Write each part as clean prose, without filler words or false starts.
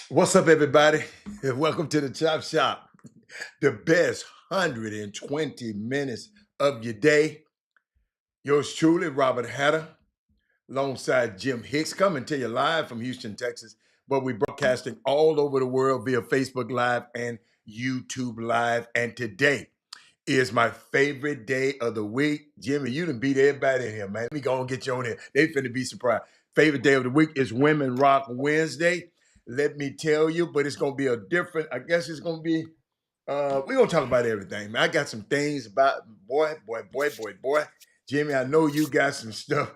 What's up, everybody? Welcome to the Chop Shop, the best 120 minutes of your day. Yours truly, Robert Hatter, alongside Jim Hicks, coming to you live from Houston, Texas. But we're broadcasting all over the world via Facebook Live and YouTube Live. And today is my favorite day of the week. Jimmy, you done beat everybody in here, man. Let me go and get you on here. They finna be surprised. Favorite day of the week is Women Rock Wednesday. Let me tell you, but it's gonna be a different, I guess it's gonna be, we're gonna talk about everything, man. I got some things about, boy. Jimmy, I know you got some stuff.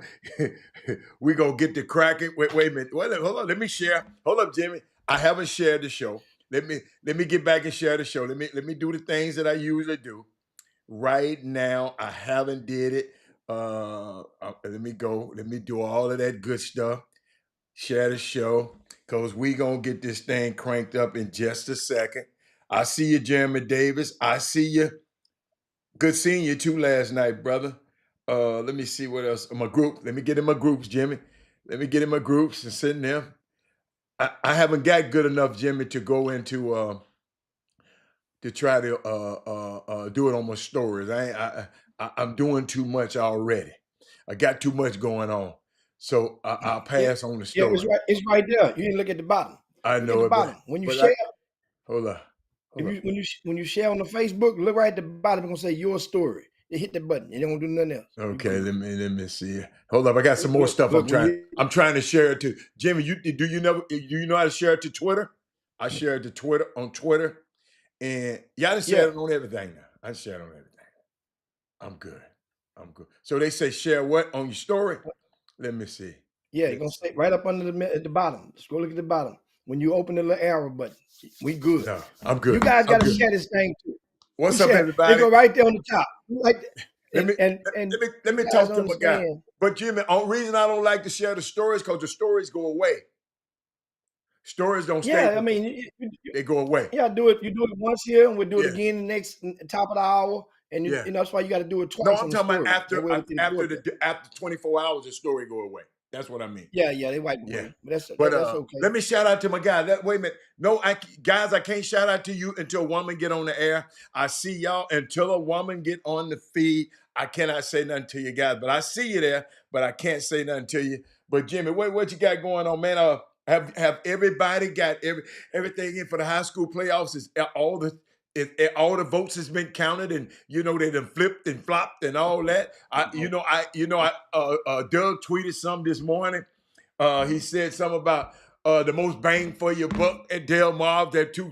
We're gonna get to cracking. Wait a minute. Hold on. Let me share. Hold up, Jimmy. I haven't shared the show. Let me get back and share the show. Let me do the things that I usually do. Right now, I haven't did it. Let me go. Let me do all of that good stuff. Share the show, because we going to get this thing cranked up in just a second. I see you, Jeremy Davis. I see you. Good seeing you too last night, brother. Let me see what else. My group. Let me get in my groups, Jimmy. Let me get in my groups and sitting there. I haven't got good enough, Jimmy, to go into to try to do it on my stories. I'm doing too much already. I got too much going on, so I'll Yeah, pass on the yeah, story. it's right there. You didn't look at the bottom. I Look at know the it, bottom. When you but share, hold on, if hold on. when you share on the Facebook, look right at the bottom. It's gonna say your story. You hit the button. You don't do nothing else. You Okay, good. let me see. Hold up, I got some more stuff. Look when you I'm trying to share it to Jimmy. Do you know how to share it to Twitter? I share it to Twitter on Twitter, and y'all done share yeah it on everything now. I share it on everything. I'm good. I'm good. So they say share what on your story? Let me see. yeah you're Let me gonna see. stay right up under at the bottom. Just go look at the bottom. When you open the little arrow button, we good. No, I'm You good. guys I'm got to good. share this thing too. We What's up, share. They everybody? go right there on the top. Right Let me and let you me guys talk to my guy. understand. But Jimmy, only reason I don't like to share the stories because the stories go away. Stories don't stay Yeah, I with me. mean, They go away. yeah, do it. You do it once here, and we'll do it Yeah, again the next top of the hour. And yeah. that's why you got to do it No, twice I'm on the talking about story. That way everything's good there. after 24 hours, the story go away. That's what I mean. Yeah, they wipe Yeah. away, but But that's okay. let me shout out to my guy. Wait a minute. No, guys, I can't shout out to you until a woman get on the air. I see y'all until a woman get on the feed. I cannot say nothing to you guys, but I see you there, but I can't say nothing to you. But Jimmy, what you got going on, man? Have everybody got everything in for the high school playoffs? Is all the votes has been counted, and they done flipped and flopped and all that. Doug tweeted something this morning. He said something about the most bang for your buck at Del Mar. There two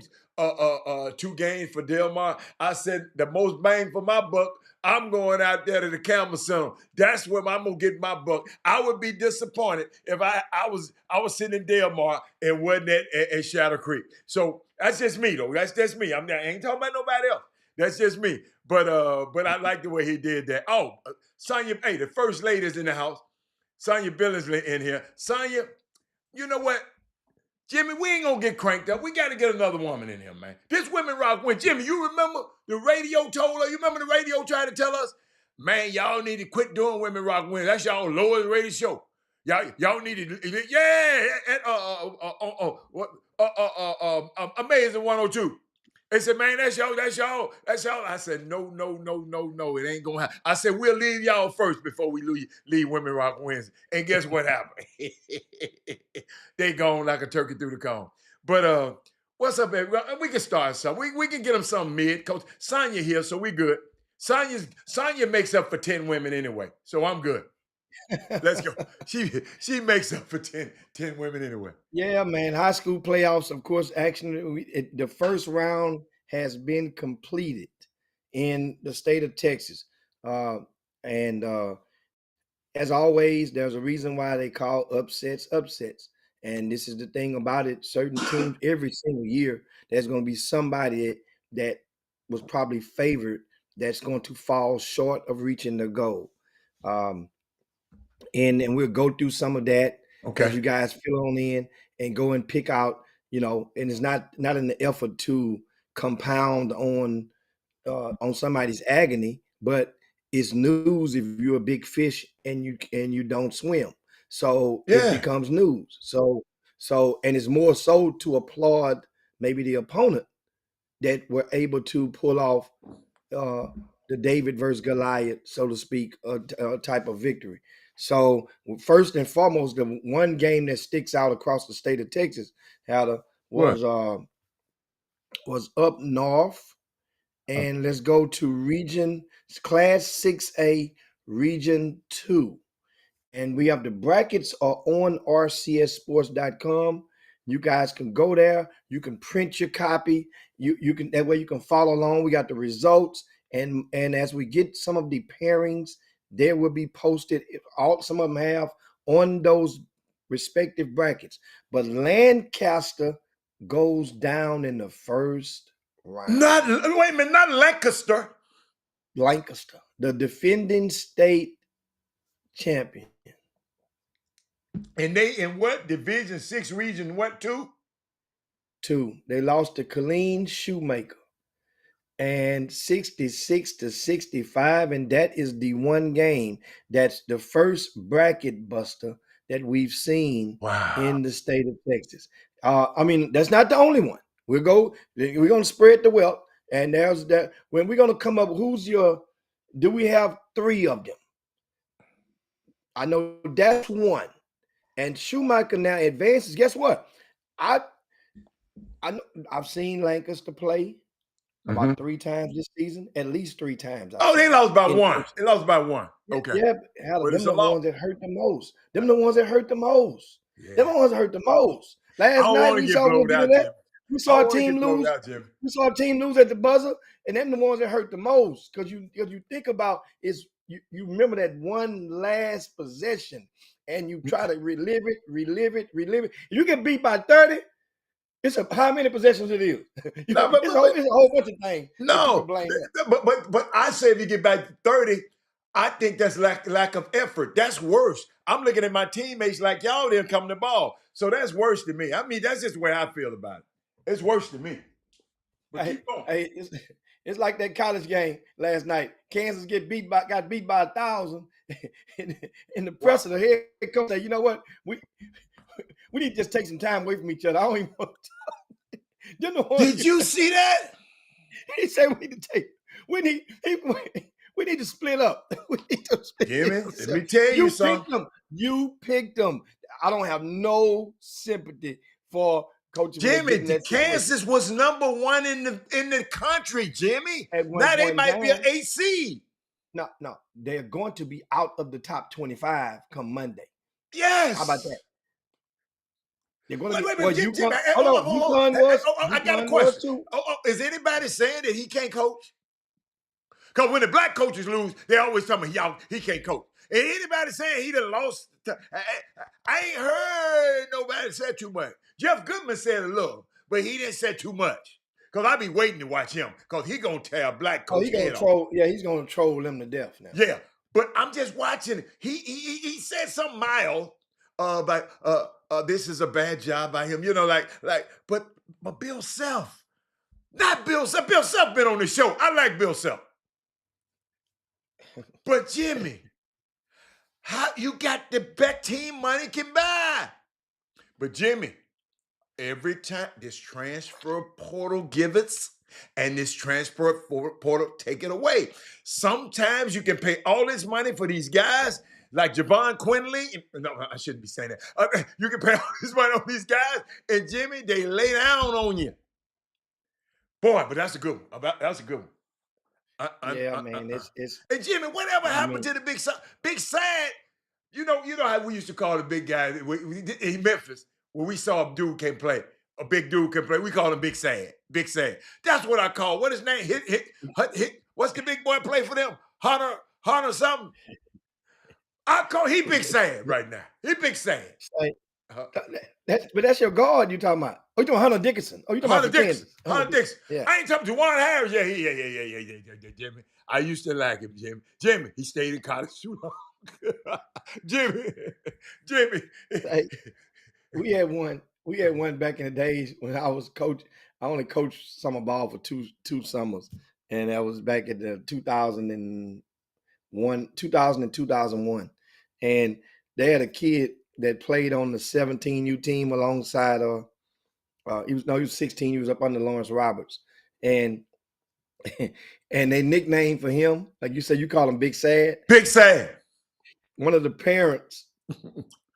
games for Del Mar. I said the most bang for my buck. I'm going out there to the Campbell Center. That's where I'm gonna get my buck. I would be disappointed if I was sitting in Del Mar and wasn't at Shadow Creek. So that's just me though. That's just me. I ain't talking about nobody else. That's just me. But I like the way he did that. Oh, Sonya, hey, the first lady's in the house. Sonya Billingsley in here. Sonya, you know what? Jimmy, we ain't gonna get cranked up. We gotta get another woman in here, man. This Women Rock win. Jimmy, you remember the radio told her? You remember the radio tried to tell us, man, y'all need to quit doing Women Rock win. That's y'all lowest rated show. Y'all need to, yeah, and what, Amazing 102. They said, man, that's y'all. I said, no, it ain't gonna happen. I said, we'll leave y'all first before we leave Women Rock Wednesday. And guess what happened? They gone like a turkey through the cone. But what's up, baby? We can start something. We can get them something mid. Coach Sonya here, so we good. Sonya makes up for 10 women anyway, so I'm good. Let's go. She makes up for 10 women anyway. Yeah, man. High school playoffs, of course. Actually, the first round has been completed in the state of Texas, and as always, there's a reason why they call upsets. And this is the thing about it: certain teams, every single year, there's going to be somebody that was probably favored that's going to fall short of reaching their goal. Um, and we'll go through some of that as Okay. you guys fill on in and go and pick out, and it's not in the effort to compound on somebody's agony, but it's news if you're a big fish and you don't swim. So it Yeah. becomes news. So So, and it's more so to applaud maybe the opponent that were able to pull off uh, the David versus Goliath, so to speak, type of victory. So first and foremost, the one game that sticks out across the state of Texas, Hada, What? was up north, and let's go to region class 6A, region 2. And we have the brackets are on rcssports.com. You guys can go there. You can print your copy. You can that way you can follow along. We got the results, and as we get some of the pairings, there will be posted. All some of them have on those respective brackets. But Lancaster goes down in the first round. Not wait a minute, not Lancaster. Lancaster, the defending state champion. And they in what division? 6 region what 2? 2. They lost to Colleen Shoemaker and 66-65. And that is the one game that's the first bracket buster that we've seen Wow. in the state of Texas. I mean, that's not the only one. We're going to spread the wealth. And there's that when we're going to come up, do we have 3 of them? I know that's one. And Shoemaker now advances. Guess what? I know I've seen Lancaster play about 3 times this season, at least 3 times. Oh, they lost by 1. They lost by 1. Okay. Yeah, But them it's a the lot. ones that hurt the most. Them the ones that hurt the most. Yeah. Them the ones that hurt the most. I Last don't night want to we get saw blowed out, Jim. we saw I a don't want to team get blowed lose. out, Jim. We saw a team lose at the buzzer, and them the ones that hurt the most. Because you think about is you remember that one last possession, and you try to relive it. You get beat by 30. It's how many possessions it is. No, It's a whole bunch of things that you can no, blame. but I say if you get back to 30, I think that's lack of effort. That's worse. I'm looking at my teammates like y'all didn't come to ball. So that's worse to me. I mean, that's just the way I feel about it. It's worse to me. But keep going. Hey, it's like that college game last night. Kansas got beat by 1,000, and the press of the head coach said, "You know what? We need to just take some time away from each other. I don't even want to." Did you see that? He said we need to take. We need to split up. We need to split Jimmy, let me tell you something. You picked them. I don't have no sympathy for Coach Jimmy, Kansas was number 1 in the country, Jimmy. Now they might be an 8 seed. No, they're going to be out of the top 25 come Monday. Yes. How about that? They're going to wait, Jimmy, I got a question. Is anybody saying that he can't coach? Because when the black coaches lose, they always tell me he can't coach. And anybody saying he done lost, I ain't heard nobody say too much. Jeff Goodman said a little, but he didn't say too much. Because I be waiting to watch him, because he going to tear a black coach he's going to troll. Yeah, he's going to troll them to death now. Yeah, but I'm just watching. He said something mild about this is a bad job by him. You know, but Bill Self, not Bill Self. Bill Self been on the show. I like Bill Self. But Jimmy, how you got the bet team money can buy? But Jimmy, every time this transfer portal give it, and this transfer portal take it away. Sometimes you can pay all this money for these guys, like Javon Quinley. No, I shouldn't be saying that. You can pay all this money on these guys, and Jimmy, they lay down on you. Boy, but that's a good one. That's a good one. Man, it's. And Jimmy, whatever happened to the big sad? You know how we used to call the big guy in Memphis when we saw a dude can play. A big dude can play. We call him Big Sad. Big Sad. That's what I call. What his name? Hit. What's the big boy play for them? Hunter something. I call he Big Sad right now. He Big Sad. But that's your guard you talking about. Oh, you talking Hunter Dickinson? Oh, you talking Hunter about Dixon? Hunter Dixon. Yeah. I ain't talking to Juwan Harris. Yeah, Jimmy. I used to like him, Jimmy. Jimmy, he stayed in college too long. Jimmy. Hey, we had one back in the days when I was coach. I only coached summer ball for two summers, and that was back at the 2000 and 2001. And they had a kid that played on the 17U team alongside he was 16. He was up under Lawrence Roberts, and and they nicknamed for him, like you said, you call him Big Sad. Big Sad. One of the parents,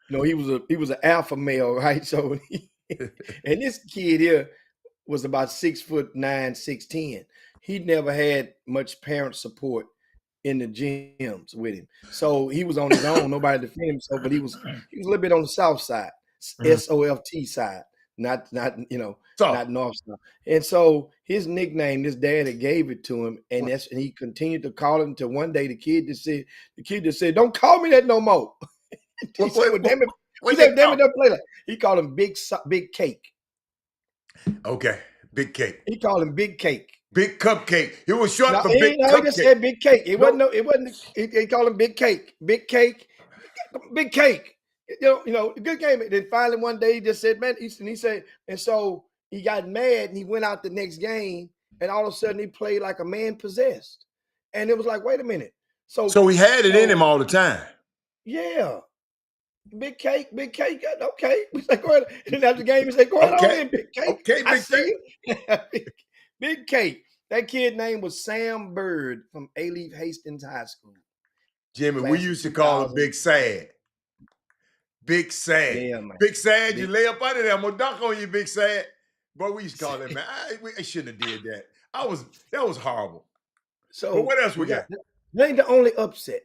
he was an alpha male, right? So, and this kid here was about 6'9", 6'10". He'd never had much parent support in the gyms with him, so he was on his own. Nobody defended himself, but he was a little bit on the south side, SOFT side, not So, not north side. And so his nickname, his dad had gave it to him, and he continued to call it until one day the kid just said, "Don't call me that no more." He said, "Well, damn it." He said, "Damn it, don't play like." He called him Big Cake. okay, Big Cake. He called him Big Cake. Big Cupcake. It was short No, for he Big just Cupcake. said Big Cake. It No. wasn't. He called him Big Cake. Big Cake. Big Cake. Good game. And then finally one day he just said, "Man," he said, and so he got mad and he went out the next game, and all of a sudden he played like a man possessed, and it was like, wait a minute. So he had it in him all the time. Yeah. Big Cake. Okay. We said, go ahead. And then after the game, he said, "Go ahead on in, Big Cake." Okay, I Big see you. Big Cake. That kid name was Sam Bird from A-Leaf Hastings High School. Jimmy, we used to call him Big Sad. Big Sad. Yeah, man. Big Sad, you lay up under there. I'm gonna dunk on you, Big Sad. But we used to call him, man. I shouldn't have did that. That was horrible. So but what else we got? That ain't the only upset.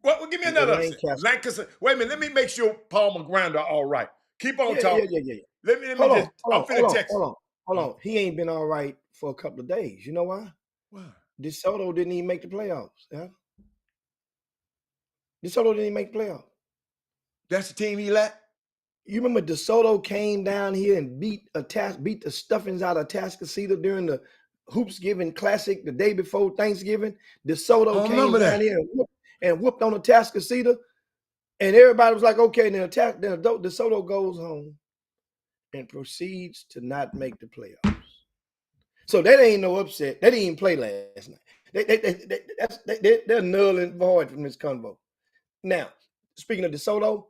Well, give me another upset. Lancaster. Wait a minute. Let me make sure Paul McGrander all right. Keep on talking. Yeah. Let me just. I'm finna text. Hold on. He ain't been all right for a couple of days. You know why? Why? DeSoto didn't even make the playoffs. Yeah. DeSoto didn't even make the playoffs. That's the team he let? You remember DeSoto came down here and beat the stuffings out of Atascocita during the Hoopsgiving Classic the day before Thanksgiving? DeSoto came down here and whooped on Atascocita, and everybody was like, okay. And then DeSoto goes home and proceeds to not make the playoffs. So that ain't no upset. They didn't even play last night. They're null and void from this convo. Now, speaking of DeSoto,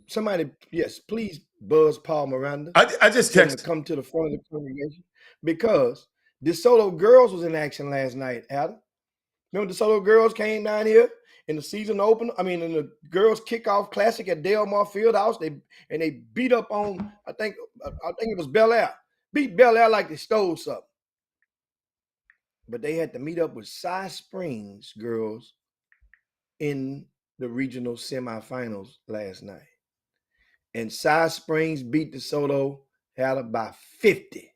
somebody, yes, please buzz Paul Miranda. I just texted to come to the front of the congregation because DeSoto girls was in action last night, Adam. Remember DeSoto girls came down here in the season opener? I mean, in the girls kickoff classic at Delmar Fieldhouse. They beat up on, I think it was Bel Air. Beat Bel Air like they stole something. But they had to meet up with Cy Springs girls in the regional semifinals last night. And Cy Springs beat DeSoto by 50.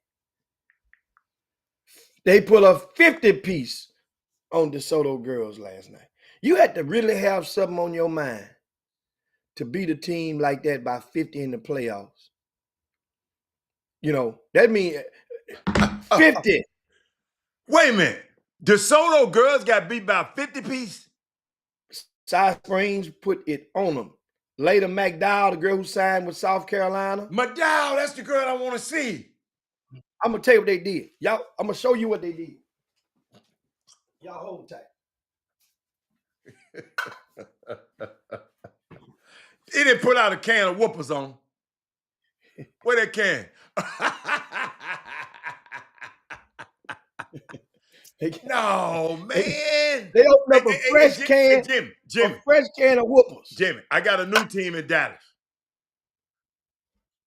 They put a 50-piece on DeSoto girls last night. You had to really have something on your mind to beat a team like that by 50 in the playoffs. That means 50. Wait a minute. DeSoto girls got beat by 50-piece? Cy Springs put it on them. Later, McDowell, the girl who signed with South Carolina. McDowell, that's the girl I want to see. I'm going to tell you what they did. Y'all, I'm going to show you what they did. Y'all hold tight. He didn't put out a can of whoopers on him. Where that can? No, man. They opened up a fresh can. Jimmy. A fresh can of whoopers. Jimmy, I got a new team in Dallas.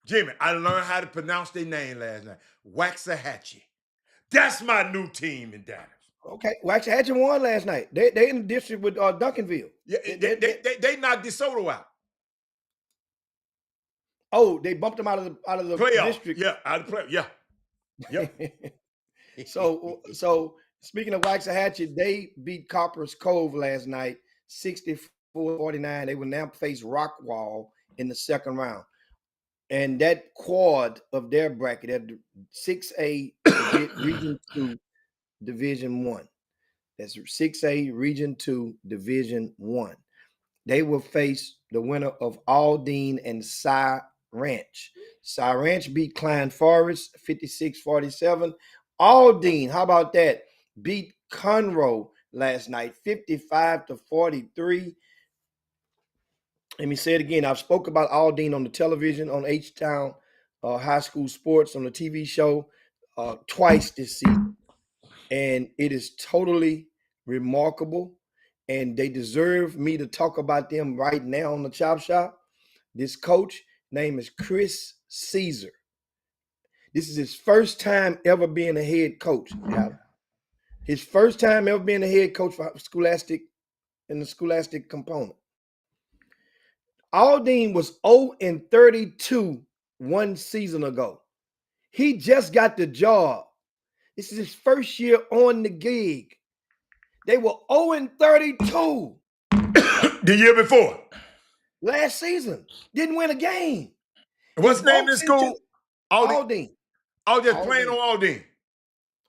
Jimmy, I learned how to pronounce their name last night. Waxahachie. That's my new team in Dallas. Okay, Waxahachie won last night. They in the district with Duncanville. Yeah, they knocked DeSoto out. Oh, they bumped them out of the playoff district. Yeah, out of the playoff. Yeah. Yep. So speaking of Waxahachie, they beat Copper's Cove last night, 64-49. They will now face Rockwall in the second round. And that quad of their bracket at 6A Region 2 Division 1. That's 6A Region 2 Division 1. They will face the winner of Aldine and Cy Ranch. Cy Ranch beat Klein Forest 56-47. Aldine, how about that? Beat Conroe last night 55-43. Let me say it again. I've spoke about Aldine on the television, on H-Town High School Sports, on the TV show twice this season. And it is totally remarkable. And they deserve me to talk about them right now on the Chop Shop. This coach name is Chris Caesar. This is his first time ever being a head coach. His first time ever being a head coach for Scholastic in the Scholastic component. Aldine was 0-32 one season ago. He just got the job. This is his first year on the gig. They were 0-32 The year before. last season. Didn't win a game. What's the name of the school? Aldine. Oh, just playing on Aldine.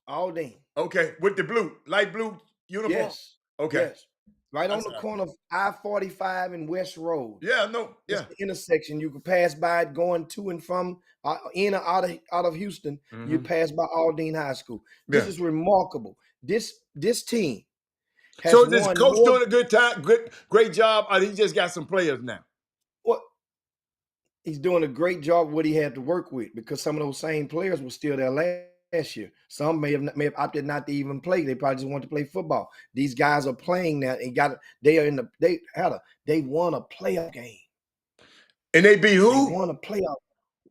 Aldine. Okay, with the blue, light blue uniform? Yes. Okay. Yes. Right on the corner of I-45 and West Road. Yeah, no. Yeah. It's the intersection. You can pass by it going to and from in or out of Houston. Mm-hmm. You pass by Aldine High School. This is remarkable. This team has so is this coach doing a good time, great job, or he just got some players now? Well, he's doing a great job what he had to work with, because some of those same players were still there last year. Some may have opted not to even play. They probably just want to play football. These guys are playing now and they won a playoff game. And they beat who? They won a playoff.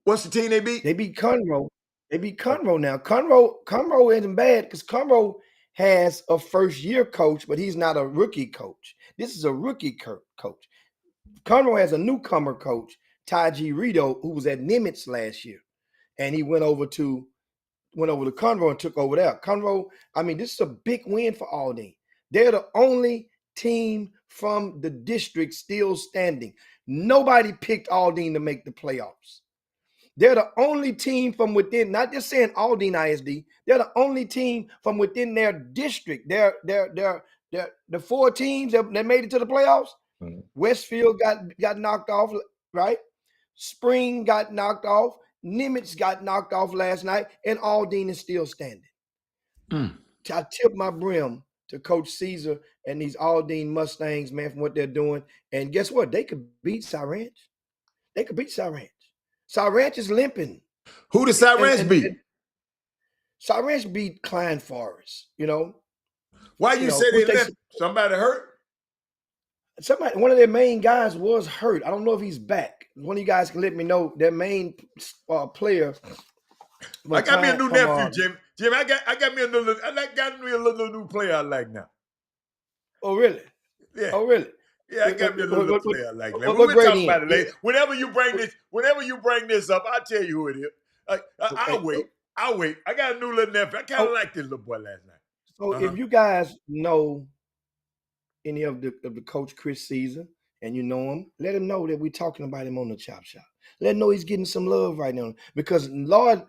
What's the team they beat? They beat Conroe. They beat Conroe now. Conroe isn't bad because Conroe has a first-year coach, but he's not a rookie coach. This is a rookie coach. Conroe has a newcomer coach, Taji Rito, who was at Nimitz last year, and he went over to Conroe and took over there. Conroe, I mean, this is a big win for Aldine. They're the only team from the district still standing. Nobody picked Aldine to make the playoffs. They're the only team from within, not just saying Aldine ISD, they're the only team from within their district. They're the four teams that made it to the playoffs. Mm-hmm. Westfield got knocked off, right? Spring got knocked off. Nimitz got knocked off last night, and Aldine is still standing. I tip my brim to Coach Caesar and these Aldine Mustangs, man, from what they're doing. And guess what? They could beat Cy Ranch. They could beat Cy Ranch. Cy Ranch is limping. Who did Cy Ranch beat? Cy Ranch beat Klein Forest, you know. Why you say they limped? Somebody hurt? One of their main guys was hurt. I don't know if he's back. One of you guys can let me know. Their main player. I got me a new nephew, Jim. Jim, I got me a little new player I like now. Oh, really? Yeah. Oh, really? Yeah, I got me a little player I like. We'll talk about it later. Whenever you bring this up, I'll tell you who it is. I'll wait. I got a new little nephew. I kind of liked this little boy last night. So if you guys know any of the coach Chris Caesar and you know him, let him know that we're talking about him on the Chop Shop. Let him know he's getting some love right now, because Lord,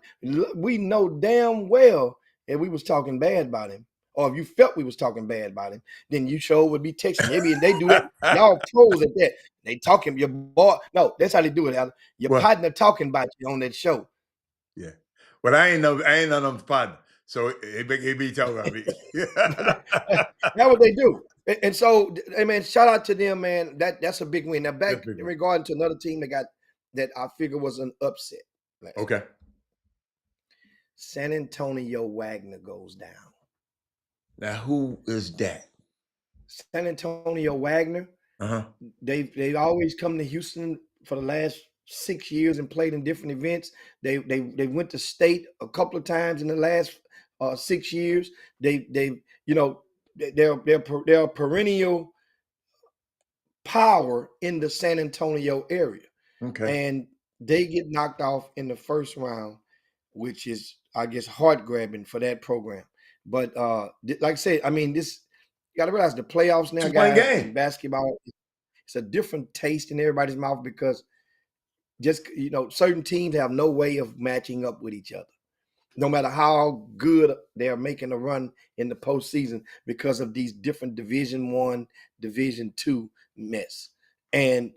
we know damn well that we was talking bad about him. Or if you felt we was talking bad about him, then you sure would be texting. Maybe they do that. Y'all pros at that. They talking your boy. No, that's how they do it. Your partner talking about you on that show. Yeah. But I ain't none of partner. So he be talking about me. That's what they do. And so, hey man, shout out to them, man. That's a big win. Now back in regard to another team that I figure was an upset. Okay. San Antonio Wagner goes down. Now who is that? San Antonio Wagner. They've always come to Houston for the last 6 years and played in different events. They went to state a couple of times in the last 6 years. They're a perennial power in the San Antonio area. Okay. And they get knocked off in the first round, which is, I guess, heart grabbing for that program. But like I said, I mean, this, you got to realize the playoffs now, guys, in basketball, it's a different taste in everybody's mouth, because just, certain teams have no way of matching up with each other, no matter how good they're making a run in the postseason, because of these different Division I, Division II mess. And,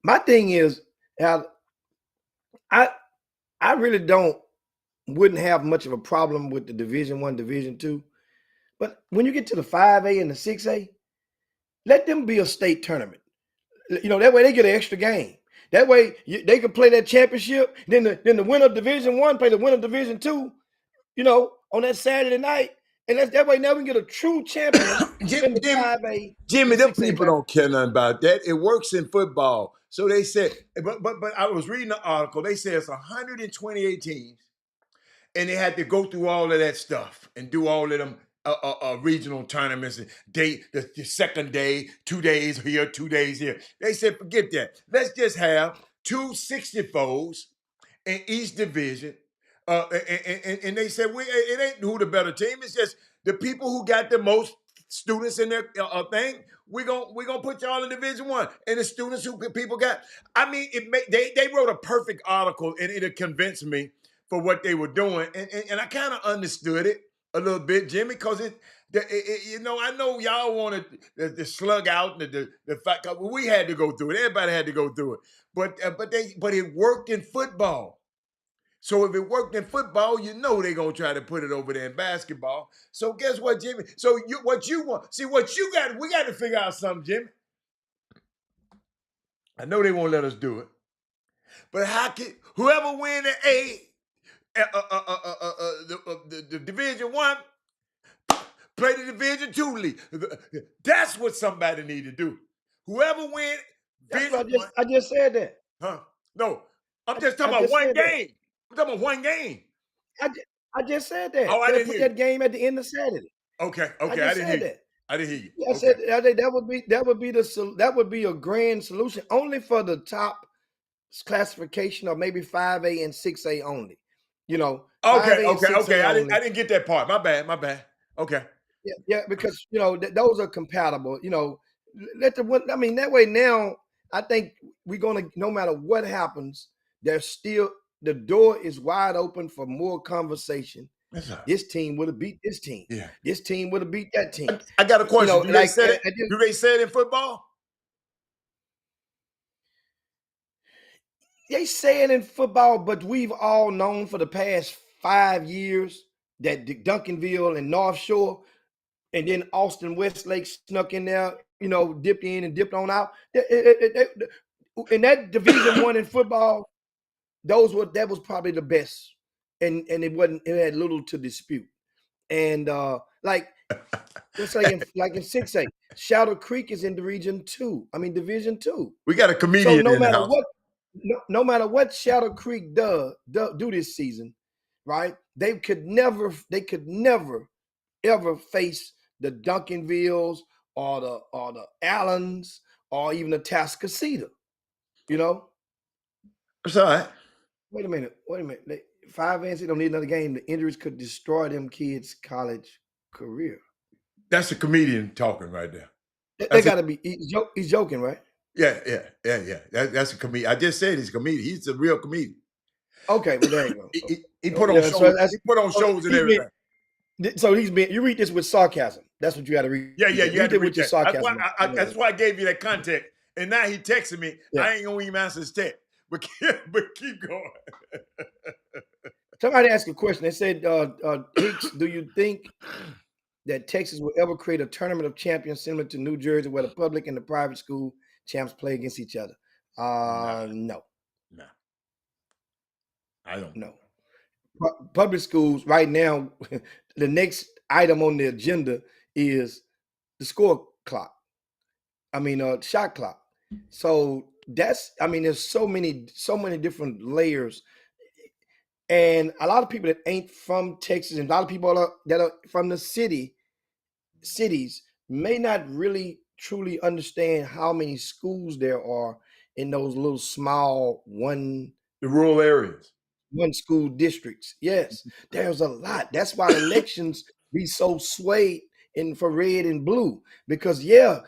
my thing is, I really wouldn't have much of a problem with the Division I, Division II. But when you get to the 5A and the 6A, let them be a state tournament. That way they get an extra game. That way they can play that championship. Then the winner of Division 1 play the winner of Division 2. On that Saturday night, and that way now we can get a true champion in the Jimmy, 5A Jimmy, and them 6A people bracket. don't care nothing about that. It works in football. So they said, but I was reading the article. They say it's 128 teams, and they had to go through all of that stuff and do all of them regional tournaments and the second day, 2 days here, 2 days here. They said, forget that. Let's just have 264s in each division. And they said, it ain't who the better team. It's just the people who got the most students in their thing. We're gonna put y'all in Division 1, and the students who people got. I mean, they wrote a perfect article, and it convinced me for what they were doing, and I kind of understood it a little bit, Jimmy, because I know y'all wanted the slug out and the fact we had to go through it. Everybody had to go through it, but it worked in football. So if it worked in football, they're gonna try to put it over there in basketball. So guess what, Jimmy? So what you want? See what you got? We got to figure out something, Jimmy. I know they won't let us do it, but how can whoever win the Division 1 play the Division 2 league? That's what somebody need to do. Whoever win That's what Division 1, I just said that. huh? No, I'm just I talking about just one said that. game. I'm talking about one game. I just said Oh, that. I They'll didn't put hear you. that game at the end of Saturday. Okay, I okay, I just didn't hear said you. that. I didn't hear you. I Okay. said that would be a grand solution only for the top classification, or maybe 5A and 6A only. Okay, 5A and okay, okay. 6A only. I didn't get that part. My bad, my bad. Okay. Yeah, because those are compatible. Let the one. I mean, that way now, I think we're gonna. No matter what happens, there's still the door is wide open for more conversation. That's all right. This team would have beat this team. Yeah. This team would have beat that team. I got a question. Do they Like say it? Do they say it in football? they say it in football, but we've all known for the past 5 years that Duncanville and North Shore, and then Austin Westlake snuck in there, dipped in and dipped on out. In that Division 1 in football, that was probably the best, and it had little to dispute. And like let's say in 6A, Shadow Creek is in the Division 2. We got a So comedian no in the matter house. what, no matter what Shadow Creek do this season, right? They could never ever face the Duncanvilles or the Allens or even the Tascasita. You know? It's all right. Wait a minute. 5A don't need another game. The injuries could destroy them kids' college career. That's a comedian talking right there. They got to be. He's joking, right? Yeah. That's a comedian. I just said he's a comedian. He's a real comedian. Okay, well there you go. He put on Yeah, shows. He put on shows and everything. You read this with sarcasm. That's what you got to read. Yeah, you read had to it with read your that. sarcasm. That's why I gave you that context. And now he texted me. Yeah. I ain't gonna even answer his text. But keep going. Somebody asked a question. They said, Hicks, do you think that Texas will ever create a tournament of champions similar to New Jersey, where the public and the private school champs play against each other? No. No. I don't know. Public schools right now, the next item on the agenda is the score clock. Shot clock. So there's so many different layers. And a lot of people that ain't from Texas, and a lot of people that are from the cities may not really truly understand how many schools there are in those little small the rural areas. One school districts. Yes, there's a lot. That's why elections be so swayed for red and blue, because the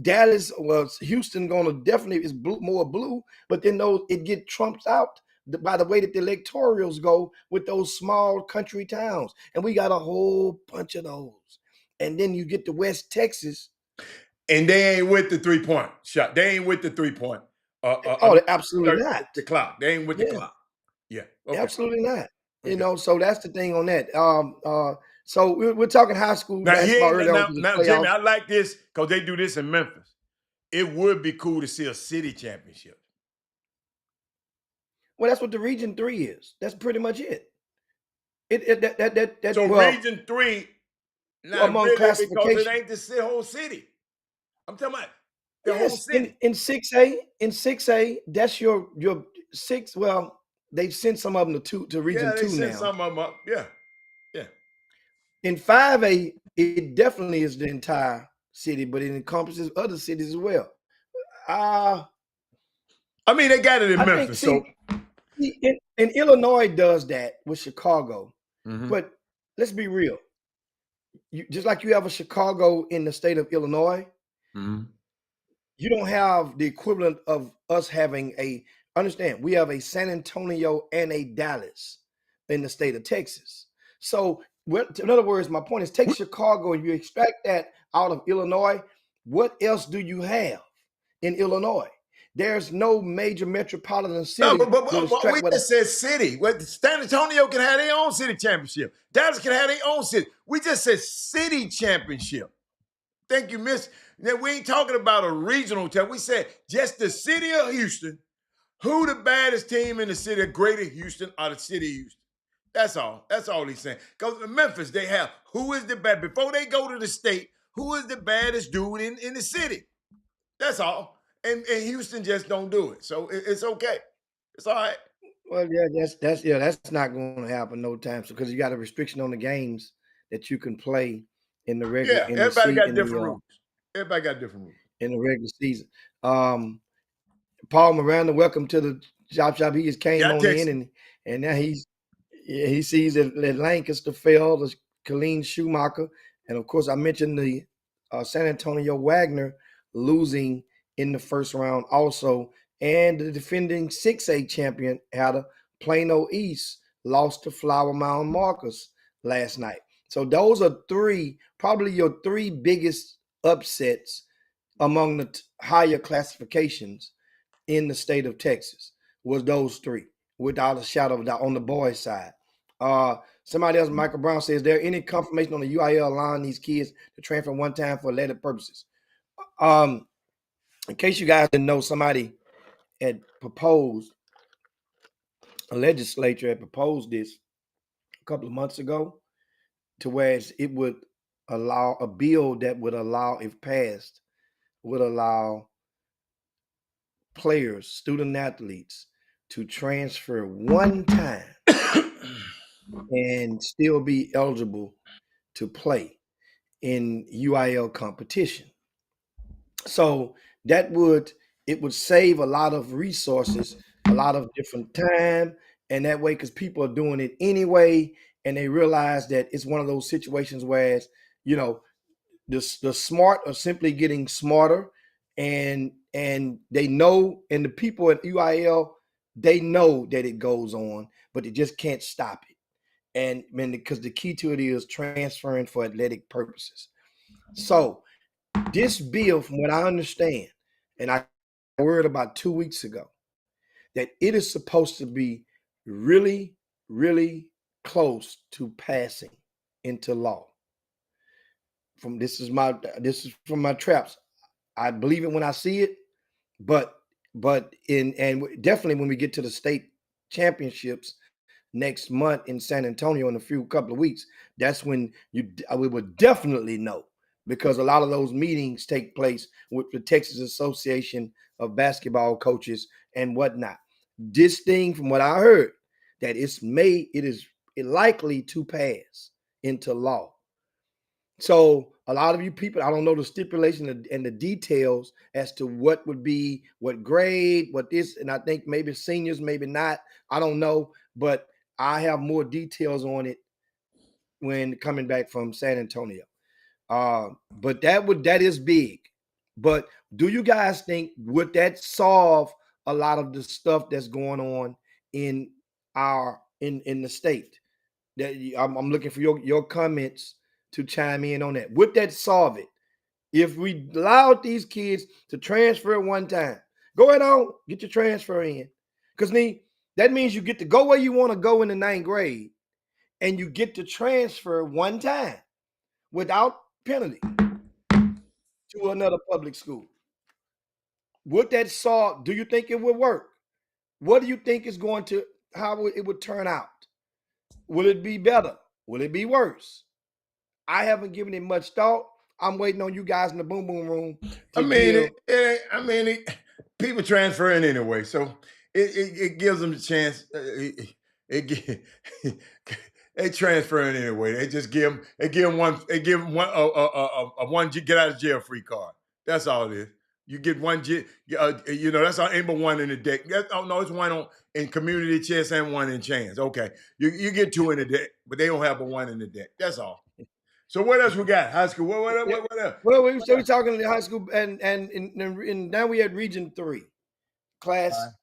Dallas, Houston gonna definitely is more blue, but then it get trumped out by the way that the electorals go with those small country towns, and we got a whole bunch of those. And then you get to West Texas, and they ain't with the 3-point shot. They ain't with the 3-point. Absolutely not. The clock. They ain't with the clock. Yeah, okay. Absolutely not. Okay. So that's the thing on that. So we're talking high school basketball earlier. Now, Jimmy, I like this because they do this in Memphis. it would be cool to see a city championship. Well, that's what the Region 3 is. That's pretty much it. That So well, Region 3, not among really because it classification. ain't the whole city. I'm talking about the whole Yes, city. in 6A, that's your six. Well, they've sent some of them to Yeah, Region they 2 sent now. some of them up. Yeah, yeah. In 5A, it definitely is the entire city, but it encompasses other cities as well. Uh I mean, they got it in I think Memphis, so. in Illinois does that with Chicago, Mhm, but let's be real. You just like you have a Chicago in the state of Illinois, mhm. you don't have the equivalent of us having a understand, we have a San Antonio and a Dallas in the state of Texas. So, in other words, my point is take Chicago and you extract that out of Illinois. What else do you have in Illinois? There's no major metropolitan No, city will but we extract what. just said city. What San Antonio can have their own city championship. Dallas can have their own city. We just said city championship. Thank you, Miss. Now, we ain't talking about a regional team. We said just the city of Houston. Who the baddest team in the city of Greater Houston or the city of Houston? That's all. That's all he's saying. Because in Memphis, they have who is the bad before they go to the state. Who is the baddest dude in the city? That's all. And Houston just don't do it. So it's okay. It's all right. Well, yeah, that's not going to happen no time so because you got a restriction on the games that you can play in the regular Yeah, everybody got different rules. Everybody got different rules. in the regular season. Um, Paul Miranda, welcome to the Chop Shop. He just Yeah, came I on text in him. and now he sees that Lancaster fell, the Colleen Schumacher, and of course I mentioned the San Antonio Wagner losing in the first round also, and the defending 6A champion had a Plano East lost to Flower Mound Marcus last night. So those are probably your three biggest upsets among the higher classifications in the state of Texas was those three, without a shadow of a doubt, on the boys' side. Somebody else, Michael Brown says, is there any confirmation on the UIL allowing these kids to transfer one time for athletic purposes? Um, in case you guys didn't know, somebody had proposed, a legislature had proposed this a couple of months ago, to where it would allow a bill that would allow, if passed, would allow players, student athletes, to transfer one time and still be eligible to play in UIL competition. So it would save a lot of resources, a lot of different time, and that way, because people are doing it anyway, and they realize that it's one of those situations where, you know, the smart are simply getting smarter, and they know, and the people at UIL, they know that it goes on, but they just can't stop it. And because the key to it is transferring for athletic purposes. So this bill, from what I understand, and I heard about 2 weeks ago, that it is supposed to be really, really close to passing into law. This is from my traps. I believe it when I see it, but definitely when we get to the state championships next month in San Antonio in a couple of weeks, that's when we would definitely know, because a lot of those meetings take place with the Texas Association of Basketball Coaches and whatnot. This thing, from what I heard, that it is likely to pass into law. So a lot of you people, I don't know the stipulation and the details as to what would be what grade, what this, and I think maybe seniors, maybe not. I don't know, but I have more details on it when coming back from San Antonio. But that is big. But do you guys think would that solve a lot of the stuff that's going on in in the state? I'm looking for your comments to chime in on that. Would that solve it if we allowed these kids to transfer one time? Go ahead on, get your transfer in, because that means you get to go where you want to go in the ninth grade, and you get to transfer one time without penalty to another public school. would that saw, do you think it would work? What do you think is going to, how it would turn out? Will it be better? Will it be worse? I haven't given it much thought. I'm waiting on you guys in the boom boom room I to mean, give. people transferring anyway, so it gives them a chance. They transferring anyway. They give them one a one get out of jail free card. That's all it is. You get one, that's all. Ain't but one in the deck. Oh no, it's one in community chess and one in chance. Okay, you get two in the deck, but they don't have but one in the deck. That's all. So what else we got? High school. What else? Well, we're talking in high school, and now we at Region 3, All Class right,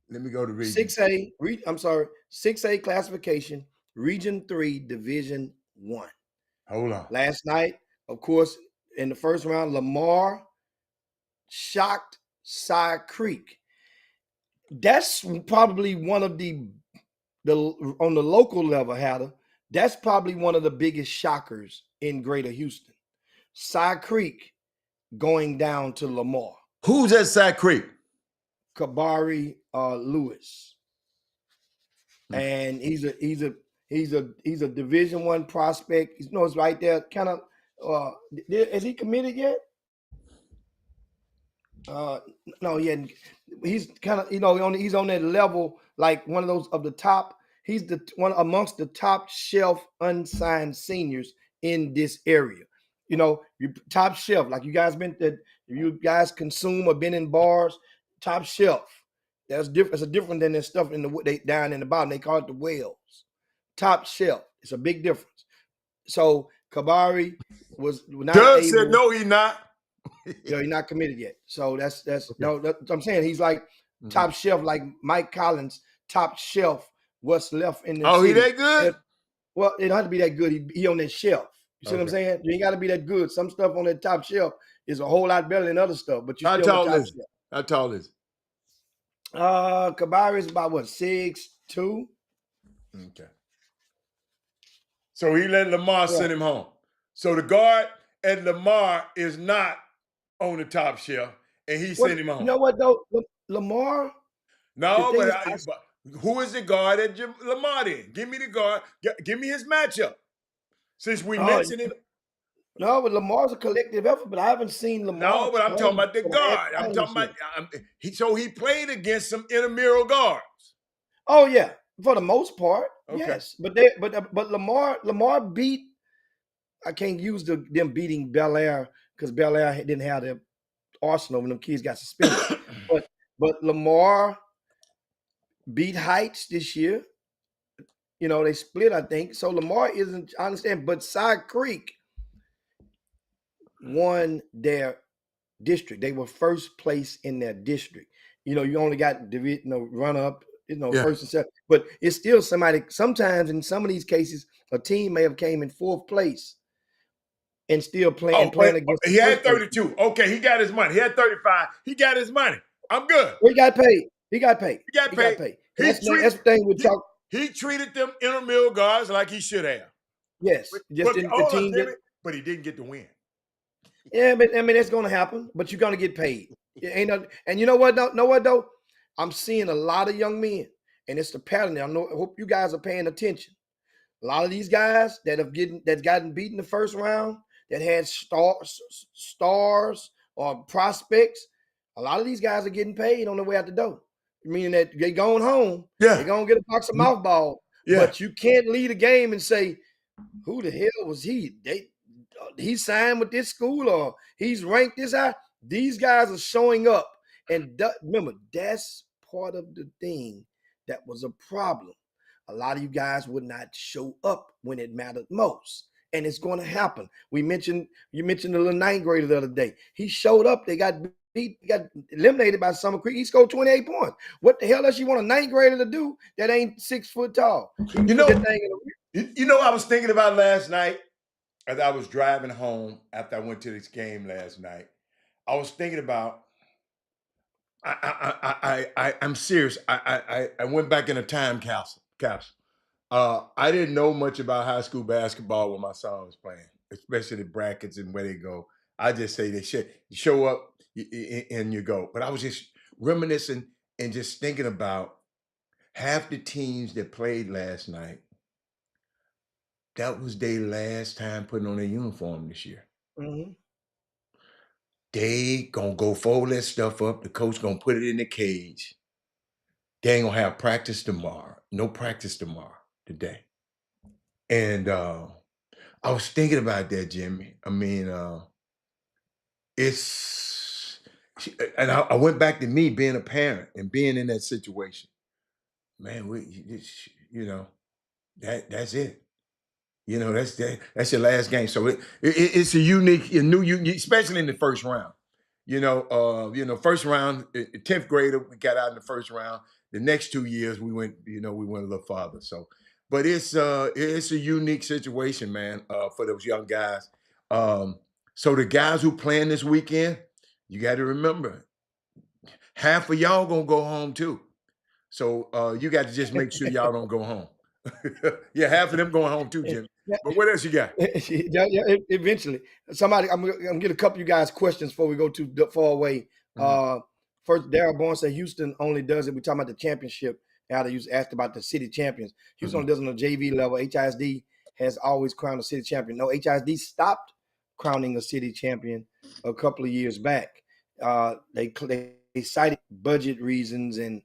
let me go to region. 6A. I'm sorry, 6A classification, Region 3, Division 1. Hold on. Last night, of course, in the first round, Lamar shocked Cy Creek. That's probably one of the on the local level, Hatter. That's probably one of the biggest shockers in Greater Houston. Cy Creek going down to Lamar. Who's at Sack Creek? Kabari Lewis, and he's a Division I prospect. He's it's right there. Kind of, is he committed yet? No, he hadn't. He's kind of he's on that level, like one of those of the top. He's the one amongst the top shelf unsigned seniors in this area. You top shelf, like you guys you guys consume or been in bars, top shelf. That's different. It's different than the stuff in they down in the bottom. They call it the whales. Top shelf. It's a big difference. So Kabari was not Doug able. said no, he's not. He's not committed yet. So that's no. That's what I'm saying. He's like top shelf, like Mike Collins, top shelf. What's left in the city. He that good? Well, it don't have to be that good. He on that shelf. You see what I'm saying? You ain't got to be that good. Some stuff on that top shelf is a whole lot better than other stuff. But you still on top shelf. How tall is? Kabari is about what, 6'2"? Okay. So he let Lamar send him home. So the guard at Lamar is not on the top shelf, and he sent him home. You know what though, Lamar? No, but who is the guard at Lamar then? Give me the guard. Give me his matchup. Since we mentioned it. No, but Lamar's a collective effort, but I haven't seen Lamar. No, but I'm talking about the guard. I'm talking about so he played against some intramural guards. Oh yeah, for the most part, yes. But Lamar beat. I can't use them beating Bel Air because Bel Air didn't have their arsenal when them kids got suspended. but Lamar beat Heights this year. They split, I think. So Lamar isn't. I understand, but Side Creek won their district. They were first place in their district. You only got run up, first and second. But it's still somebody. Sometimes in some of these cases, a team may have came in fourth place and still playing against. He had 32. Okay, he got his money. He had 35. He got his money. I'm good. Well, he got paid. He got paid. That's the thing we talk. He treated them intramural guards like he should have. Yes, but he didn't get the win. Yeah, but I mean that's going to happen. But you're going to get paid. And you know what? Though, I'm seeing a lot of young men, and it's the pattern. I hope you guys are paying attention. A lot of these guys that's gotten beaten the first round, that had stars or prospects. A lot of these guys are getting paid on their way out the door. Meaning that they going home. Yeah. They're going to get a box of mouth ball. Yeah. But you can't lead a game and say, who the hell was he? He signed with this school or he's ranked this high. These guys are showing up. And remember, that's part of the thing that was a problem. A lot of you guys would not show up when it mattered most. And it's going to happen. You mentioned the little ninth grader the other day. He showed up. They got eliminated by Summer Creek. He scored 28 points. What the hell does you want a ninth grader to do that ain't 6 foot tall? I was thinking about last night as I was driving home after I went to this game last night. I was thinking about. I'm serious. I went back in a time capsule. I didn't know much about high school basketball when my son was playing, especially the brackets and where they go. I just say they show up. and you go. But I was just reminiscing and just thinking about half the teams that played last night. That was their last time putting on their uniform this year. Mhm. They gonna go fold that stuff up. The coach gonna put it in the cage. They ain't gonna have practice tomorrow. No practice tomorrow, today. And I was thinking about that, Jimmy. I mean, it's and I went back to me being a parent and being in that situation. Man, you know, that's it. You know, that's your last game. So it's a unique, especially in the first round. First round, 10th grader, we got out in the first round. The next 2 years we went a little farther. So, but it's a unique situation, man, for those young guys. So the guys who playing this weekend, you got to remember, half of y'all gonna go home too. So you got to just make sure y'all don't go home. Yeah, half of them going home too, Jim. Yeah, But what else you got? eventually. Somebody, I'm gonna get a couple of you guys questions before we go too far away. Mhm, First, Darryl Bourne said Houston only does it. We're talking about the championship. How you asked about the city champions. Houston mhm. only does it on the JV level. HISD has always crowned a city champion. No, HISD stopped crowning a city champion a couple of years back. They cited budget reasons and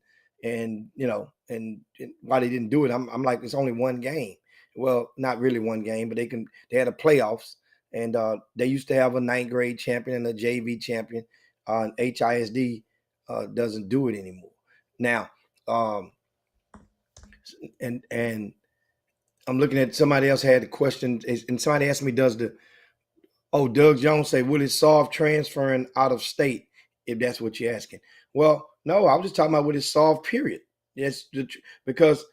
why they didn't do it. I'm like, it's only one game. Well, not really one game, but they had a playoffs, and they used to have a ninth grade champion and a JV champion. HISD doesn't do it anymore now. Um, and I'm looking at somebody else had a question, and somebody asked me, Doug Jones say, will it solve transferring out of state? If that's what you're asking. Well, no, I was just talking about will it solve, period. Because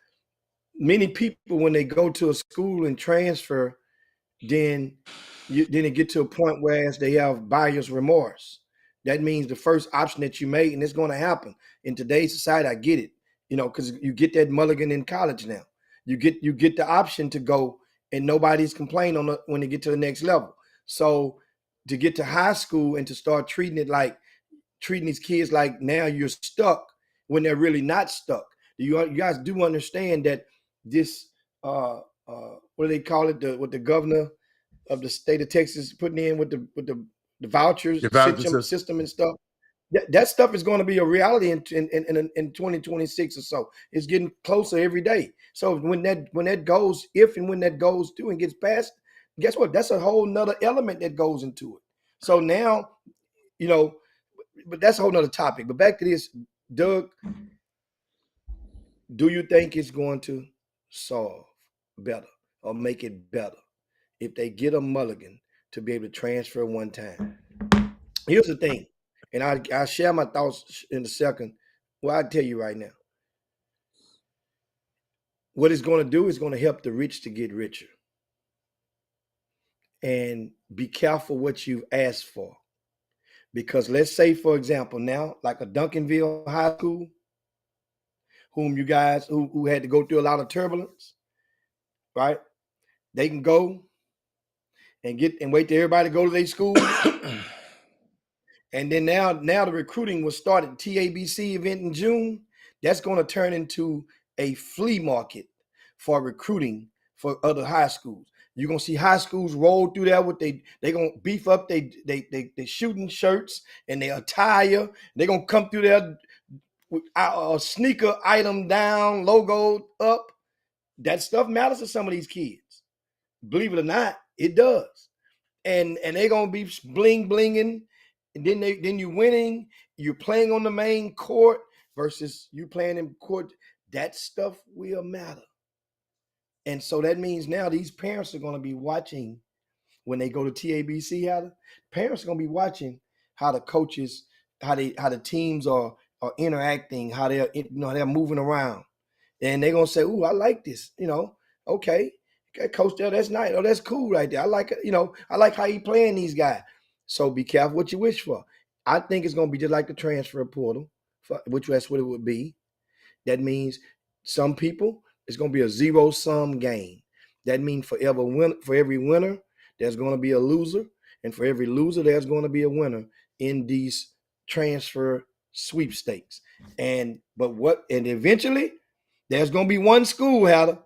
many people, when they go to a school and transfer, then it get to a point where they have buyer's remorse. That means the first option that you make, and it's going to happen in today's society. I get it, because you get that mulligan in college now. You get the option to go, and nobody's complaining when they get to the next level. So to get to high school and to start treating these kids like now you're stuck when they're really not stuck. You guys do understand that this what do they call it? What the governor of the state of Texas putting in with the vouchers Your voucher system. system and stuff. That stuff is going to be a reality in 2026 or so. It's getting closer every day. So when that goes, if and when that goes through and gets passed, guess what? That's a whole nother element that goes into it. So now, you know, but that's a whole nother topic. But back to this, Doug, do you think it's going to solve better or make it better if they get a mulligan to be able to transfer one time? Here's the thing, and I'll share my thoughts in a second. Well, I'll tell you right now. What it's going to do is going to help the rich to get richer. And be careful what you ask for. Because let's say, for example, now, like a Duncanville High School, whom you guys who had to go through a lot of turbulence, right? They can go and wait till everybody go to their school. And then now the recruiting will start at TABC event in June. That's going to turn into a flea market for recruiting for other high schools. You're gonna see high schools roll through there with they gonna beef up they shooting shirts and their attire. They're gonna come through there with a sneaker item down, logo up. That stuff matters to some of these kids. Believe it or not, it does. And they're gonna be bling blinging, and then you're winning. You're playing on the main court versus you playing in court. That stuff will matter. And so that means now these parents are going to be watching when they go to TABC. Parents are going to be watching how the coaches, how the teams are interacting, how they're moving around, and they're going to say, "Ooh, I like this." Okay, coach there, that's nice. Oh, that's cool right there. I like it. I like how he playing these guys. So be careful what you wish for. I think it's going to be just like the transfer portal, which that's what it would be. That means some people, it's going to be a zero-sum game. That means for every winner, there's going to be a loser. And for every loser, there's going to be a winner in these transfer sweepstakes. And eventually there's gonna be one school, Heather.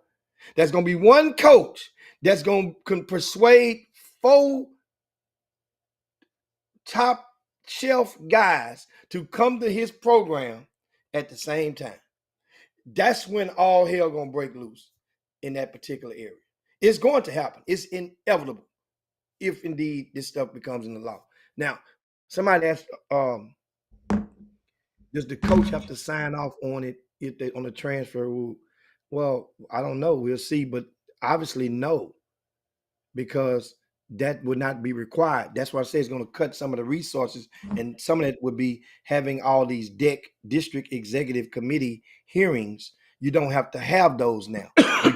There's gonna be one coach that's gonna persuade 4 top shelf guys to come to his program at the same time. That's when all hell gonna break loose in that particular area. It's going to happen. It's inevitable if indeed this stuff becomes in the law. Now, somebody asked, does the coach have to sign off on it if they on the transfer rule? Well, I don't know. We'll see, but obviously no, because that would not be required. That's why I say it's going to cut some of the resources, and some of it would be having all these district executive committee hearings. You don't have to have those now. You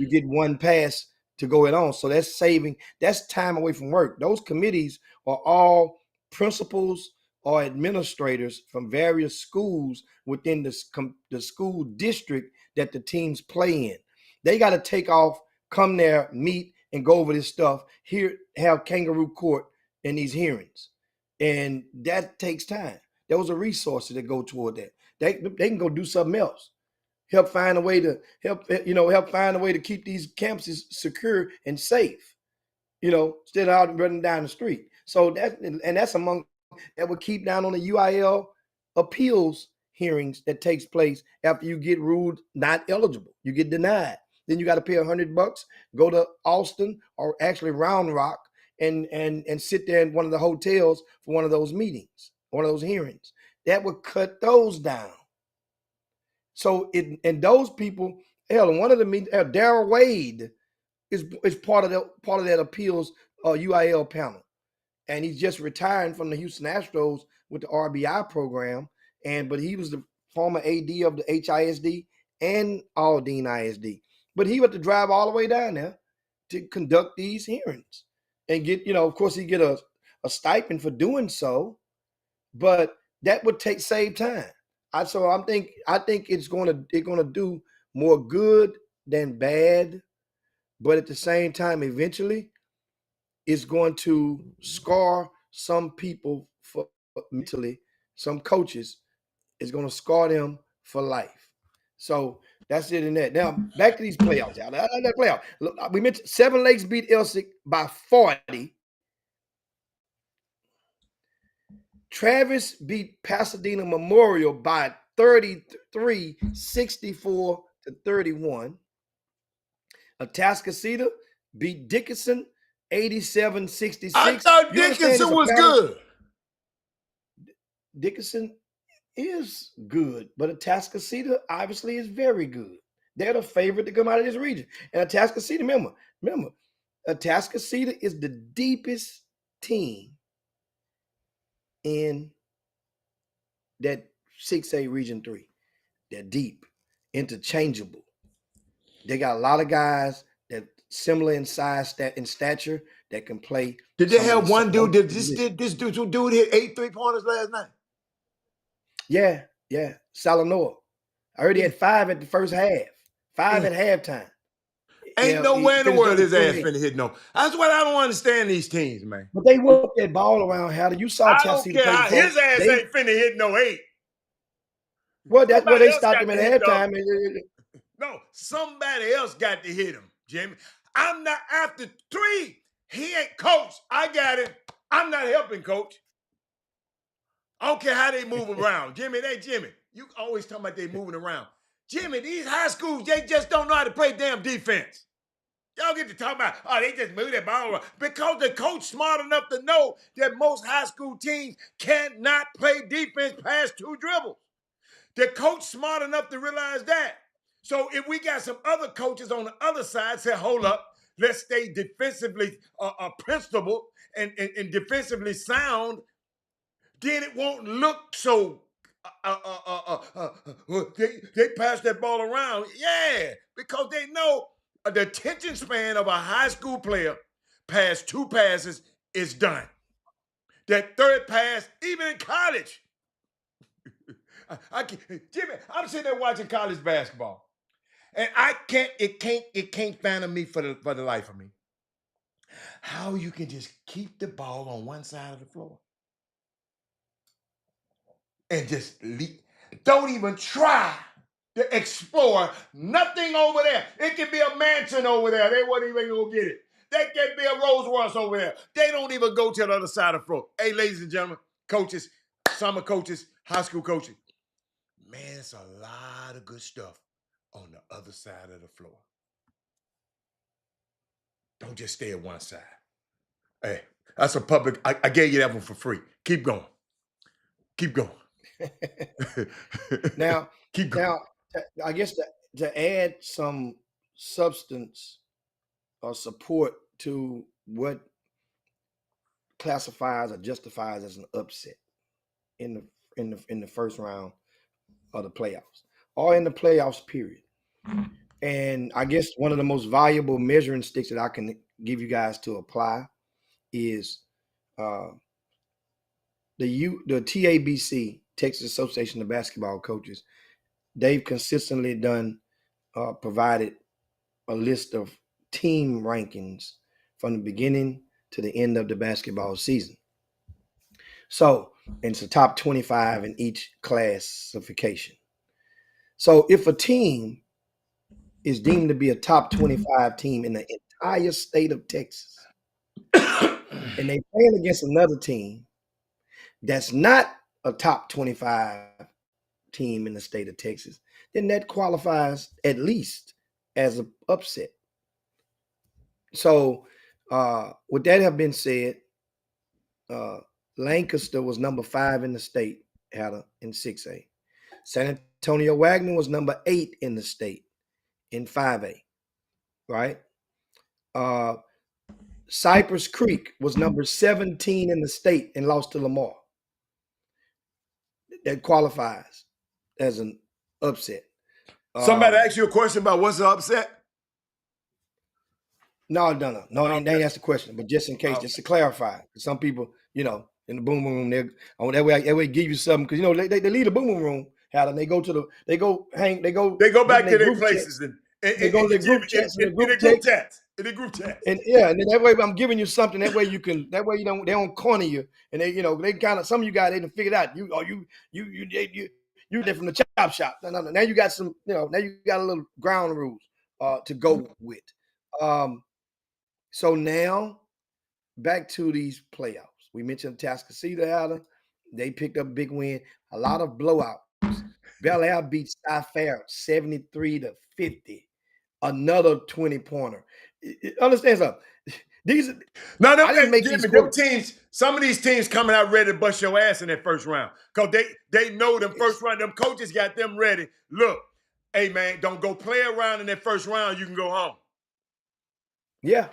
get one pass to go it on. So that's time away from work. Those committees are all principals or administrators from various schools within the school district that the teams play in. They got to take off, come there, meet, and go over this stuff here, have kangaroo court in these hearings. And that takes time. Those are resources that go toward that. They can go do something else. Help find a way to keep these campuses secure and safe, instead of out running down the street. So that's among that would keep down on the UIL appeals hearings that takes place after you get ruled not eligible. You get denied. Then you got to pay $100, go to Austin or actually Round Rock and sit there in one of the hotels for one of those meetings, one of those hearings. That would cut those down. So and those people, hell, one of the meetings, Darrell Wade is part of that appeals UIL panel, and he's just retiring from the Houston Astros with the RBI program, but he was the former AD of the HISD and Aldine ISD. But he had to drive all the way down there to conduct these hearings and get, of course, he get a stipend for doing so, but that would save time. I think it's gonna do more good than bad, but at the same time, eventually, it's going to scar some people for mentally. Some coaches is going to scar them for life. So that's it in that. Now back to these playoffs. Y'all. That playoff. Look, we mentioned Seven Lakes beat Elsick by 40. Travis beat Pasadena Memorial by 33, 64 to 31. Atascocita beat Dickinson 87, 66. I thought Dickinson was good. Dickinson is good, but Atascocita obviously is very good. They're the favorite to come out of this region. And Atascocita, remember, Atascocita is the deepest team in that 6A Region 3. They're deep, interchangeable. They got a lot of guys that similar in size and stature that can play. Did they have one dude? This dude hit 8 3-pointers last night? Yeah. Salanoa. I heard he had 5 at the first half, 5 at halftime. Ain't nowhere in the world his ass finna hit no. That's what I don't understand these teams, man. But they whip that ball around. How do you saw? I don't care how his ass ain't finna hit no 8. Well, that's where they stopped him at halftime. No, somebody else got to hit him, Jimmy. I'm not after 3. He ain't coach. I got him. I'm not helping coach. I don't care how they move around. Jimmy, you always talking about they moving around. Jimmy, these high schools, they just don't know how to play damn defense. Y'all get to talk about, they just move that ball around. Because the coach smart enough to know that most high school teams cannot play defense past 2 dribbles. The coach smart enough to realize that. So if we got some other coaches on the other side say, hold up, let's stay defensively principled and defensively sound, then it won't look so they pass that ball around. Yeah, because they know the attention span of a high school player past 2 passes is done. That third pass, even in college. Jimmy, I'm sitting there watching college basketball, and it can't fathom me for the life of me how you can just keep the ball on one side of the floor. and just leave. Don't even try to explore nothing over there. It could be a mansion over there. They wouldn't even go get it. There could be a Rolls Royce over there. They don't even go to the other side of the floor. Hey, ladies and gentlemen, coaches, summer coaches, high school coaches, man, it's a lot of good stuff on the other side of the floor. Don't just stay at one side. Hey, that's a public. I gave you that one for free. Keep going. Keep going. Now, Keep going. now, I guess to add some substance or support to what classifies or justifies as an upset in the first round of the playoffs or in the playoffs period. And I guess one of the most valuable measuring sticks that I can give you guys to apply is uh, the TABC, Texas Association of Basketball Coaches. They've consistently provided a list of team rankings from the beginning to the end of the basketball season. So it's a top 25 in each classification. So if a team is deemed to be a top 25 team in the entire state of Texas, and they playing against another team that's not a top 25 team in the state of Texas, then that qualifies at least as an upset. So, with that have been said, Lancaster was number 5 in the state, in 6A. San Antonio Wagner was number 8 in the state in 5A, right? Cypress Creek was number 17 in the state and lost to Lamar. That qualifies as an upset. Somebody asked you a question about what's the upset? No, they ain't asked the question, but just in case, just to clarify, some people, in the boom room, they that way give you something because they leave the boom room, and they go back to their places and they go to the group chats and the group chats. In the group chats. And and then that way I'm giving you something. That way you don't corner you. And they kind of some of you guys they didn't figure it out. You did from the chop shop. No. Now you got some, now you got a little ground rules to go with. So now back to these playoffs. We mentioned Tascasita, they picked up a big win. A lot of blowouts. Bel Air beat Cy-Fair 73-50. Another 20-pointer. Understand something? I didn't make these teams. Some of these teams coming out ready to bust your ass in that first round because they know them first round. Them coaches got them ready. Look, hey man, don't go play around in that first round. You can go home. Yeah,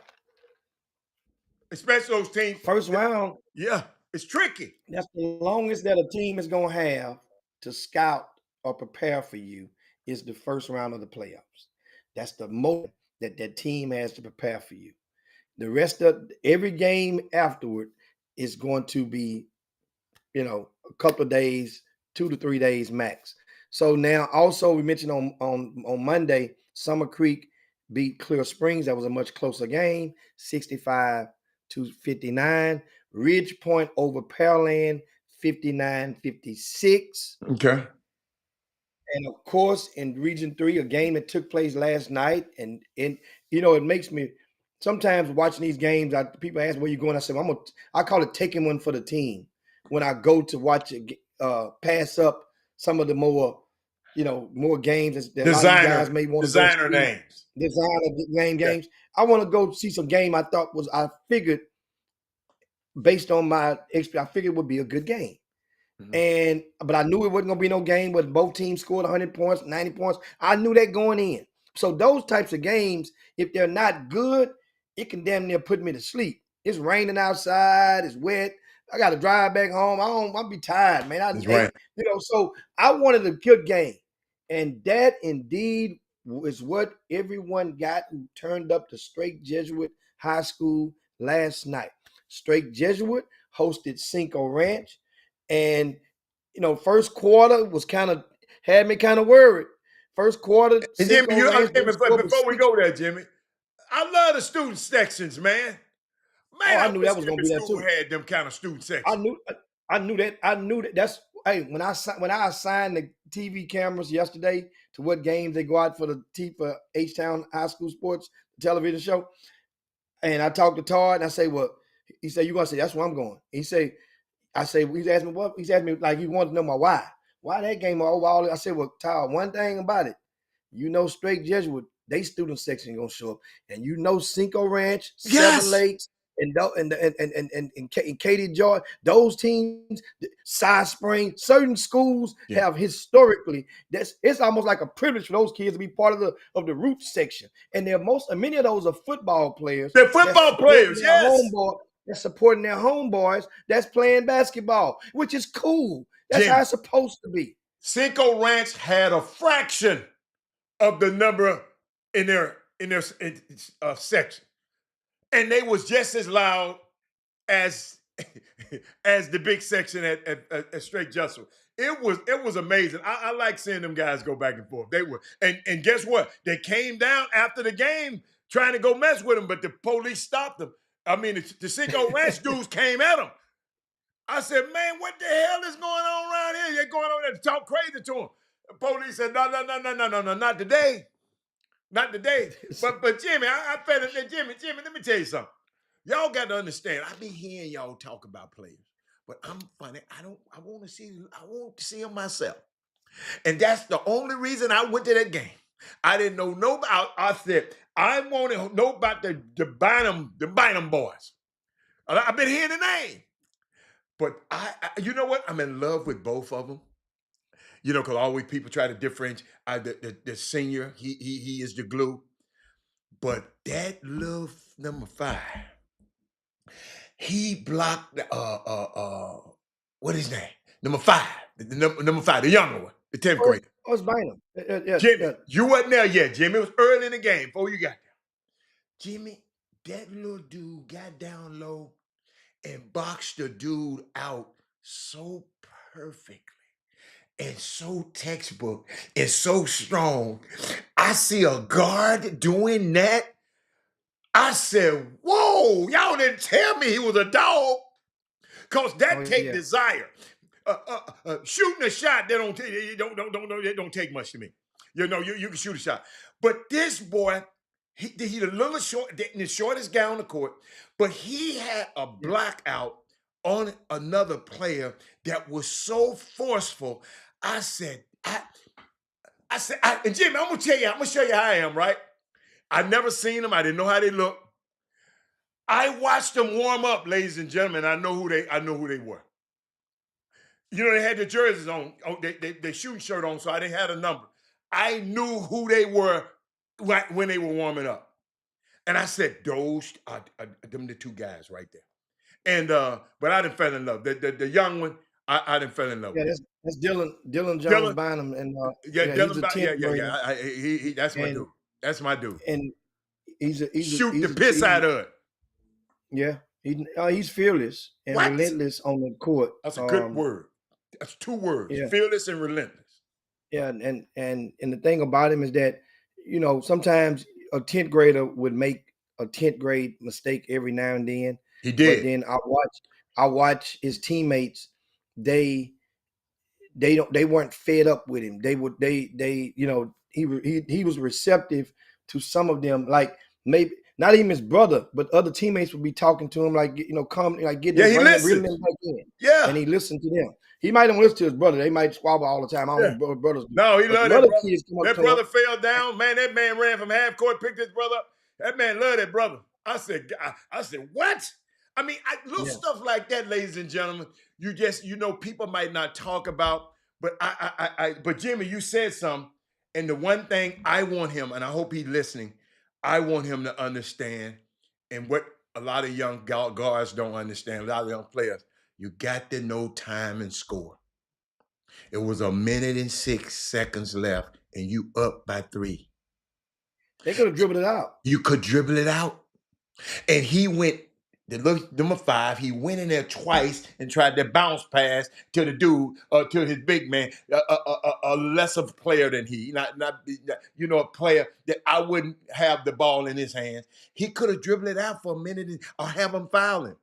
especially those teams. First round. Yeah, it's tricky. That's the longest that a team is gonna have to scout or prepare for you is the first round of the playoffs. That's the most that team has to prepare for you. The rest of every game afterward is going to be, a couple of days, 2 to 3 days max. So now also we mentioned on Monday, Summer Creek beat Clear Springs. That was a much closer game, 65-59. Ridge Point over Pearland, 59-56. Okay. And of course, in Region 3, a game that took place last night, and it makes me sometimes watching these games. People ask where you going. I say, I call it taking one for the team. When I go to watch it, pass up some of the more games that a lot of you guys may want to designer names, games. I want to go see some game. I figured based on my experience, I figured it would be a good game. But I knew it wasn't gonna be no game where both teams scored 100 points, 90 points. I knew that going in. So those types of games, if they're not good, it can damn near put me to sleep. It's raining outside, it's wet. I got to drive back home. I'll be tired, man. So I wanted a good game, and that indeed is what everyone got who turned up to Straight Jesuit High School last night. Straight Jesuit hosted Cinco Ranch. And first quarter was had me kind of worried. First quarter, Jimmy, before we go there, Jimmy, I love the student sections, man. I knew that was gonna be that too. Had them kind of student sections. I knew that. That's hey, when I assigned the TV cameras yesterday to what games they go out for the for H-Town High School Sports television show, and I talked to Todd and I say, well, he said, you gonna say that's where I'm going. He say, I say, he's asked me what? He's asked me like he wanted to know my why. Why that game over all? I said, well, Todd, one thing about it, straight Jesuit, they student section gonna show up, and Cinco Ranch, Seven Yes. Lakes, and Katy, Georgia, those teams, Side Spring, certain schools have historically it's almost like a privilege for those kids to be part of the roots section, and many of those are football players. They're football players, yes. That's supporting their homeboys that's playing basketball, which is cool. That's Jim, how it's supposed to be. Cinco Ranch had a fraction of the number in their section, and they was just as loud as as the big section at Straight Jesuit. It was amazing. I like seeing them guys go back and forth. They were, and guess what? They came down after the game trying to go mess with them, but the police stopped them. I mean, the Cinco Ranch dudes came at them. I said, man, what the hell is going on around here? They're going over there to talk crazy to him. The police said, no, not today. Not today. But Jimmy, I felt it. Jimmy, let me tell you something. Y'all got to understand, I be hearing y'all talk about players, but I'm funny. I want to see them myself. And that's the only reason I went to that game. I didn't know nobody. I said, I want to know about the Bynum boys. I've been hearing the name. But you know what? I'm in love with both of them. Because always people try to differentiate. The senior, he is the glue. But that little number 5, he blocked what is his name? Number 5, number 5, the younger one, the 10th grader. Oh, it's Bynum. Jimmy, you wasn't there yet, Jimmy. It was early in the game before you got there. Jimmy, that little dude got down low and boxed the dude out so perfectly and so textbook and so strong. I see a guard doing that. I said, whoa, y'all didn't tell me he was a dog. Because that take desire. Shooting a shot, they don't take much to me. You can shoot a shot. But this boy, he's a little short, the shortest guy on the court, but he had a blackout on another player that was so forceful. I said, and Jimmy, I'm gonna show you how I am, right? I've never seen them. I didn't know how they look. I watched them warm up, ladies and gentlemen. I know who they were. They had the jerseys on. They shooting shirt on, so I didn't have a number. I knew who they were when they were warming up. And I said, those are them the 2 guys right there. And but I didn't fall in love. The young one, I didn't fall in love with. That's Dylan Jones Bynum, and Dylan Bynum, that's my dude. That's my dude. And he's shoot the piss out of it. Yeah, he's fearless and relentless on the court. That's a good word. That's 2 words: fearless and relentless. Yeah, and the thing about him is that sometimes a 10th grader would make a 10th grade mistake every now and then. He did. But then I watch his teammates. They weren't fed up with him. He was receptive to some of them. Like maybe not even his brother, but other teammates would be talking to him like come like get he listened. Them back in. Yeah, and he listened to them. He might have listened to his brother. They might squabble all the time. I don't know brothers. No, he loved that brother. That brother fell down. Man, that man ran from half court, picked his brother up. That man loved that brother. I said, what? I mean, little stuff like that, ladies and gentlemen. You just, people might not talk about, but but Jimmy, you said something, and the one thing I want him, and I hope he's listening, I want him to understand, and what a lot of young guards don't understand, a lot of young players. You got to know time and score. It was 1 minute and 6 seconds left, and you up by 3. They could have dribbled it out. You could dribble it out. And he went, number 5, he went in there twice and tried to bounce pass to the dude, to his big man, a lesser player than he, not a player that I wouldn't have the ball in his hands. He could have dribbled it out for a minute or have him fouling.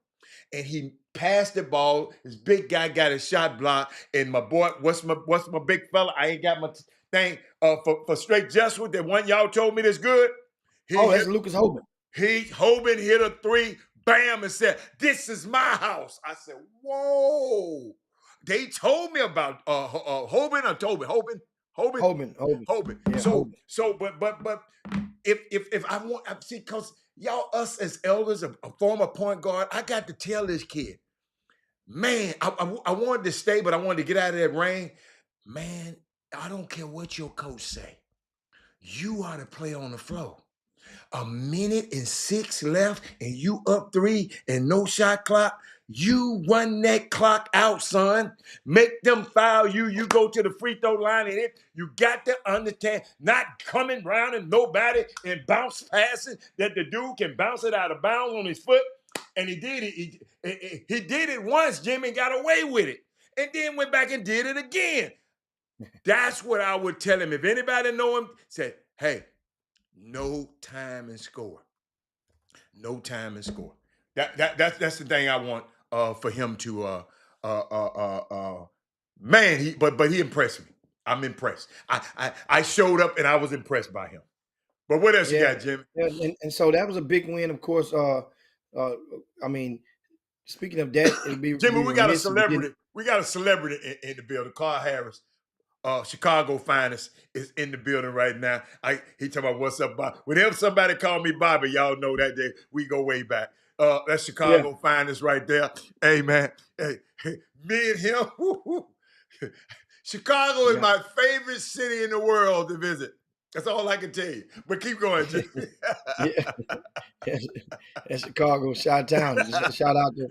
and he passed the ball. This big guy got his shot blocked, and my boy, what's my big fella? I ain't got my thing for straight Jesuit. That one y'all told me that's good. He Oh, hit that's Lucas Hoban. Hoban hit a three, bam, and said, "This is my house." I said, "Whoa!" They told me about Hoban or Tobin. Hoban, Hoban. Hoban. Yeah, Hoban. But if I want, see, because y'all us as elders, a former point guard, I got to tell this kid, man, I wanted to stay, but I wanted to get out of that rain. Man, I don't care what your coach say. You ought to play on the floor. A minute and 6 left, and you up 3 and no shot clock. You run that clock out, son. Make them foul you. You go to the free throw line, and you got to understand, not coming round and nobody and bounce passing that the dude can bounce it out of bounds on his foot. And he did it. He did it once, Jimmy, got away with it, and then went back and did it again. That's what I would tell him. If anybody know him, say, hey, no time and score. No time and score. That's the thing I want for him to man, but he impressed me. I'm impressed. I showed up and I was impressed by him. But what else you Yeah. got, Jimmy? And so that was a big win, of course. I mean, speaking of that, it'd be Jimmy, we got a remiss if we didn't. celebrity. We got a celebrity in the building. Carl Harris, Chicago finest, is in the building right now. He talking about what's up, Bob. Whenever somebody call me Bobby, y'all know that day we go way back. That's Yeah, Chicago finest right there. Hey man, hey, me and him. Chicago is yeah, my favorite city in the world to visit. That's all I can tell you. But keep going, Jimmy. yeah. That's Chicago, Chi-Town. Shout out to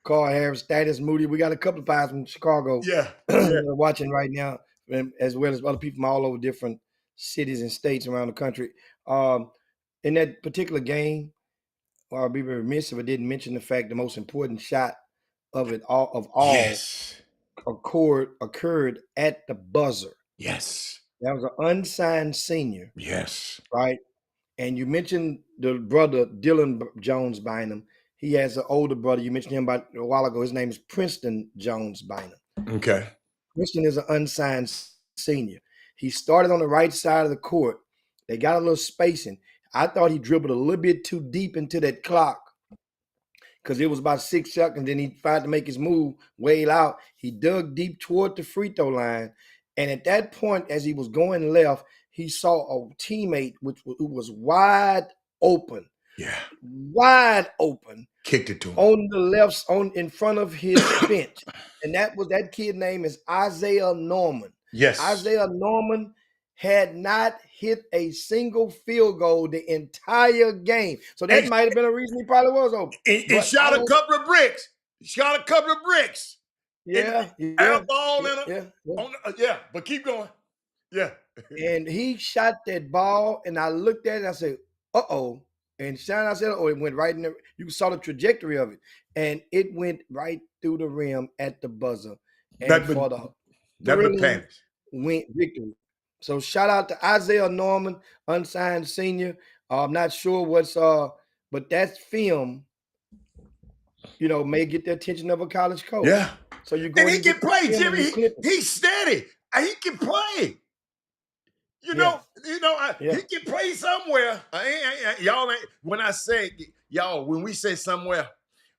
Carl Harris, Status Moody. We got a couple of guys from Chicago Yeah, yeah, watching right now, as well as other people from all over different cities and states around the country. In that particular game, I'd be remiss if I didn't mention the fact the most important shot of all yes, occurred at the buzzer. yes, That was an unsigned senior, yes. right? And you mentioned the brother Dylan Jones Bynum. He has an older brother. You mentioned him about a while ago. His name is Princeton Jones Bynum. Okay. Princeton is an unsigned senior. He started on the right side of the court. They got a little spacing. I thought he dribbled a little bit too deep into that clock because it was about 6 seconds. Then he tried to make his move, wail out. He dug deep toward the free throw line. And at that point, as he was going left, he saw a teammate who was wide open. Yeah. Wide open. Kicked it to him. On the left, in front of his bench. And that kid name is Isaiah Norman. Yes. Isaiah Norman had not hit a single field goal the entire game. So that might have been a reason he probably was open. He shot a couple of bricks. He shot a couple of bricks. Yeah. Alcohol Yeah. But keep going. Yeah. And he shot that ball, and I looked at it and I said, uh-oh. And Sean, I said, oh, it went right in there. You saw the trajectory of it. And it went right through the rim at the buzzer. And for the thrilling victory. So shout out to Isaiah Norman, unsigned senior. I'm not sure but that film, may get the attention of a college coach. Yeah. So you go and he can play, Jimmy. He's steady. He can play. He can play somewhere. Y'all ain't. When I say y'all, when we say somewhere,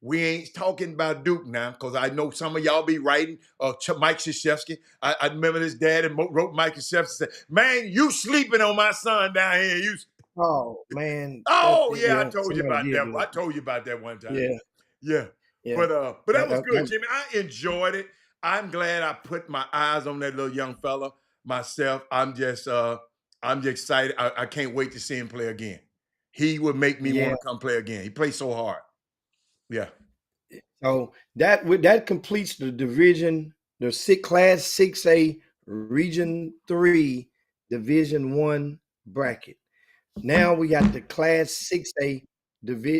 we ain't talking about Duke now, because I know some of y'all be writing. Mike Krzyzewski. I remember his dad and wrote Mike Krzyzewski said, "Man, you sleeping on my son down here." Oh man. Oh yeah, I told you about that. I told you about that one time. Yeah. But that was good, Jimmy. I enjoyed it. I'm glad I put my eyes on that little young fella myself. I'm just excited. I can't wait to see him play again. He would make me want to come play again. He plays so hard. Yeah. So that completes the division, the Class 6A Region 3 Division 1 bracket. Now we got the Class 6A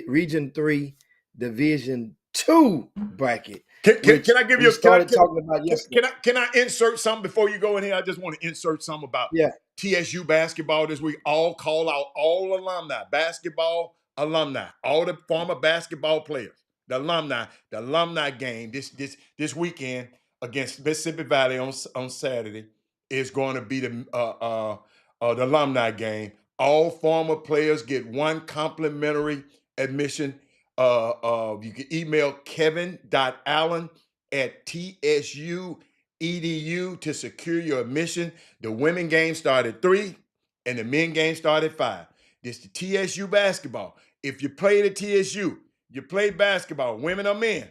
Region 3 Division 2 bracket. Can I give you talking about yesterday? Can I insert something before you go in here? I just want to insert something about TSU basketball this week. Call out all alumni, basketball alumni, all the former basketball players. the alumni game this weekend against Mississippi Valley on Saturday is going to be the alumni game. All former players get one complimentary admission. You can email kevin.allen@tsu.edu to secure your admission. The women game started at 3 and the men game started at 5. This the TSU basketball. If you played at TSU, you played basketball, women or men,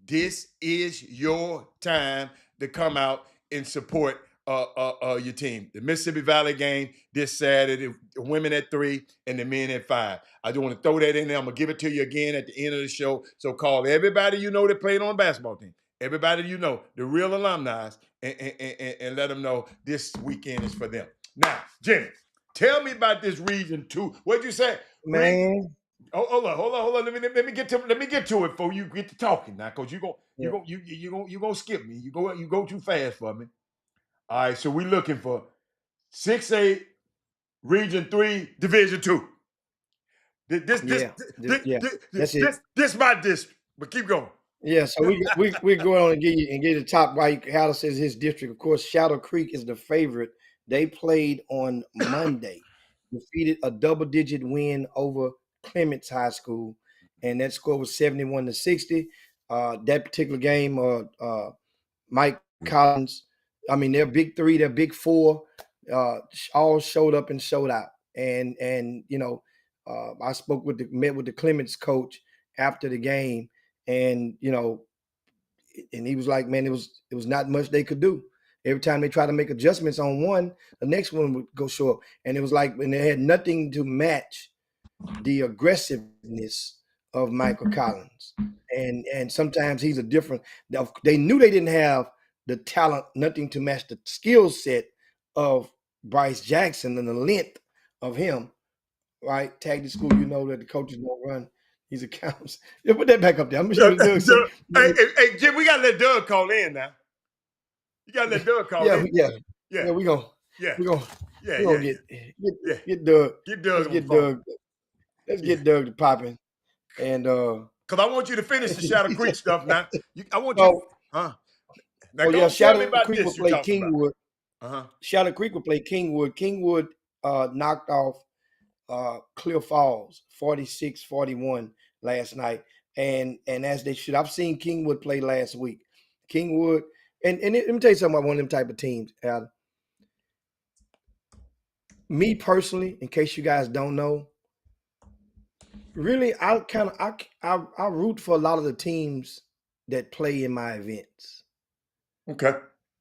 this is your time to come out and support your team. The Mississippi Valley game this Saturday, the women at 3 and the men at 5. I just want to throw that in there. I'm going to give it to you again at the end of the show. So call everybody you know that played on a basketball team, everybody you know, the real alumni, and let them know this weekend is for them. Now, Jimmy, tell me about this Region 2. What'd you say? Man. Oh, hold on. Let me get to it before you get to talking now, because Yeah. you gonna skip me. You go too fast for me. All right, so we looking for 6A Region 3 Division 2. This That's it. this my district. But keep going. Yeah, so we go on and get the top right. How says his district. Of course, Shadow Creek is the favorite. They played on Monday, defeated a double-digit win over Clements High School, and that score was 71-60. That particular game, Mike Collins, I mean, their big three, their big four, all showed up and showed out. And I met with the Clements coach after the game, and and he was like, man, it was not much they could do. Every time they try to make adjustments on one, the next one would go short. And it was like, and they had nothing to match the aggressiveness of Michael Collins. And sometimes he's a different. They knew they didn't have the talent, nothing to match the skill set of Bryce Jackson and the length of him. Right, tag the school. You know that the coaches won't run these accounts. Yeah, put that back up there. I'm sure Doug say. Hey, Jim, we gotta let Doug call in now. You gotta let Doug call in. Yeah. We gonna get Doug. Get Doug Let's on the get phone. Doug. Let's get Doug to popping. And because I want you to finish the Shadow Creek stuff now. I want you. Now go tell me about Creek this will play Kingwood. Uh-huh. Shadow Creek will play Kingwood. Kingwood knocked off Clear Falls 46-41 last night. And as they should. I've seen Kingwood play last week. Kingwood, and let me tell you something about one of them type of teams, Adam. Me personally, in case you guys don't know, really, I root for a lot of the teams that play in my events. Okay.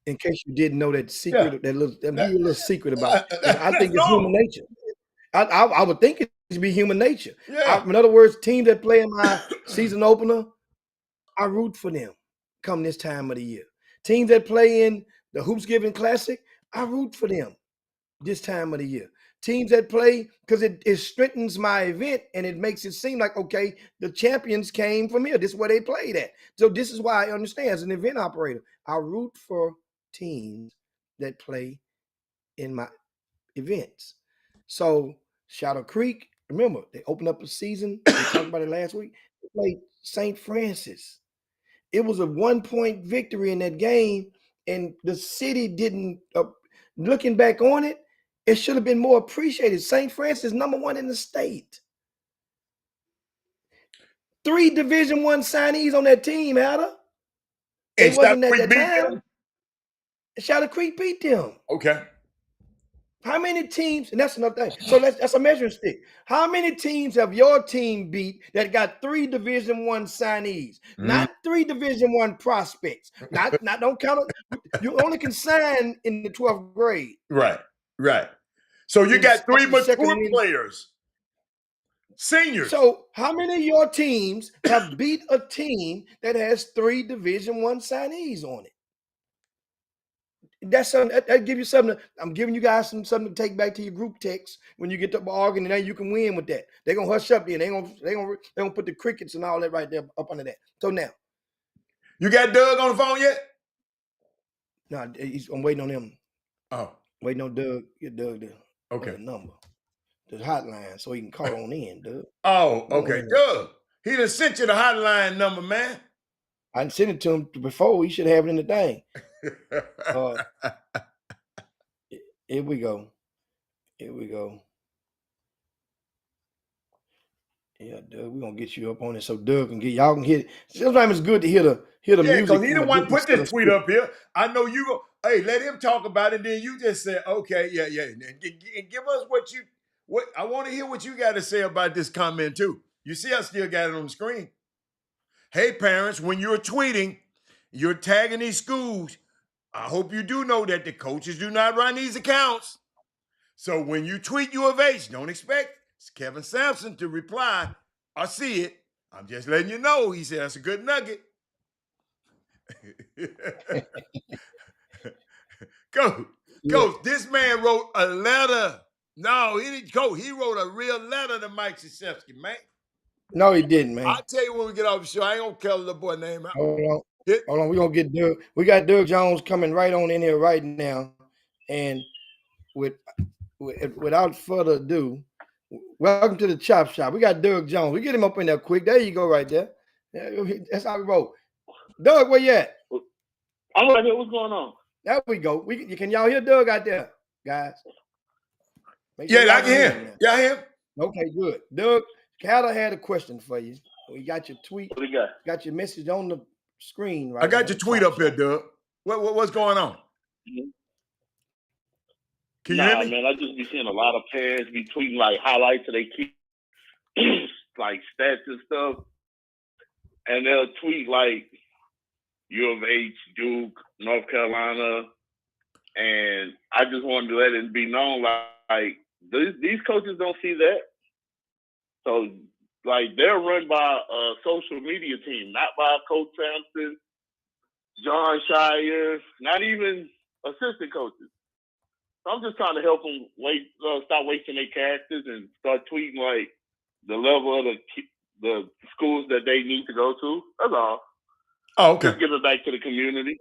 In case you didn't know that secret, give you a little secret about it. And I think it's human nature. I would think it to be human nature. Yeah. In other words, teams that play in my season opener, I root for them come this time of the year. Teams that play in the Hoops Giving Classic, I root for them this time of the year. Teams that play, because it strengthens my event and it makes it seem like, okay, the champions came from here. This is where they played at. So this is why I understand as an event operator, I root for teams that play in my events. So Shadow Creek, remember, they opened up a season. We talked about it last week. They played St. Francis. It was a 1-point victory in that game, and the city didn't. Looking back on it, it should have been more appreciated. St. Francis, #1 in the state. 3 Division I signees on that team, Ada. It wasn't at that time. Shadow Creek beat them. Okay. How many teams, and that's another thing. So that's a measuring stick. How many teams have your team beat that got 3 Division I signees? Not 3 Division I prospects. Not don't count it. You only can sign in the 12th grade. Right. So you got 3 mature players. Seniors. So how many of your teams have beat a team that has 3 Division I signees on it? That's something that give you something. I'm giving you guys something to take back to your group text when you get to bargain, and now you can win with that. They're gonna hush up there. They're gonna put the crickets and all that right there up under that. So now, you got Doug on the phone yet? No, I'm waiting on him. Oh, waiting on Doug. Get Doug the number, the hotline, so he can call on in, Doug. Oh, okay, Doug. He done sent you the hotline number, man. I sent it to him before. He should have it in the thing. Here we go. Here we go. Yeah, Doug, we're gonna get you up on it so Doug can get y'all can hear it. Sometimes it's good to hear the Yeah, music because he from a didn't want to different put set this of tweet speakers. up here. I know you go, hey, let him talk about it. Then you just say, okay, yeah. And give us what I want to hear what you got to say about this comment too. You see, I still got it on the screen. Hey, parents, when you're tweeting, you're tagging these schools. I hope you do know that the coaches do not run these accounts. So when you tweet U of H, don't expect Kevin Sampson to reply, I see it. I'm just letting you know. He said, that's a good nugget. Coach, this man wrote a letter. No, he didn't, Coach. He wrote a real letter to Mike Krzyzewski, man. No, he didn't, man. I'll tell you when we get off the show. I ain't gonna call the little boy name out. Hold on. We're gonna get Doug. We got Doug Jones coming right on in here right now. And without further ado, welcome to the Chop Shop. We got Doug Jones. We get him up in there quick. There you go, right there. That's how we roll. Doug, where you at? I'm right here. What's going on? There we go. Can y'all hear Doug out there, guys? Yeah, I can hear him. Yeah, I hear him. Okay, good. Doug, Carter had a question for you. We got your tweet. What do you got? Got your message on the screen right I got your tweet up here, Doug. What's going on? Mm-hmm. Can you hear me? Man, I just be seeing a lot of parents be tweeting like highlights of their kids, like stats and stuff. And they'll tweet like U of H, Duke, North Carolina. And I just wanted to let it be known, like these coaches don't see that. So, like, they're run by a social media team, not by Coach Sampson, John Shire, not even assistant coaches. So I'm just trying to help them stop wasting their characters and start tweeting, like, the level of the schools that they need to go to. That's all. Oh, okay. Just give it back to the community.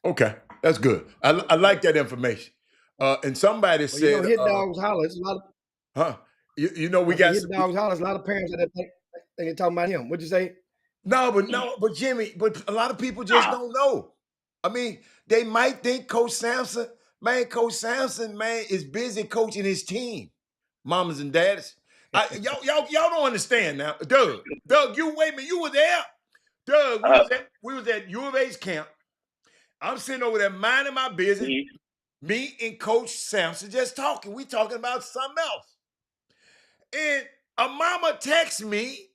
Okay, that's good. I like that information. And somebody said, hit dogs holler. It's a lot of, you know, we got hit dogs holler. There's a lot of parents that think they're talking about him. What'd you say? But Jimmy, but a lot of people just don't know. I mean, they might think Coach Sampson, man, is busy coaching his team, mamas and daddies. Y'all don't understand now. Doug, you wait a minute, you were there. Doug, we was at U of H camp. I'm sitting over there minding my business. Mm-hmm. Me and Coach Sampson just talking. We talking about something else. And a mama texts me,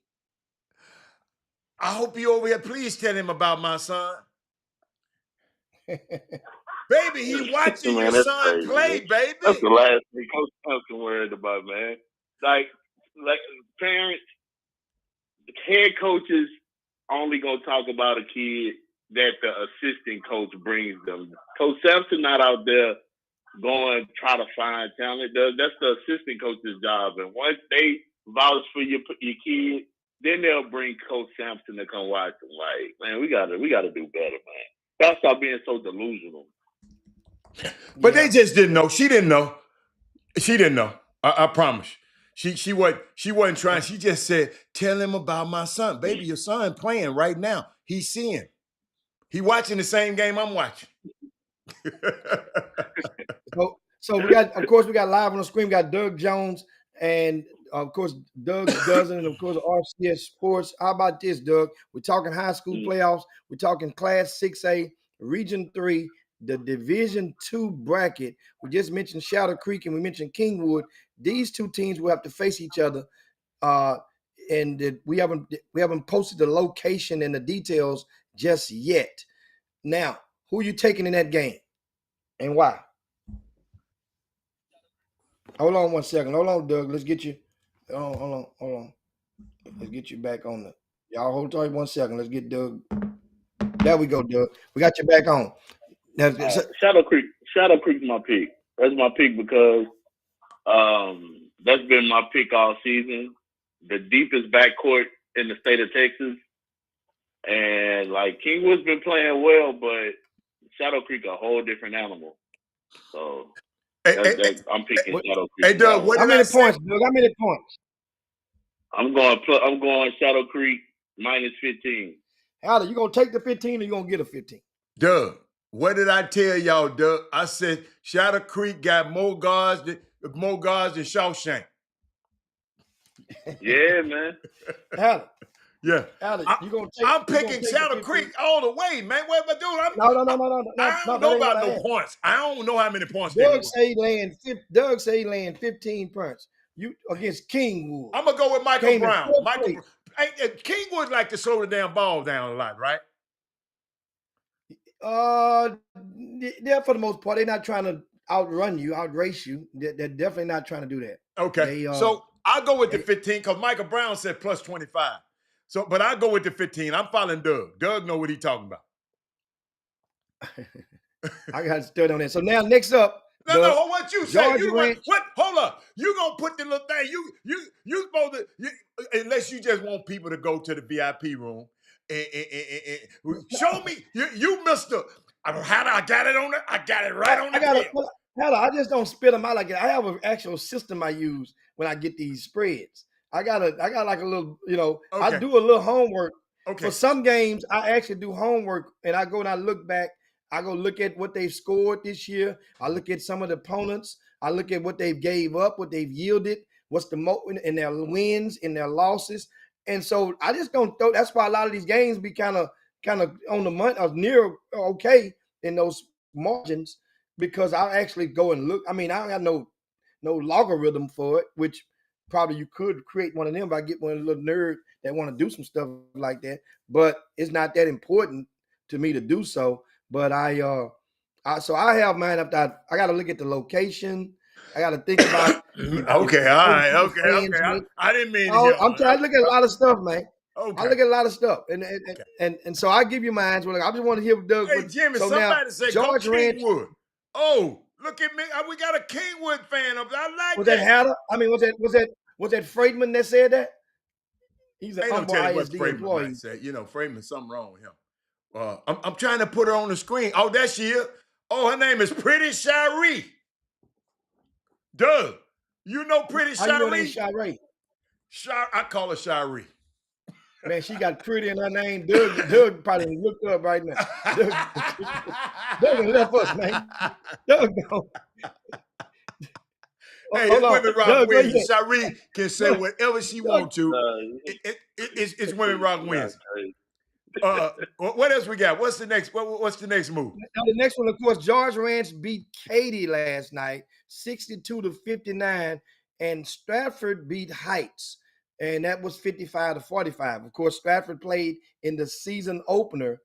I hope you over here. Please tell him about my son. Baby, he watching your son crazy, play, man. Baby. That's the last thing Coach Sampson worried about, man. Like parents, head coaches only gonna talk about a kid that the assistant coach brings them. Coach Sampson not out there going try to find talent. That's the assistant coach's job. And once they vouch for your kid, then they'll bring Coach Sampson to come watch them. Like, man, we gotta do better, man. Gotta stop being so delusional. But they just didn't know. She didn't know. She didn't know. I promise. She wasn't trying. She just said, "Tell him about my son, baby. Your son playing right now. He's seeing. He watching the same game I'm watching." So we got live on the screen. We got Doug Jones and of course Doug's dozen, and of course RCS Sports. How about this, Doug? We're talking high school playoffs. We're talking Class 6A, Region 3, the Division 2 bracket. We just mentioned Shadow Creek and we mentioned Kingwood. These two teams will have to face each other. And we haven't posted the location and the details just yet. Now, who you taking in that game and why? Hold on 1 second. Hold on, Doug. Let's get you. Hold on. Let's get you back on the. Y'all hold tight 1 second. Let's get Doug. There we go, Doug. We got you back on. Now, Shadow Creek's my pick. That's my pick because that's been my pick all season. The deepest backcourt in the state of Texas. And like Kingwood's been playing well, but Shadow Creek a whole different animal. So I'm picking Shadow Creek. Hey, Doug, what how did many I say? points, Doug? How many points? I'm going Shadow Creek -15. Hatter, you gonna take the 15 or you gonna get a 15? Doug, what did I tell y'all, Doug? I said Shadow Creek got more guards than Shawshank. Yeah, man. Hatter, Yeah. you gonna take? I'm You gonna picking take Shadow the Creek 15? all the way, man. What am I doing? I No. don't That know ain't what about I no asked. points. I don't know how many points they Doug were. say he laying 15 points. You against Kingwood. I'm gonna go with Michael Came in Brown. fourth place. Kingwood like to slow the damn ball down a lot, right? Yeah, for the most part, they're not trying to outrun you, outrace you. They're definitely not trying to do that. Okay. They So I'll go with the they- 15 because Michael Brown said plus 25. So, but I'll go with the 15. I'm following Doug. Doug know what he's talking about. I got to study on that. So now next up, No, what you say? George Ranch. What? Hold up. You gonna put the little thing? You supposed to? Unless you just want people to go to the VIP room and show me you Mister. How I got it on it? I got it right on the tail. I just don't spit them out like that. I have an actual system I use when I get these spreads. I got like a little, I Okay. do a little homework. Okay. For some games, I actually do homework and I go and I look back. I go look at what they've scored this year. I look at some of the opponents. I look at what they've gave up, what they've yielded, what's the most in their wins, in their losses. And so I just don't throw. That's why a lot of these games be kind of on the money or near okay in those margins, because I actually go and look. I mean, I don't have no logarithm for it, which probably you could create one of them by getting one of the little nerd that want to do some stuff like that. But it's not that important to me to do so. But so I have mine up that I got to look at the location. I got to think about Okay, all right, okay. I didn't mean to hear. I'm trying to look at a lot of stuff, man. Okay. I look at a lot of stuff, and Okay. and so I give you mine. Well, I just want to hear Doug. Hey, Jimmy, so somebody now, said George go Ranch. Kingwood. Oh, look at me. We got a Kingwood fan up there. I like Was that. that Hatter? I mean, was that Freedman that said that? He's an Ain't no telling what ISD Freeman employee. might say. Freeman, something wrong with him. I'm trying to put her on the screen. Oh, there she is. Oh, her name is Pretty Shiree. Doug, you know Pretty Shiree? How you know that Shiree? I call her Shiree. Man, she got pretty in her name. Doug probably looked up right now. Doug left us, man. Doug gone. Hey, it's Women Rock Wednesday. Shiree can say whatever she wants to. It's Women Rock Wednesday. What else we got? What's the next move? Now, the next one, of course, George Ranch beat Katy last night, 62-59, and Stratford beat Heights, and that was 55-45. Of course, Stratford played in the season opener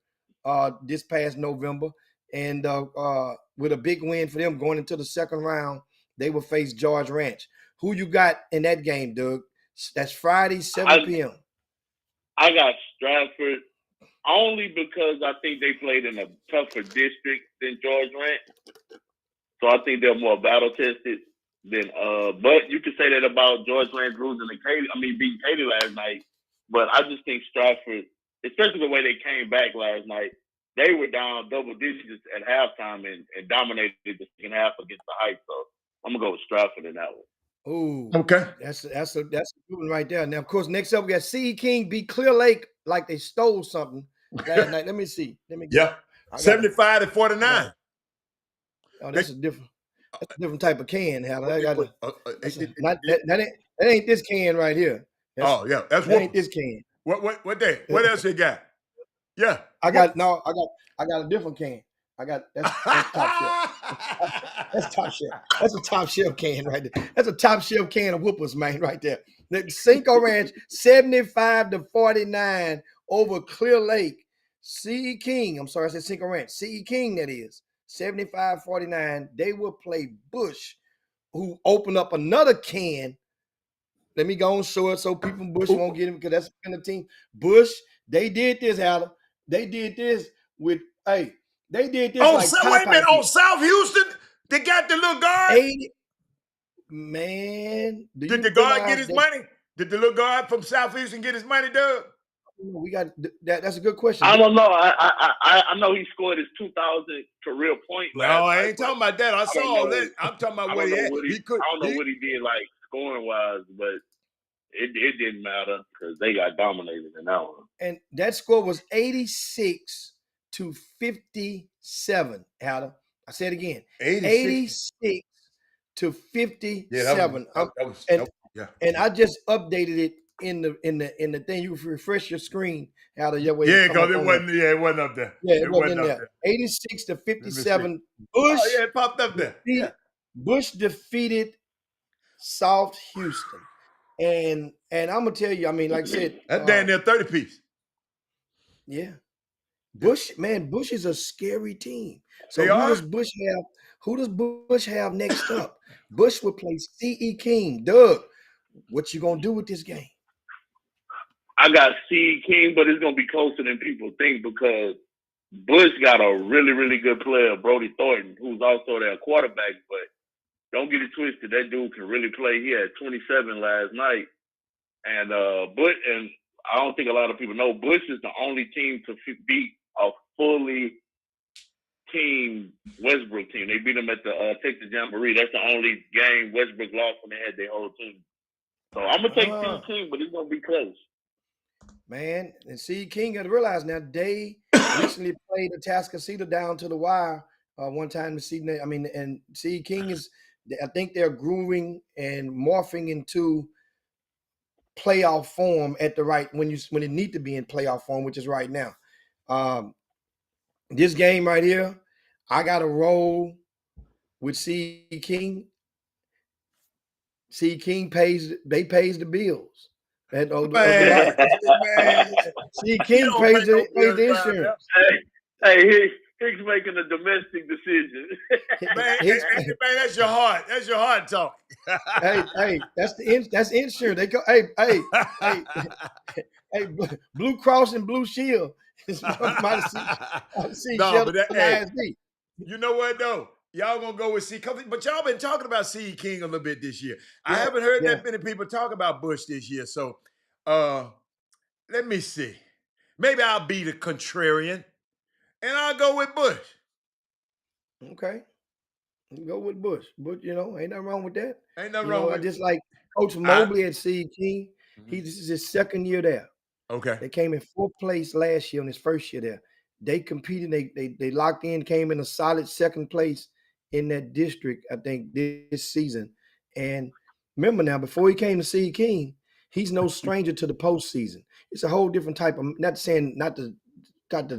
this past November, and with a big win for them going into the second round, they will face George Ranch. Who you got in that game, Doug? That's Friday, 7 p.m. I got Stratford only because I think they played in a tougher district than George Ranch. So I think they're more battle tested than but you could say that about George Ranch losing to Katy. I mean beating Katy last night. But I just think Stratford, especially the way they came back last night, they were down double digits at halftime and dominated the second half against the Heights. So I'm gonna go with Stratford in that one. Oh, okay. That's a good one right there. Now, of course, next up we got C.E. King beat Clear Lake like they stole something last night. Let me see. 75-49. Oh, that's a different type of can, Hal. That ain't this can right here. That ain't this can. What else you got? Yeah, I got a different can. That's Top Shelf. That's Top Shelf. That's a Top Shelf can right there. That's a Top Shelf can of whoopers, man, right there. The Cinco Ranch 75-49 over Clear Lake. C.E. King, I'm sorry, I said Cinco Ranch. C.E. King, that is 75-49. They will play Bush, who opened up another can. Let me go and show it so people from Bush won't get him because that's the team. Bush, they did this, Adam. They did this with they did this like so wait a minute. On South Houston, they got the little guard. Man, did the guard get his money? Did the little guard from South Houston get his money, Doug? We got that. That's a good question. I don't know. I know he scored his 2,000 career point. No, I ain't talking about that. I saw all that. I'm talking about what he had. I don't know what he did like scoring wise, but it didn't matter because they got dominated in that one. And that score was 86-57, Adam. I said it again. 86 to 57. Yeah, that was yeah. And I just updated it in the thing. You refresh your screen out of your way. Yeah, because it wasn't up there. Yeah, it wasn't in there. 86-57. Bush. Oh, yeah, it popped up there. Yeah. Bush defeated South Houston. And I'm gonna tell you, I mean, like I said, that damn near 30 piece. Yeah. Bush is a scary team. So They who are? does Bush have? Who does Bush have next up? Bush will play C.E. King. Doug, what you gonna do with this game? I got C.E. King, but it's gonna be closer than people think because Bush got a really, really good player, Brody Thornton, who's also their quarterback. But don't get it twisted, that dude can really play. He had 27 last night, and Bush, and I don't think a lot of people know, Bush is the only team to beat a fully team Westbrook team. They beat them at the Texas Jamboree. That's the only game Westbrook lost when they had their whole team. So I'm gonna take C.E. King, but it's gonna be close. Man, and C.E. King got to realize now they recently played Atascocita down to the wire one time this season. I mean, and C.E. King is, I think they're grooving and morphing into playoff form at the right when it need to be in playoff form, which is right now. This game right here, I got to roll with C.E. King. C.E. King pays the bills. Man. C.E. King pays the insurance. Hey, Hicks making a domestic decision. man, that's your heart. That's your heart talking. hey, that's insurance. They go, hey, Blue Cross and Blue Shield. No, but you know what though? Y'all gonna go with C. But y'all been talking about C.E. King a little bit this year. Yeah, I haven't heard that many people talk about Bush this year. So let me see. Maybe I'll be the contrarian and I'll go with Bush. Okay. You go with Bush. But ain't nothing wrong with that. Ain't nothing wrong with it. I just like Coach Mobley at C.E. King. This is his second year there. Okay. They came in 4th place last year on his first year there. They competed, they locked in, came in a solid 2nd place in that district, I think, this season. And remember now, before he came to C.E. King, he's no stranger to the postseason. It's a whole different type of, not to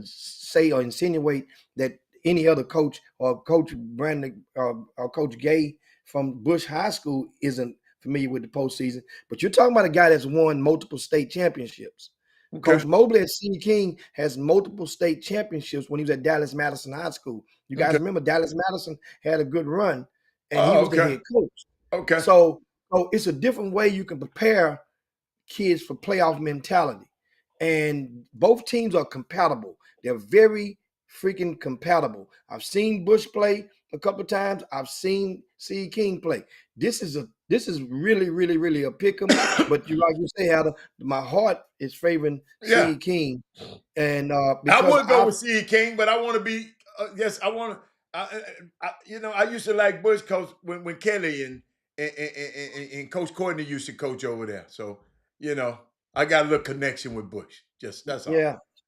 say or insinuate that any other coach or Coach Brandon or Coach Gay from Bush High School isn't familiar with the postseason, but you're talking about a guy that's won multiple state championships. Okay. Coach Mobley at C.E. King has multiple state championships when he was at Dallas Madison High School. You guys remember Dallas Madison had a good run, and he was the head coach. Okay. So it's a different way you can prepare kids for playoff mentality. And both teams are compatible. They're very freaking compatible. I've seen Bush play a couple of times. I've seen C.E. King play. This is really, really, really a pick 'em. But like you say, Adam, my heart is favoring C.E. King. And I would go with C.E. King, but I want to be. Yes, I want to. I used to like Bush coach when Kelly and Coach Courtney used to coach over there. So I got a little connection with Bush. Just that's all.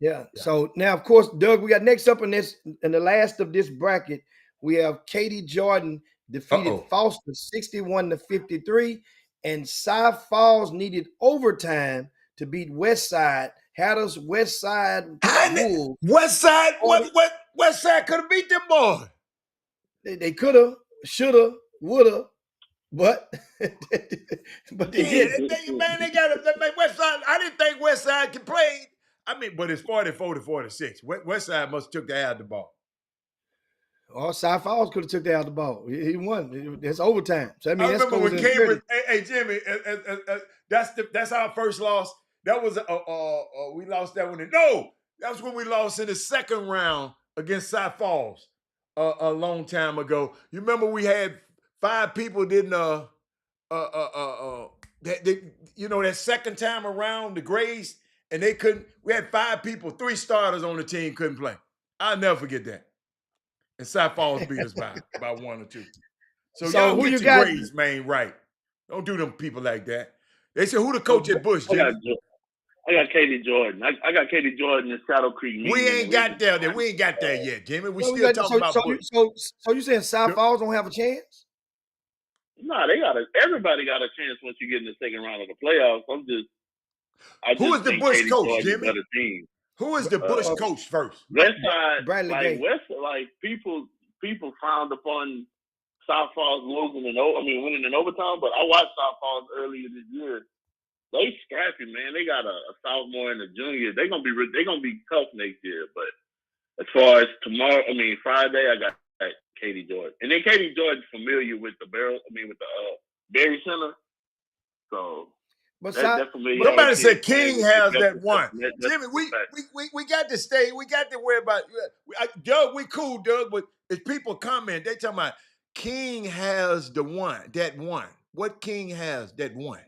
Yeah. So now, of course, Doug, we got next up in the last of this bracket, we have Katy Jordan defeated Foster 61-53, and Cy Falls needed overtime to beat Westside. Hatters Westside Wolves. Westside, what Westside could have beat them boys. They could have, should have, would have. But they didn't. They got Westside. I didn't think Westside could play. I mean, but it's 44-46. Westside must have took the out of the ball. Oh, Cy Falls could have took the out of the ball. He won. It's overtime. So I mean, I remember when Cambridge. Hey Jimmy, that's our first loss. That was we lost that one. No, that was when we lost in the 2nd round against Cy Falls a long time ago. You remember we had 5 people didn't that 2nd time around the grades, and they couldn't. We had 5 people, 3 starters on the team couldn't play. I'll never forget that. And Cy Falls beat us by 1 or 2. So y'all get your grades, man, right. Don't do them people like that. They said, who the coach at Bush, Jimmy? I got Katie Jordan. I got Katie Jordan in Shadow Creek. We ain't got there. We ain't got there yet, Jimmy. We Well, still talking about Bush. So you saying South Falls don't have a chance? Nah, everybody got a chance once you get in the second round of the playoffs. Who is the Bush coach, Jimmy? Better team. Who is the Bush coach first? Westside, Bradley Gay. Westside, people frowned upon South Falls winning in overtime, but I watched South Falls earlier this year. They scrappy, man. They got a sophomore and a junior. They're gonna be tough next year. But as far as Friday, I got Katie Jordan, and then Katie Jordan's familiar with the Berry Center, so. But somebody said King has that one. Jimmy, we got to stay. We got to worry about Doug. We cool, Doug. But as people comment, they talking about King has the one. That one. What King has that one?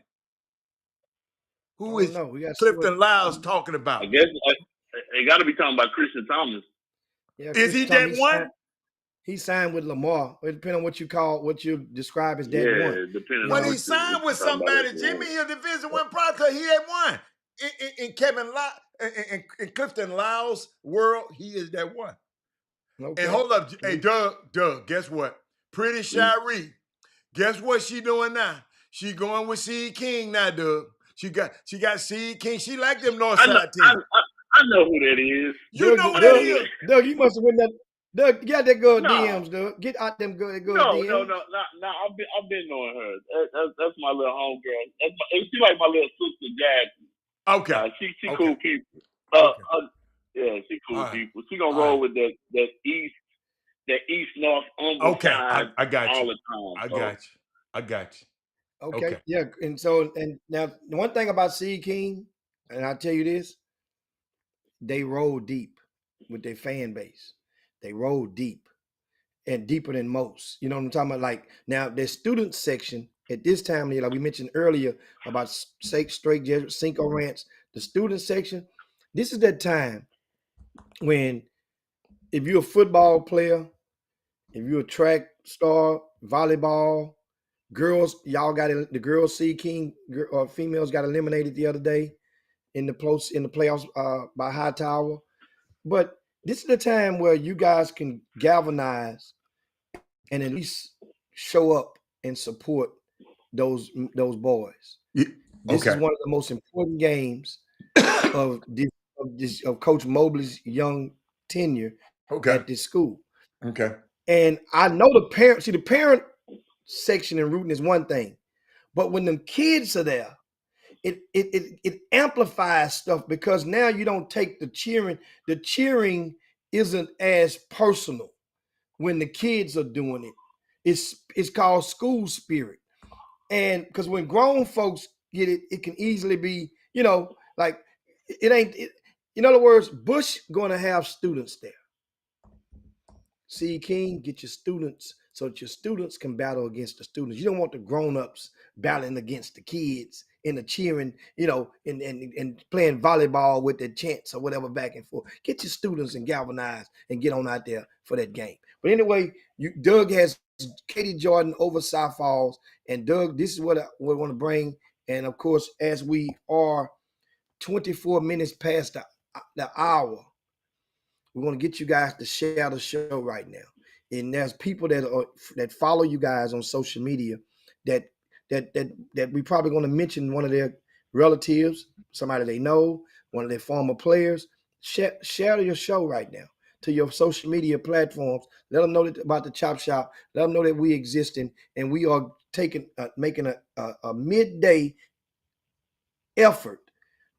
Who is Clifton Lyles talking about? I guess they got to be talking about Christian Thomas. Yeah, is he that one? He signed with Lamar. It depends on what you describe as that one. When he signed with somebody, Jimmy, he a Division I product. He had one. In Kevin in Clifton Lyles' world, he is that one. Okay. And hold up, hey Doug, guess what? Pretty Shiree, guess what she doing now? She going with C King now, Doug. She got C King. She like them Northside teams. I know who that is. You know who that is. Doug, you must have been that. Doug, get that good DMs, Doug. Get out them good DMs. No. I've been knowing her. That's my little homegirl. She like my little sister, Jackie. Okay. She cool people. Yeah, she cool people. She gonna roll with that east north side. I got you. All the time. I got you. Okay. Yeah, and now the one thing about C King, and I'll tell you this, they roll deep with their fan base. They roll deep and deeper than most. You know what I'm talking about? Like now, their student section at this time, like we mentioned earlier about straight Cinco Ranch, the student section. This is that time when, if you're a football player, if you're a track star, volleyball, girls, y'all got the girls. C King females got eliminated the other day in the playoffs by Hightower, but this is the time where you guys can galvanize and at least show up and support those boys. Yeah. This is one of the most important games of Coach Mobley's young tenure at this school. Okay. And I know the parent section in Rooting is one thing, but when them kids are there, it amplifies stuff, because now you don't take the cheering. The cheering isn't as personal when the kids are doing it. It's called school spirit. And because when grown folks get it, it can easily be, like it ain't. In other words, Bush going to have students there. C King, get your students so that your students can battle against the students. You don't want the grown-ups battling against the kids in the cheering, and playing volleyball with their chants or whatever back and forth. Get your students and galvanize and get on out there for that game. But anyway, Doug has Katie Jordan over South Falls, and Doug, this is what I want to bring. And of course, as we are 24 minutes past the hour, we want to get you guys to share the show right now. And there's people that follow you guys on social media that we probably going to mention one of their relatives, somebody they know, one of their former players. Share your show right now to your social media platforms. Let them know about the Chop Shop. Let them know that we exist and we are making a midday effort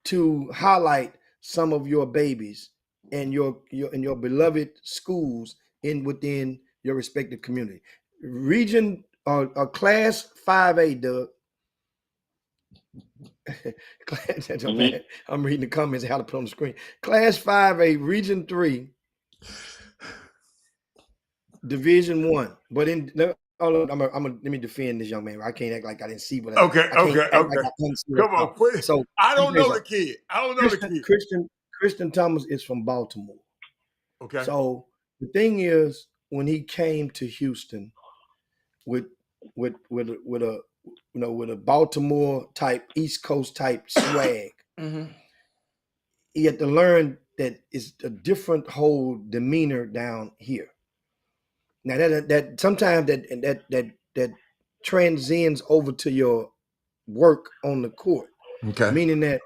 to highlight some of your babies and your beloved schools within your respective community. Region class 5A, Doug. I'm reading the comments how to put on the screen. Class 5A, Region 3, Division 1. But let me defend this young man. I can't act like I didn't see what. Okay. Come on, quit. So I don't know the kid. Christian Thomas is from Baltimore. Okay. So the thing is, when he came to Houston with a with a Baltimore type, East Coast type swag. Mm-hmm. He had to learn that it's a different whole demeanor down here. Now that sometimes that transcends over to your work on the court, Okay. meaning that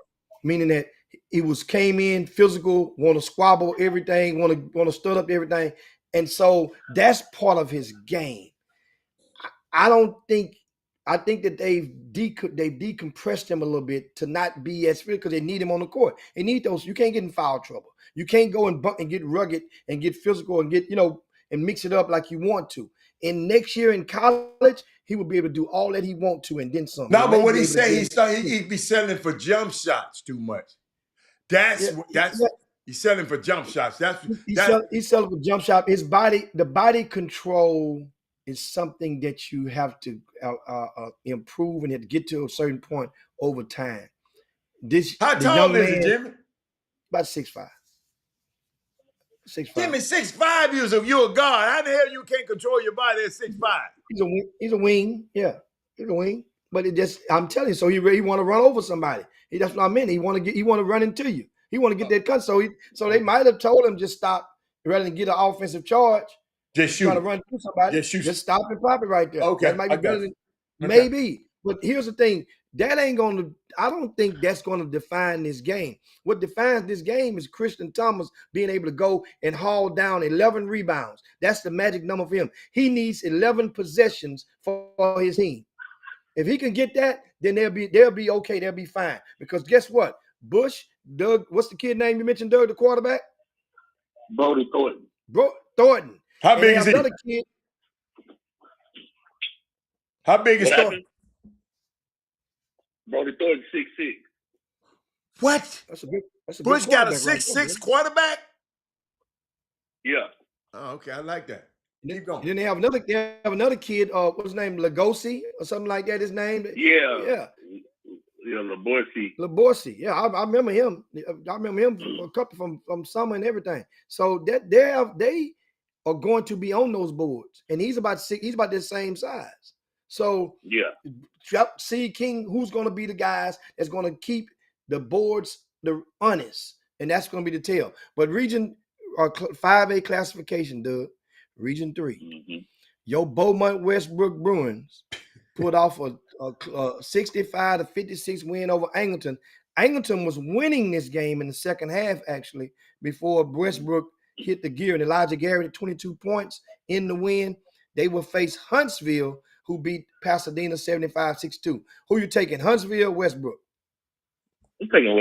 he came in physical, want to squabble everything, want to stir up everything, and so that's part of his game. I don't think. I think that they've decompressed him a little bit to not be as fit because they need him on the court. They need those. You can't get in foul trouble. You can't go and buck and get rugged and get physical and get and mix it up like you want to. And next year in college, he will be able to do all that he want to and then some. No, He but may what be he able to say, get he'd be selling for jump shots too much. yeah, That's yeah. he's selling for jump shots. That's He's selling for jump shot. The body control is something that you have to improve and have to get to a certain point over time. how The tall young is he, man Jimmy? about 6'5", 6'5". Jimmy, 6'5", you're a guard. How the hell you can't control your body at 6'5"? He's a wing. Yeah, he's a wing. But I'm telling you, so he want to run over somebody. That's what I meant. He want to run into you. He want to get that cut. So they might have told him just stop rather than get an offensive charge. Just Trying to shoot. run through somebody. Just shoot. Just stop and pop it right there. Okay, That might be I got better you. than Okay. maybe. But here's the thing. That ain't going to. I don't think that's going to define this game. What defines this game is Christian Thomas being able to go and haul down 11 rebounds. That's the magic number for him. He needs 11 possessions for his team. If he can get that, then they'll be okay. They'll be fine. Because guess what? Bush, Doug, what's the kid name you mentioned, Doug, the quarterback? Brody Thornton. Thornton. How And big they have is he? another kid. How big is What Thornton? happened? Brody Thornton 6'6". What? That's a good Bush got a quarterback right 6'6" there, quarterback? Yeah. Oh, okay. I like that. Keep going. Then they have another kid, what's his name, Lugosi or something like that. His name, Yeah, Laborsi. Laborsi. Yeah, I remember him. I remember him from a couple from summer and everything. So that they are going to be on those boards, and he's about the same size. So Yeah. see King, who's going to be the guys that's going to keep the boards honest, and that's going to be the tell. But region 5A classification, Doug. Region 3. Mm-hmm. Your Beaumont Westbrook Bruins pulled off a 65-56 win over Angleton. Angleton was winning this game in the second half, actually, before Westbrook hit the gear. And Elijah Garrett, 22 points in the win. They will face Huntsville, who beat Pasadena 75-62. Who you taking, Huntsville or Westbrook? I'm taking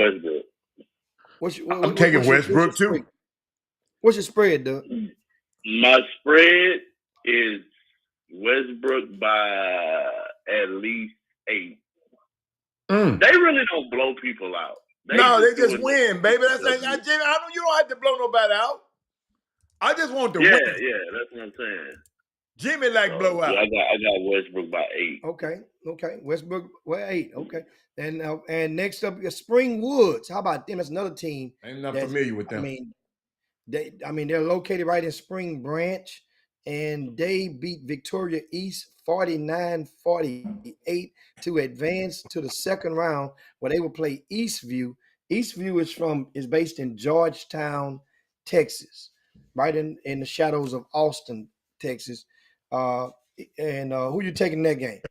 Westbrook. I'm taking Westbrook, too. What's your spread, Doug? My spread is Westbrook by at least 8. They really don't blow people out. They just win, baby. That's like, you don't have to blow nobody out. I just want to win. Yeah, that's what I'm saying. Jimmy blowout. Yeah, I got Westbrook by 8. Okay. Westbrook 8. Okay. And next up is Spring Woods. How about them? That's another team. I'm not familiar with them. They're located right in Spring Branch, and they beat Victoria East 49-48 to advance to the second round, where they will play Eastview. Eastview is based in Georgetown, Texas, right in the shadows of Austin, Texas. And who you taking in that game?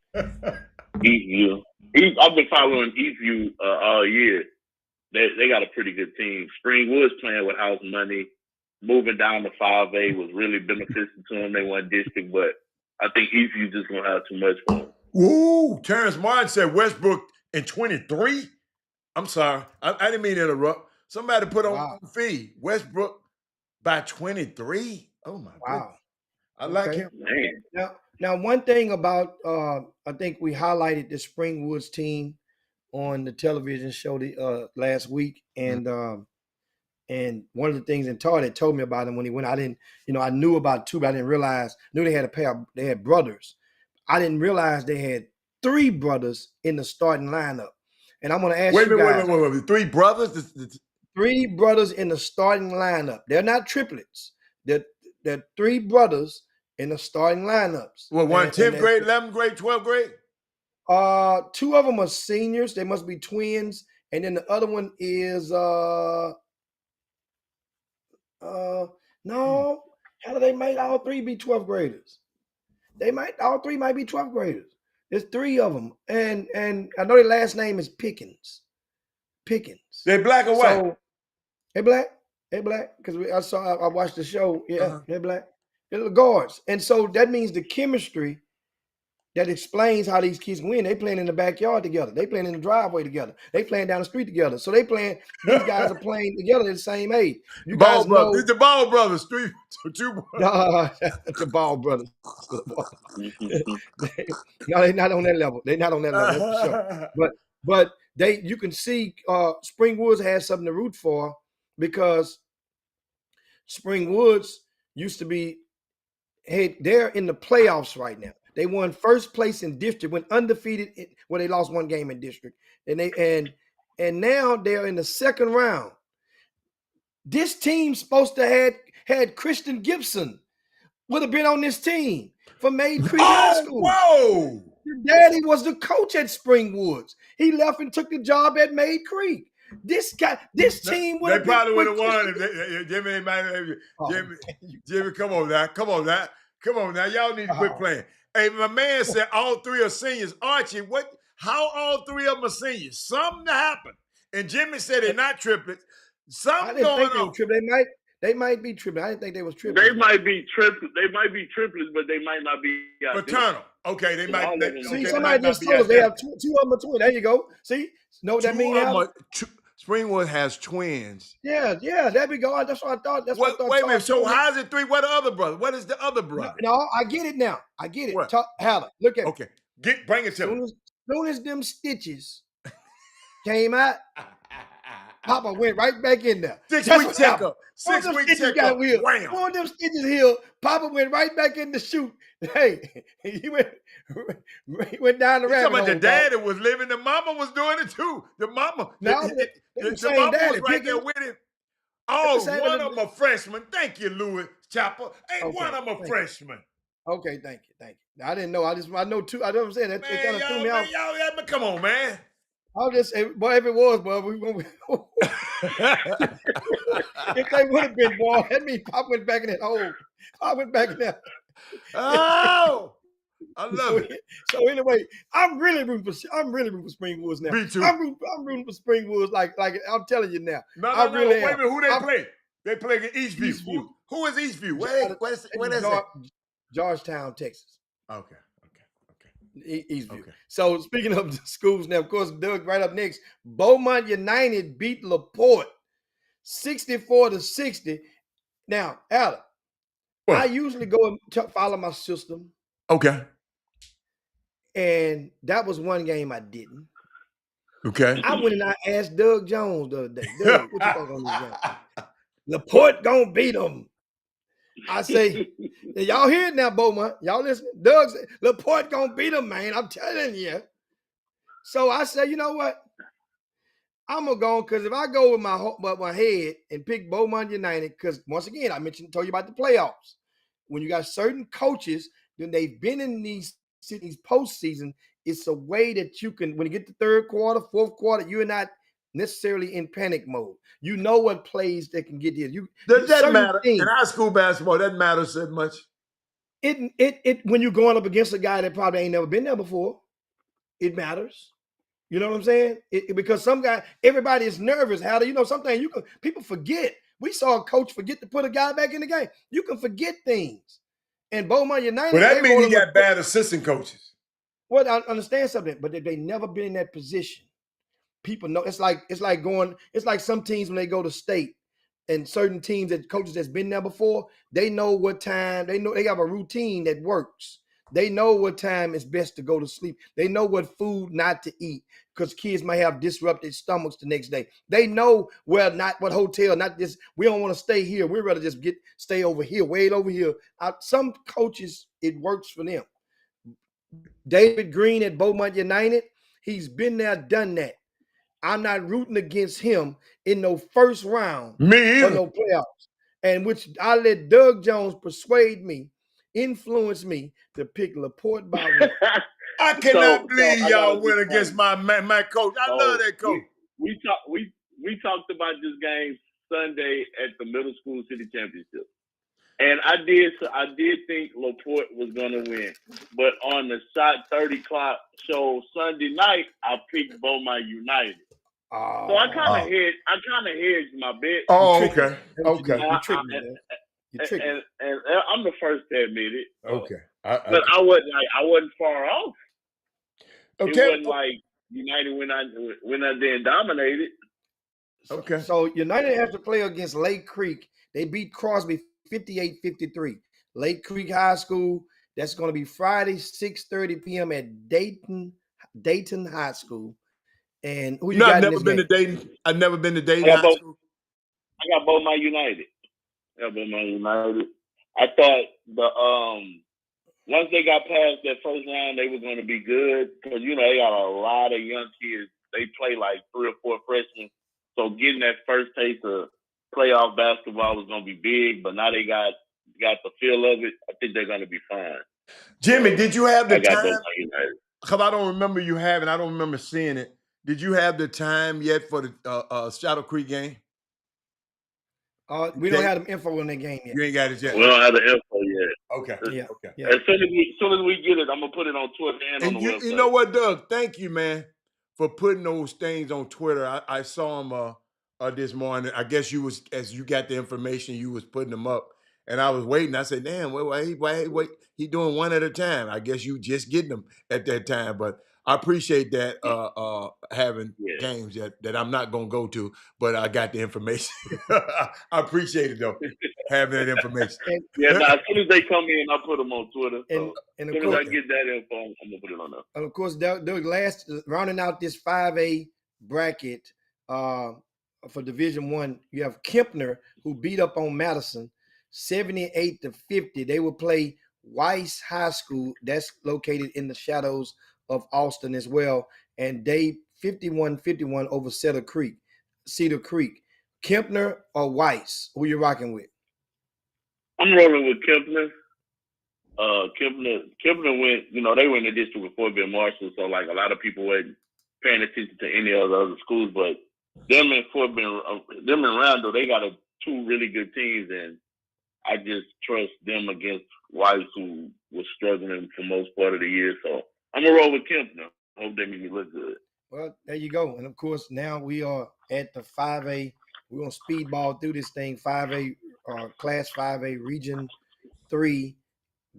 Eastview. I've been following Eastview all year. They got a pretty good team. Spring Woods playing with house money. Moving down to 5A was really beneficial to them. They won district, but I think Eastview just going to have too much for them. Ooh, Terrence Martin said Westbrook in 23. I'm sorry. I didn't mean to interrupt. Somebody put on the feed. Westbrook by 23. Oh, my God. I like him. Man. Now, one thing about, I think we highlighted the Spring Woods team on the television show last week, and one of the things that Todd had told me about him when he went, I knew about 2, but I didn't realize, they had brothers. I didn't realize they had 3 brothers in the starting lineup. And I'm going to ask you guys. Wait. 3 brothers? 3 brothers in the starting lineup. They're not triplets. They're 3 brothers in the starting lineups. Well, one 10th grade, 11th grade, 12th grade? Two of them are seniors. They must be twins, and then the other one is no. How do they make all three be 12th graders? They might all three might be 12th graders. There's three of them, and I know their last name is Pickens. Pickens. They black or white? So they black. They black because I watched the show. Yeah, they're black. They're the guards, and so that means the chemistry that explains how these kids win. They playing in the backyard together. They playing in the driveway together. They playing down the street together. So they playing. These guys are playing together at the same age. You Ball guys brothers. know It's the Ball brothers. Two brothers. the Ball brothers. No, they're not on that level. They're not on that level, that's for sure. But you can see Spring Woods has something to root for because Spring Woods used to be they're in the playoffs right now. They won first place in district, went undefeated. Well, they lost one game in district, and now they're in the second round. This team's supposed to had Christian Gibson would have been on this team for Maid Creek High School. Whoa! Your daddy was the coach at Spring Woods. He left and took the job at Maid Creek. This team would have. They probably would have won if Jimmy might have. Jimmy, come on now. Y'all need to quit playing. Hey, my man said all three are seniors. Archie, how all three of them are seniors? Something happened. And Jimmy said they're not triplets. Something going on. They might be triplets. I didn't think they was triplets. They might be triplets. They might be triplets, but they might not be fraternal. Okay, they might. See, somebody just told us they have two of them are twins. There you go. See, know what that means? Springwood has twins. Yeah, there we go. That's what I thought. That's what I thought. Wait a minute. So how's it three? What the other brother? What is the other brother? No, I get it now. I get it. What? Howard, look at me. Okay, bring it to me. As soon as them stitches came out, Papa went right back in there. 6 week checkup. 6 week checkup. Wham. One of them stitches healed. Papa went right back in the shoot. Hey, he went down the rabbit hole. The daddy was living. The mama was doing it too. The mama. The mama was right there with him. Oh, one of them a freshman. Thank you, Louis Chopper. Ain't one of them a freshman. Okay, thank you. I didn't know. I know two. I know what I'm saying. That kind of threw me off. Y'all, come on, man. I'll just say, boy, if it was, boy, we gonna. If they would have been, boy, that means Pop went back in that hole. I went back in there. Oh, I love it. So anyway, I'm really rooting for Spring Woods now. Me too. I'm rooting for Spring Woods like I'm telling you now. No, wait a minute. Who they play? They play in Eastview. Who is Eastview? Where is it? Georgetown, Texas. Okay. Eastview. Okay. So speaking of the schools now, of course, Doug, right up next, Beaumont United beat LaPorte 64-60. Now, Adam, I usually go and follow my system. Okay. And that was one game I didn't. Okay. I went and I asked Doug Jones the other day, Doug, what you think on this game? LaPorte gonna beat them. I say, y'all hear it now, Beaumont. Y'all listen. Doug said, LaPorte gonna beat them, man. I'm telling you. So I say, you know what? I'm gonna go because if I go with my head and pick Beaumont United, because once again, told you about the playoffs. When you got certain coaches, then they've been in these postseason, it's a way that you can, when you get to third quarter, fourth quarter, you're not necessarily in panic mode. You know what plays that can get you. Does that matter? In high school basketball, that matters so much. It when you're going up against a guy that probably ain't never been there before, it matters. You know what I'm saying? Because some guy, everybody is nervous. How do you know something? People forget. We saw a coach forget to put a guy back in the game. You can forget things. And Beaumont United. Well, that means he got bad assistant coaches. Well, I understand something, but they never been in that position. People know it's like some teams when they go to state and certain teams that coaches that's been there before, they know what time, they know they have a routine that works. They know what time is best to go to sleep. They know what food not to eat because kids might have disrupted stomachs the next day. They know what hotel, not this. We don't want to stay here. We'd rather just stay over here, wait over here. Some coaches, it works for them. David Green at Beaumont United, he's been there, done that. I'm not rooting against him in no first round Me or no playoffs. And which I let Doug Jones influence me to pick LaPorte by one. I cannot believe I gotta y'all be went against funny. my coach. I love So that coach. we talked about this game Sunday at the middle school city championship. And I did think LaPorte was gonna win. But on the shot 30 clock show Sunday night, I picked Beaumont United. So I kinda hedged my bet. Oh, tricked me. okay. That's what you did. Okay. You tricked me, man. You tricked me. And I'm the first to admit it. Okay. But I wasn't far off. It Okay. wasn't like United went out there and dominated. Okay. So United has to play against Lake Creek. They beat Crosby 58-53. Lake Creek High School. That's going to be Friday, 6:30 p.m. at Dayton High School. And who You you know, I've got in never this been to game? Dayton. I've never been to Dayton I High School. got Beaumont United. I thought once they got past that first round, they were going to be good because they got a lot of young kids. They play like 3 or 4 freshmen, so getting that first taste of playoff basketball was going to be big. But now they got the feel of it. I think they're going to be fine. Jimmy, did you have the I got time? Beaumont United. Because I don't remember you having. I don't remember seeing it. Did you have the time yet for the Shadow Creek game? We don't have them info on that game yet. You ain't got it yet. We don't have the info yet. Okay. Yeah. Okay. Yeah. As soon as we get it, I'm gonna put it on Twitter and on the website. You know what, Doug? Thank you, man, for putting those things on Twitter. I saw them this morning. I guess as you got the information, you was putting them up, and I was waiting. I said, "Damn, wait, he doing one at a time." I guess you just getting them at that time, but I appreciate that having games that I'm not gonna go to, but I got the information. I appreciate it though, having that information. As soon as they come in, I'll put them on Twitter. So and as of soon course, as I get that info, I'm gonna put it on there. And of course, the rounding out this 5A bracket for Division One, you have Kempner, who beat up on Madison 78-50. They will play Weiss High School, that's located in the shadows of Austin as well, and they 51-51 over Cedar Creek. Kempner or Weiss, who you rocking with? I'm rolling with Kempner. Kempner went, they went in the district before Bill Marshall, so like a lot of people weren't paying attention to any of the other schools, but them and Randall, they got 2 really good teams, and I just trust them against Weiss, who was struggling for most part of the year. So I'm gonna roll with Kempner. Hope they make me look good. Well, there you go. And of course, now we are at the 5A. We're gonna speedball through this thing. 5A, Class 5A, Region 3,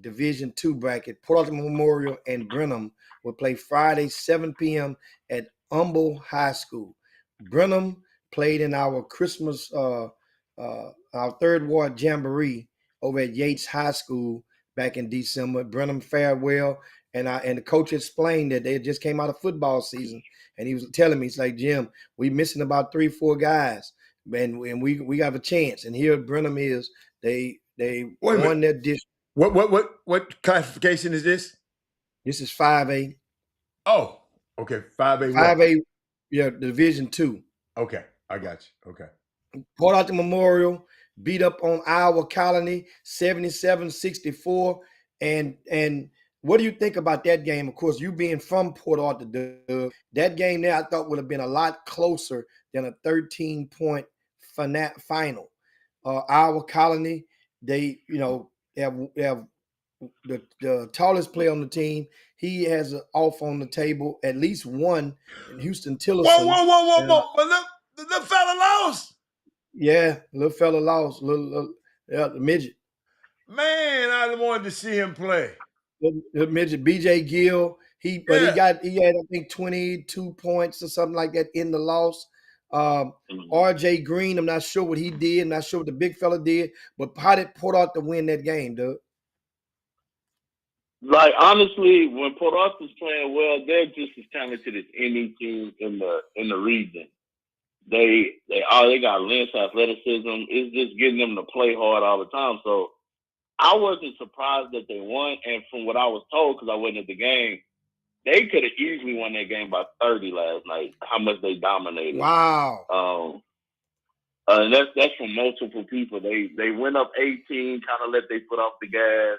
Division 2 bracket. Port Arthur Memorial and Brenham will play Friday, 7 p.m. at Humble High School. Brenham played in our Christmas, our 3rd Ward Jamboree over at Yates High School back in December. Brenham fared well, and the coach explained that they just came out of football season, and he was telling me, he's like, Jim, we missing about 3-4 guys, and we got a chance. And here Brenham is. They won their district. What classification is this? This is 5A. Oh, okay. 5A. 5A, yeah, Division 2. Okay, I got you. Okay. Port Arthur Memorial beat up on Iowa Colony 77-64. And what do you think about that game? Of course, you being from Port Arthur, that game there I thought would have been a lot closer than a 13-point final. Iowa Colony, they have the tallest player on the team. He has an off on the table, at least one, in Houston Tillerson. Whoa. But the fella lost. Yeah, little fella lost. The midget. Man, I wanted to see him play. The midget, BJ Gill. He had, I think, 22 points or something like that in the loss. RJ Green, I'm not sure what he did. I'm not sure what the big fella did. But how did Port Arthur win that game, Doug? Like, honestly, when Port Arthur's playing well, they're just as talented as any team in the region. They got length, athleticism. It's just getting them to play hard all the time. So I wasn't surprised that they won. And from what I was told, because I wasn't at the game, they could have easily won that game by 30 last night. How much they dominated. Wow. And that's from multiple people. They went up 18, kind of let they put off the gas.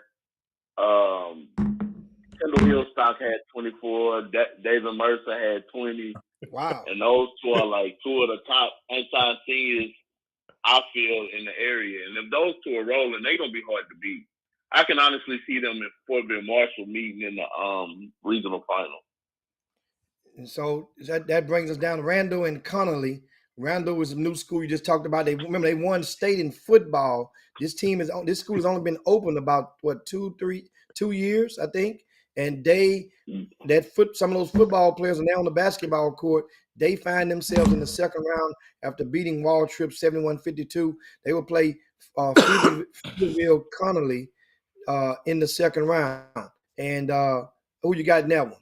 Kendall Hillstock had 24. David Mercer had 20. Wow. And those two are like two of the top unsigned seniors I feel in the area. And if those two are rolling, they're gonna be hard to beat. I can honestly see them in Fort Bend Marshall meeting in the regional final. And so that brings us down to Randall and Connolly. Randall was a new school you just talked about. They won state in football. This school has only been open about what 2 years, I think. And some of those football players are now on the basketball court. They find themselves in the second round after beating Wall Trip 71-52. They will play Pflugerville Connolly in the second round. And who you got in that one?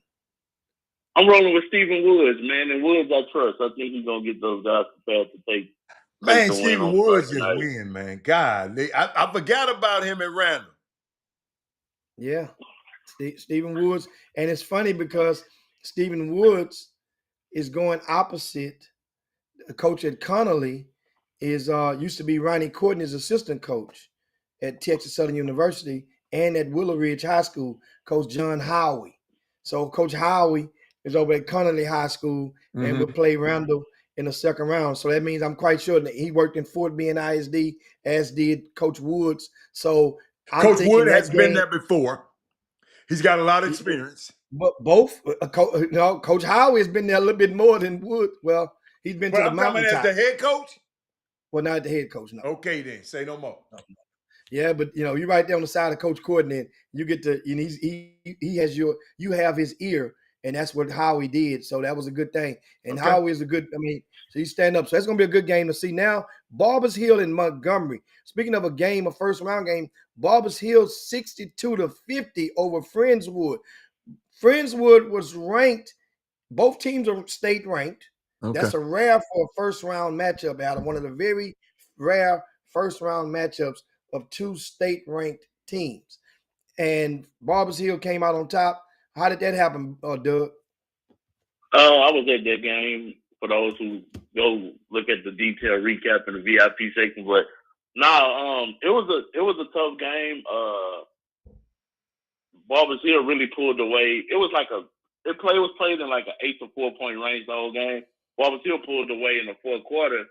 I'm rolling with Stephen Woods, man. And Woods, I trust. I think he's gonna get those guys prepared to take Man, the win Stephen on Woods Friday just night. win, man. God, I forgot about him at Randall. Yeah, Stephen Woods, and it's funny because Stephen Woods is going opposite. The coach at Connolly is used to be Ronnie Courtney's assistant coach at Texas Southern University and at Willow Ridge High School, Coach John Howey. So Coach Howey is over at Connolly High School and will play Randall in the second round. So that means I'm quite sure that he worked in Fort Bend ISD, as did Coach Woods. So Coach Wood has been there before. He's got a lot of experience. But both, Coach Howey has been there a little bit more than Wood. Well, he's been to the mountaintop. As the head coach? Well, not the head coach, no. Okay, then. Say no more. No. Yeah, but you're right there on the side of Coach Courtney. You get to, he has you have his ear, and that's what Howie did. So that was a good thing. And Okay. Howie is so you stand up. So that's gonna be a good game to see. Now, Barbers Hill in Montgomery. Speaking of a first round game, Barbers Hill 62-50 over Friendswood. Friendswood was ranked. Both teams are state ranked. Okay. That's a rare for a first round matchup, Adam. One of the very rare first round matchups of two state ranked teams. And Barbers Hill came out on top. How did that happen, Doug? I was at that game for those who go look at the detailed recap in the VIP section. But it was a tough game. Barbers Hill really pulled away. It was like was played in like an 8 to 4 point range the whole game. Barbers Hill pulled away in the fourth quarter.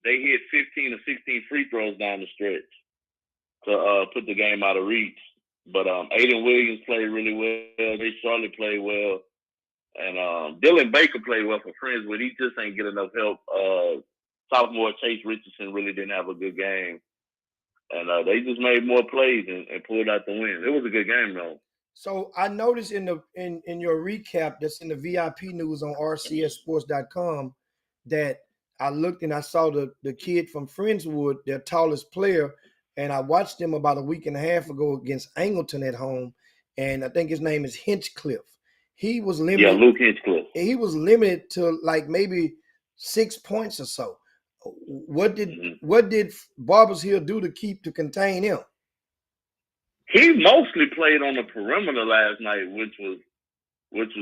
They hit 15 or 16 free throws down the stretch to put the game out of reach. But Aiden Williams played really well. They Charlotte played well. And Dylan Baker played well for Friendswood. He just ain't get enough help. Sophomore Chase Richardson really didn't have a good game. And they just made more plays and pulled out the win. It was a good game, though. So I noticed in your recap that's in the VIP news on rcsports.com that I looked and I saw the kid from Friendswood, their tallest player, and I watched him about a week and a half ago against Angleton at home, and I think his name is Hinchcliffe. He was limited. Yeah, Luke Hinchcliffe. He was limited to like maybe 6 points or so. What did Barbers Hill do to contain him? He mostly played on the perimeter last night, which was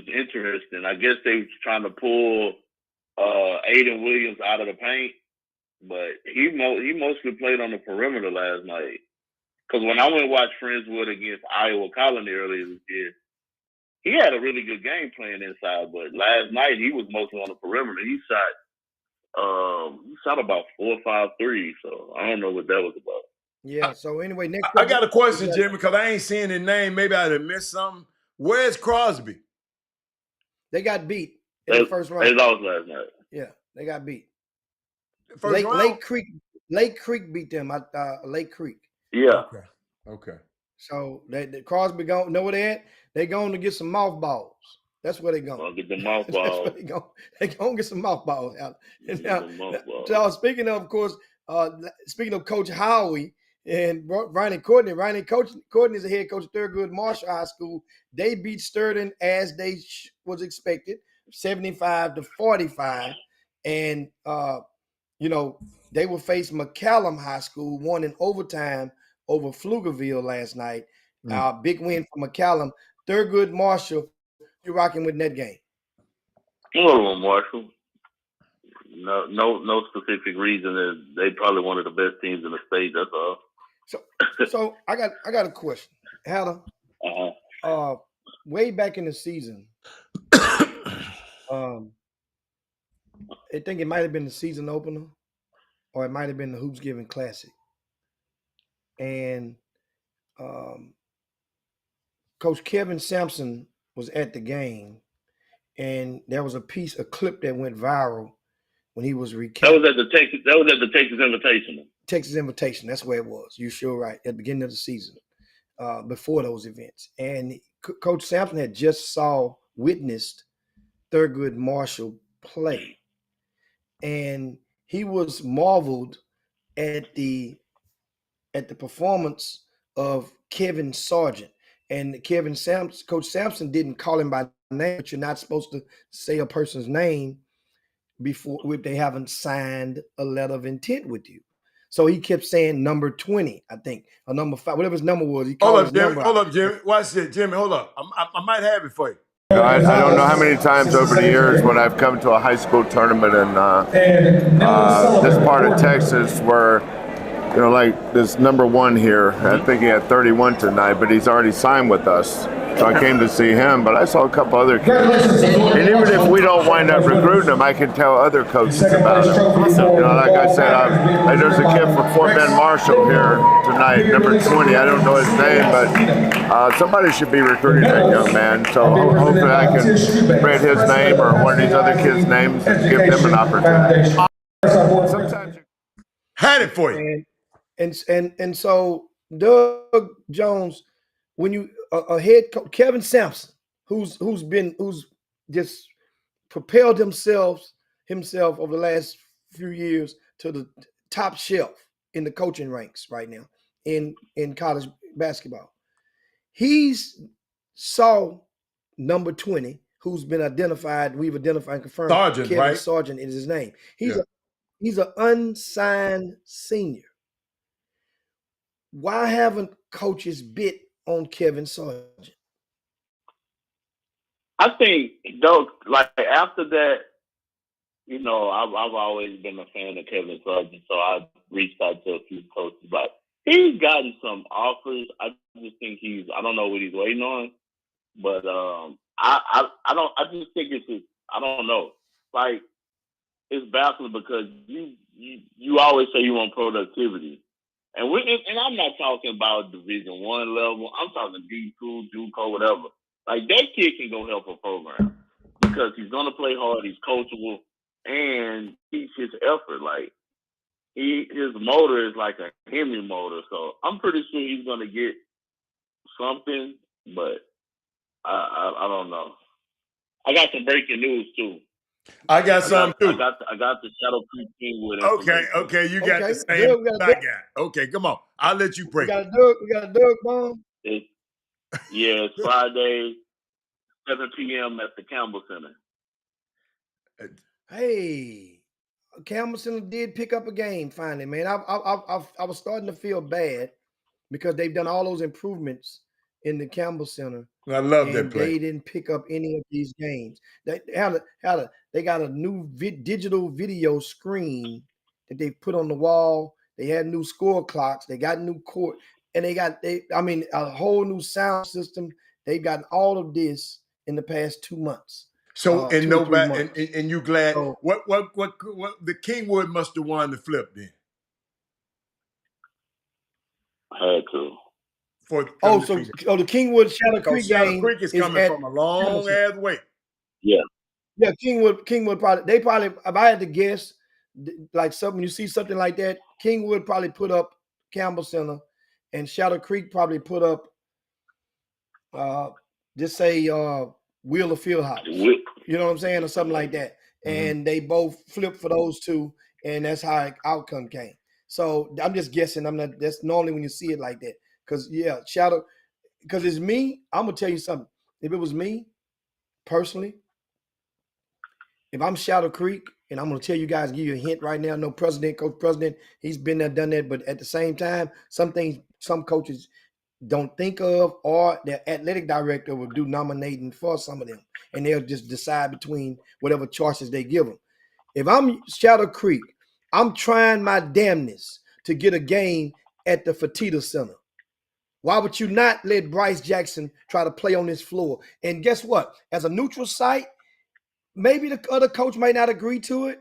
interesting. I guess they were trying to pull Aiden Williams out of the paint, but he mostly played on the perimeter last night. Because when I went and watched Friendswood against Iowa Colony earlier this year, he had a really good game playing inside. But last night he was mostly on the perimeter. He shot about 4 or 5 threes. So I don't know what that was about. Yeah. So anyway, next I got a question, Jimmy, because I ain't seeing his name. Maybe I'd have missed something. Where's Crosby? They got beat in the first round. They lost last night. Yeah, they got beat. First round? Lake Creek beat them at Lake Creek. Yeah. Okay. So Crosby know where they at? They going to get some mothballs. That's where they going. I'll get the mothballs. They going to get some mothballs out. So speaking of course, speaking of Coach Howie and Ronnie Courtney, Courtney is the head coach of Thurgood Marshall High School. They beat Sturton as they was expected, 75-45, and they will face McCallum High School, won in overtime over Pflugerville last night. Big win for McCallum. Thurgood Marshall, you rocking with that game? Marshall. No specific reason. They probably one of the best teams in the state. That's all. So I got a question, Hannah. way back in the season, I think it might have been the season opener, or it might have been the Hoops Giving Classic, and Coach Kevin Sampson was at the game, and there was a clip that went viral when he was recapping. That was at the Texas Invitational. Texas Invitation, that's where it was. You're sure right, at the beginning of the season, before those events. And Coach Sampson had just witnessed Thurgood Marshall play, and he was marveled at the performance of Kevin Sargent. And Coach Sampson didn't call him by name, but you're not supposed to say a person's name before if they haven't signed a letter of intent with you. So he kept saying number 20, I think, or number 5, whatever his number was. He called his number. Hold up, Jimmy. Watch it, Jimmy. Hold up. I might have it for you. I don't know how many times over the years when I've come to a high school tournament in this part of Texas where, like this number 1 here, I think he had 31 tonight, but he's already signed with us. So I came to see him, but I saw a couple other kids. And even if we don't wind up recruiting them, I can tell other coaches about them. Like I said, there's a kid from Fort Bend Marshall here tonight, number 20. I don't know his name, but somebody should be recruiting that young man. So hopefully I can spread his name or one of these other kids' names and give them an opportunity. Sometimes had it for you. And so Doug Jones, when you a head coach, Kevin Sampson, who's just propelled himself over the last few years to the top shelf in the coaching ranks right now in college basketball. He's saw number 20, who's been identified. We've identified and confirmed. Sargent, Kevin right? Sargent is his name. He's an unsigned senior. Why haven't coaches bit on Kevin Sargent? I think, though, like after that, I've always been a fan of Kevin Sargent, so I reached out to a few coaches. But he's gotten some offers. I just think I don't know what he's waiting on, but I just think I don't know. Like, it's baffling because you always say you want productivity. And I'm not talking about Division I level. I'm talking D2, JUCO, whatever. Like, that kid can go help a program because he's gonna play hard. He's coachable, and he's his effort. Like, his motor is like a Hemi motor. So I'm pretty sure he's gonna get something, but I don't know. I got some breaking news too. I got some too. I got the Shadow Creek Kingwood. Okay, you got the same. I got. Okay, come on. I'll let you break. We got a Doug bomb. It's Friday, 7 p.m. at the Campbell Center. Hey, Campbell Center did pick up a game finally, man. I was starting to feel bad because they've done all those improvements in the Campbell Center. I love that play. They didn't pick up any of these games. They got a new digital video screen that they put on the wall. They had new score clocks. They got new court, and they got a whole new sound system. They've gotten all of this in the past 2 months. So and nobody and you glad what the Kingwood must have won the flip then. Had to. The Kingwood Shadow Creek Shadow game Creek is coming from a long ass way. Yeah. Yeah, Kingwood probably if I had to guess, like something you see something like that, Kingwood probably put up Campbell Center, and Shadow Creek probably put up just say Wheeler Fieldhouse. You know what I'm saying, or something like that. And they both flipped for those two, and that's how the outcome came. So I'm just guessing. That's normally when you see it like that. Because because it's me, I'm gonna tell you something. If it was me, personally, if I'm Shadow Creek, and I'm gonna tell you guys, give you a hint right now. No coach president, he's been there, done that. But at the same time, some things some coaches don't think of, or their athletic director will do nominating for some of them, and they'll just decide between whatever choices they give them. If I'm Shadow Creek, I'm trying my damnness to get a game at the Fertitta Center. Why would you not let Bryce Jackson try to play on this floor? And guess what? As a neutral site, maybe the other coach might not agree to it,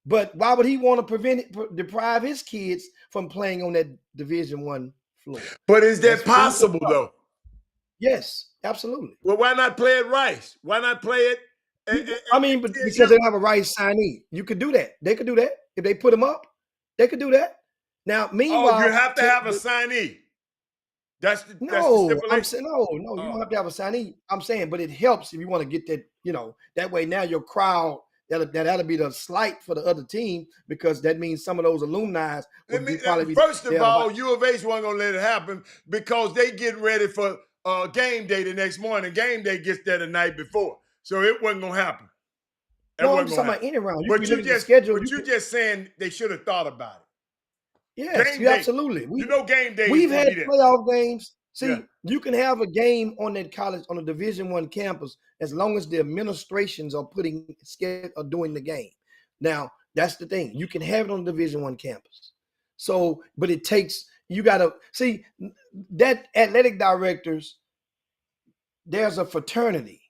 but why would he want to deprive his kids from playing on that Division I floor? But is that That's food for possible thought. though? Yes, absolutely. Well, why not play at Rice? Why not play it? I mean, but because they don't have a Rice signee, you could do that. They could do that if they put him up. They could do that. Now, meanwhile, you have to have a signee. That's the no. I'm stipulation. saying no. You don't have to have a signee. I'm saying, but it helps if you want to get that. That way now your crowd that'll be the slight for the other team because that means some of those alumni First of all, U of H wasn't gonna let it happen because they get ready for game day the next morning. Game day gets there the night before, so it wasn't gonna happen. No, I'm talking about any round. But you just saying they should have thought about it. Yes, absolutely. Game day. We've had playoff games. See, you can have a game on that college on a Division I campus as long as the administrations are doing the game. Now, that's the thing. You can have it on the Division I campus. So, but it takes you got to see that athletic directors. There's a fraternity.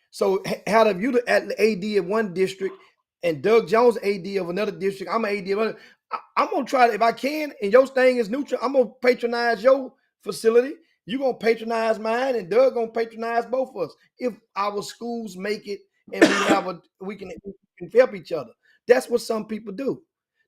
So, how if you the AD of one district and Doug Jones AD of another district, I'm an AD of another. I'm gonna try to, if I can, and your thing is neutral, I'm gonna patronize your facility. You're gonna patronize mine, and Doug gonna patronize both of us. If our schools make it and we can help each other. That's what some people do.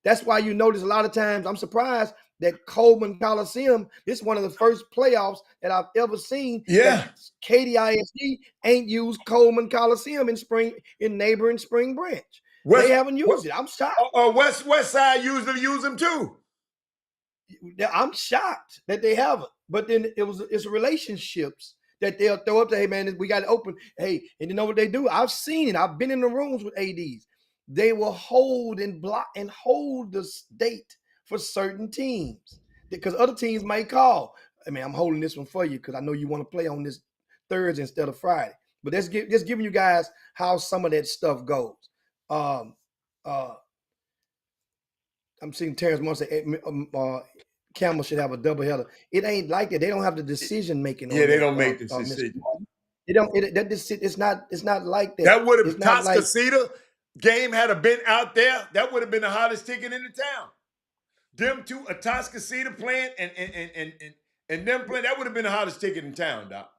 That's why you notice a lot of times, I'm surprised that Coleman Coliseum, this is one of the first playoffs that I've ever seen. Yeah. KDISD ain't used Coleman Coliseum in neighboring Spring Branch. They haven't used it. I'm shocked. West Side usually use them too. I'm shocked that they haven't. But then it's relationships that they'll throw up to, hey man, we got to open. Hey, and you know what they do? I've seen it. I've been in the rooms with ADs. They will hold and block and hold the date for certain teams because other teams might call. I mean, I'm holding this one for you because I know you want to play on this Thursday instead of Friday. But just giving you guys how some of that stuff goes. I'm seeing Terrence Moore say Campbell should have a doubleheader. It ain't like that. They don't have the decision making. Yeah, they don't make the decision. They don't. It's not like that. That would have Toscasita game had been out there. That would have been the hottest ticket in the town. Them two, a Toscasita playing and them playing. That would have been the hottest ticket in town, Doc.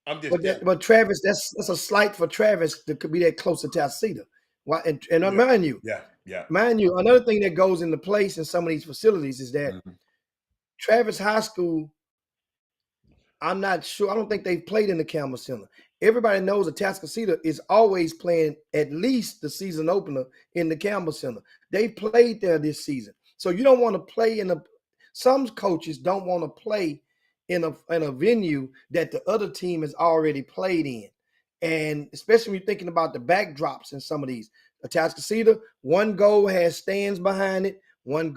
I'm just. But Travis, that's a slight for Travis to be that close to Toscasita. Why? And mind you, mind you, another thing that goes into place in some of these facilities is that Travis High School, I'm not sure. I don't think they've played in the Campbell Center. Everybody knows that Tascasita is always playing at least the season opener in the Campbell Center. They played there this season. So you don't want to play some coaches don't want to play in a venue that the other team has already played in. And especially when you're thinking about the backdrops in some of these. Atascocita, one goal has stands behind it, one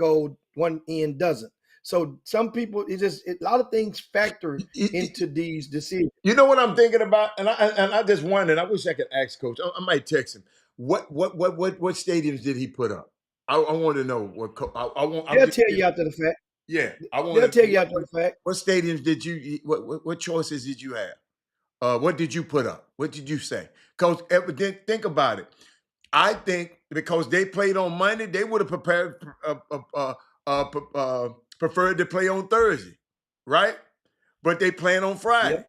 end doesn't. So some people, a lot of things factor into these decisions. You know what I'm thinking about, and I just wondered. I wish I could ask Coach. I might text him. What stadiums did he put up? I want to know what. They'll tell you after the fact. Yeah, they'll tell you after the fact. What stadiums did you? What choices did you have? What did you put up? What did you say? Coach, think about it. I think because they played on Monday, they would have preferred to play on Thursday, right? But they playing on Friday.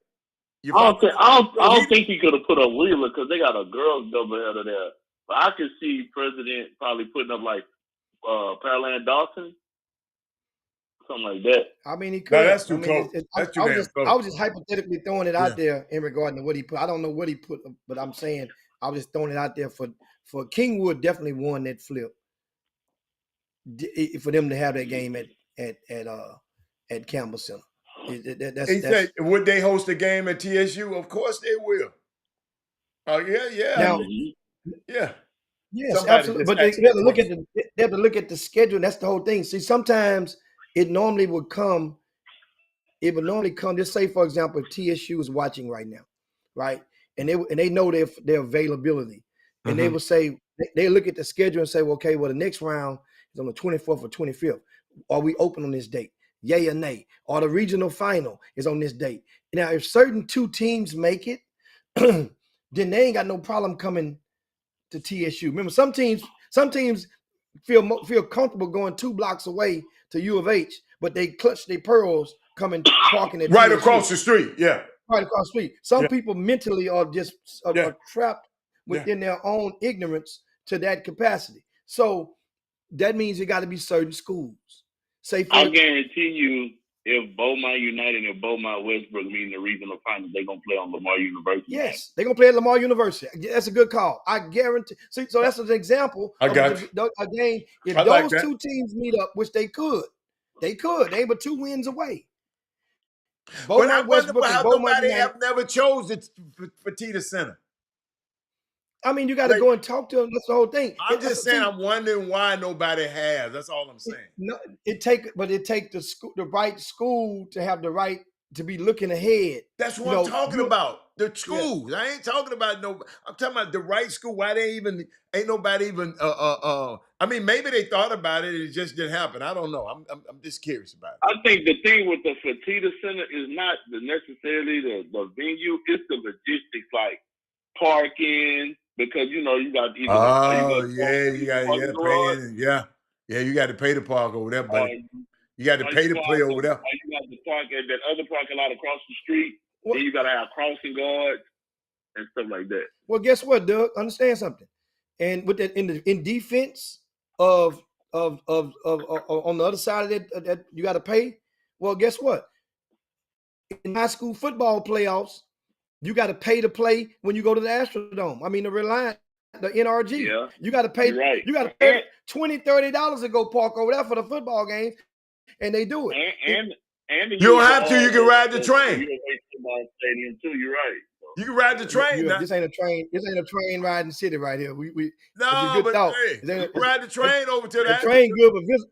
Yeah. I don't think he could have put up Wheeler because they got a girls doubleheader there. But I could see President probably putting up like Pearland Dawson, something like that. I mean, he could. No, that's too close. I was just hypothetically throwing it out there in regard to what he put. I don't know what he put, but I'm saying I was just throwing it out there for Kingwood. Definitely won that flip for them to have that game at Campbell Center. He said, would they host a game at TSU? Of course they will. Oh yeah. Now, yeah. Yes, absolutely. But they have to look at the schedule. That's the whole thing. See, sometimes it would come. Just say, for example, if TSU is watching right now, right, and they know their availability, and they will say they look at the schedule and say, well, okay, well, the next round is on the 24th or 25th. Are we open on this date? yay or nay, or the regional final is on this date. Now, if certain 2 teams make it, then they ain't got no problem coming to TSU. Remember, some teams feel comfortable going 2 blocks away to U of H, but they clutch their pearls coming parking at Right TSU. across the street, yeah. Right across the street. Some people mentally are just are trapped within their own ignorance to that capacity. So that means it got to be certain schools. I guarantee you, if Beaumont United and Beaumont Westbrook meet in the regional finals, they're gonna play on Lamar University. Yes, they're gonna play at Lamar University. That's a good call. I guarantee. See, so that's an example of a game. If those 2 teams meet up, which they could. They were 2 wins away. But I wonder how nobody have never chose it for Tita Center. I mean, you got to go and talk to them. That's the whole thing. I'm just saying, I'm wondering why nobody has. That's all I'm saying. It take the right school to have the right to be looking ahead. That's what I'm talking about. The schools. I ain't talking about no. I'm talking about the right school. Why they even ain't nobody even? I mean, maybe they thought about it. It just didn't happen. I don't know. I'm just curious about it. I think the thing with the Fertitta Center is not necessarily the venue. It's the logistics, like parking. Because you got either you got to pay to park over there, buddy. You got to pay to play over there. You got to park at that other parking lot across the street. Then you got to have crossing guards and stuff like that. Well, guess what, Doug? Understand something. And with that, in defense of on the other side of that you got to pay. Well, guess what? In high school football playoffs, you got to pay to play when you go to the Astrodome. I mean, the NRG. Yeah. You got to pay. Right. You got to pay $20, $30 to go park over there for the football games, and they do it. And you don't have to. You can ride the train. Stadium too. You're right. You can ride the train. This ain't a train. This ain't a train riding city right here. We no, but hey, you can ride the train over to that. The train good for visitors.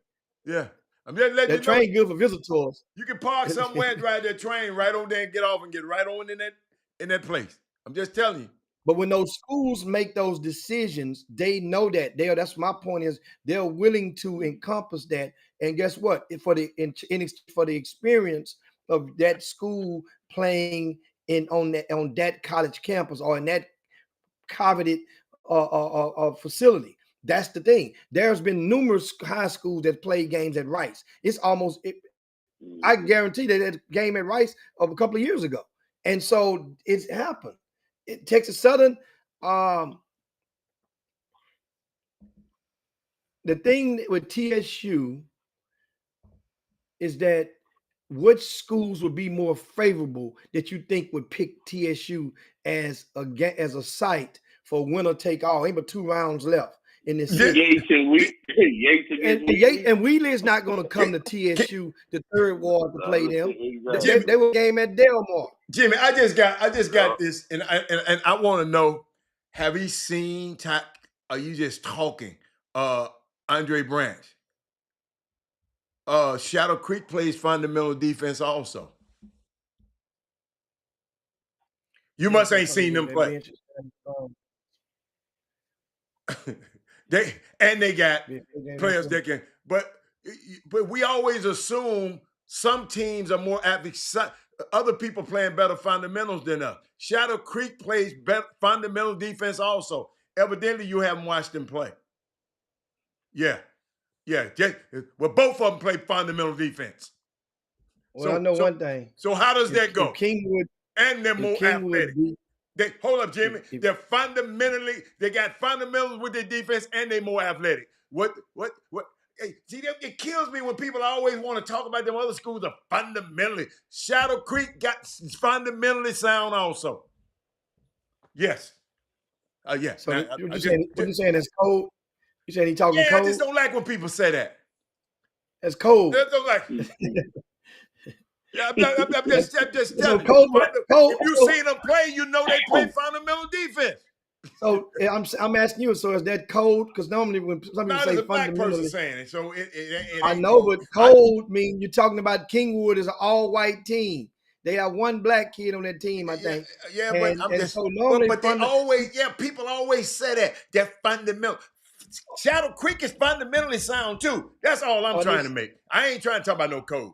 Yeah. I'm just letting you know. The train good for visitors. You can park somewhere and ride that train right on there and get off and get right on in that place. I'm just telling you. But when those schools make those decisions, they know that. That's my point is they're willing to encompass that. And guess what? For the experience of that school playing on that college campus or in that coveted facility. That's the thing. There's been numerous high schools that play games at Rice. It's almost I guarantee that game at Rice of a couple of years ago. And so it's happened. Texas Southern, the thing with TSU is that which schools would be more favorable that you think would pick TSU as a site for winner take all? Ain't but 2 rounds left in this city. Yates and Wheeler is not going to come to TSU, the 3rd ward, to play them. They were game at Delmar. Jimmy, I just got this, and I want to know: have you seen? Are you just talking? Andre Branch. Shadow Creek plays fundamental defense also. You must ain't seen them play. They got players that can, but we always assume some teams are more athletic. Other people playing better fundamentals than us. Shadow Creek plays better fundamental defense also. Evidently, you haven't watched them play. Yeah. Well, both of them play fundamental defense. Well, I know one thing. So how does that go? Kingwood and they're more athletic. Hold up, Jimmy. They got fundamentals with their defense, and they're more athletic. What? Hey, see, it kills me when people always want to talk about them other schools are fundamentally. Shadow Creek got fundamentally sound also. Yes. Yeah. So you're saying it's cold? You saying he talking cold? I just don't like when people say that. It's cold. I don't like. Yeah, I'm just telling you. Cold. If you see them play, you know they play fundamental defense. So I'm asking you. So is that cold? Because normally when somebody say fundamentally, saying it, so I know, but cold mean you're talking about Kingwood is an all-white team. They have one black kid on that team, I think. Yeah, but I'm just. So but they always, people always say that they're fundamental. Shadow Creek is fundamentally sound too. That's all I'm trying to make. I ain't trying to talk about no code.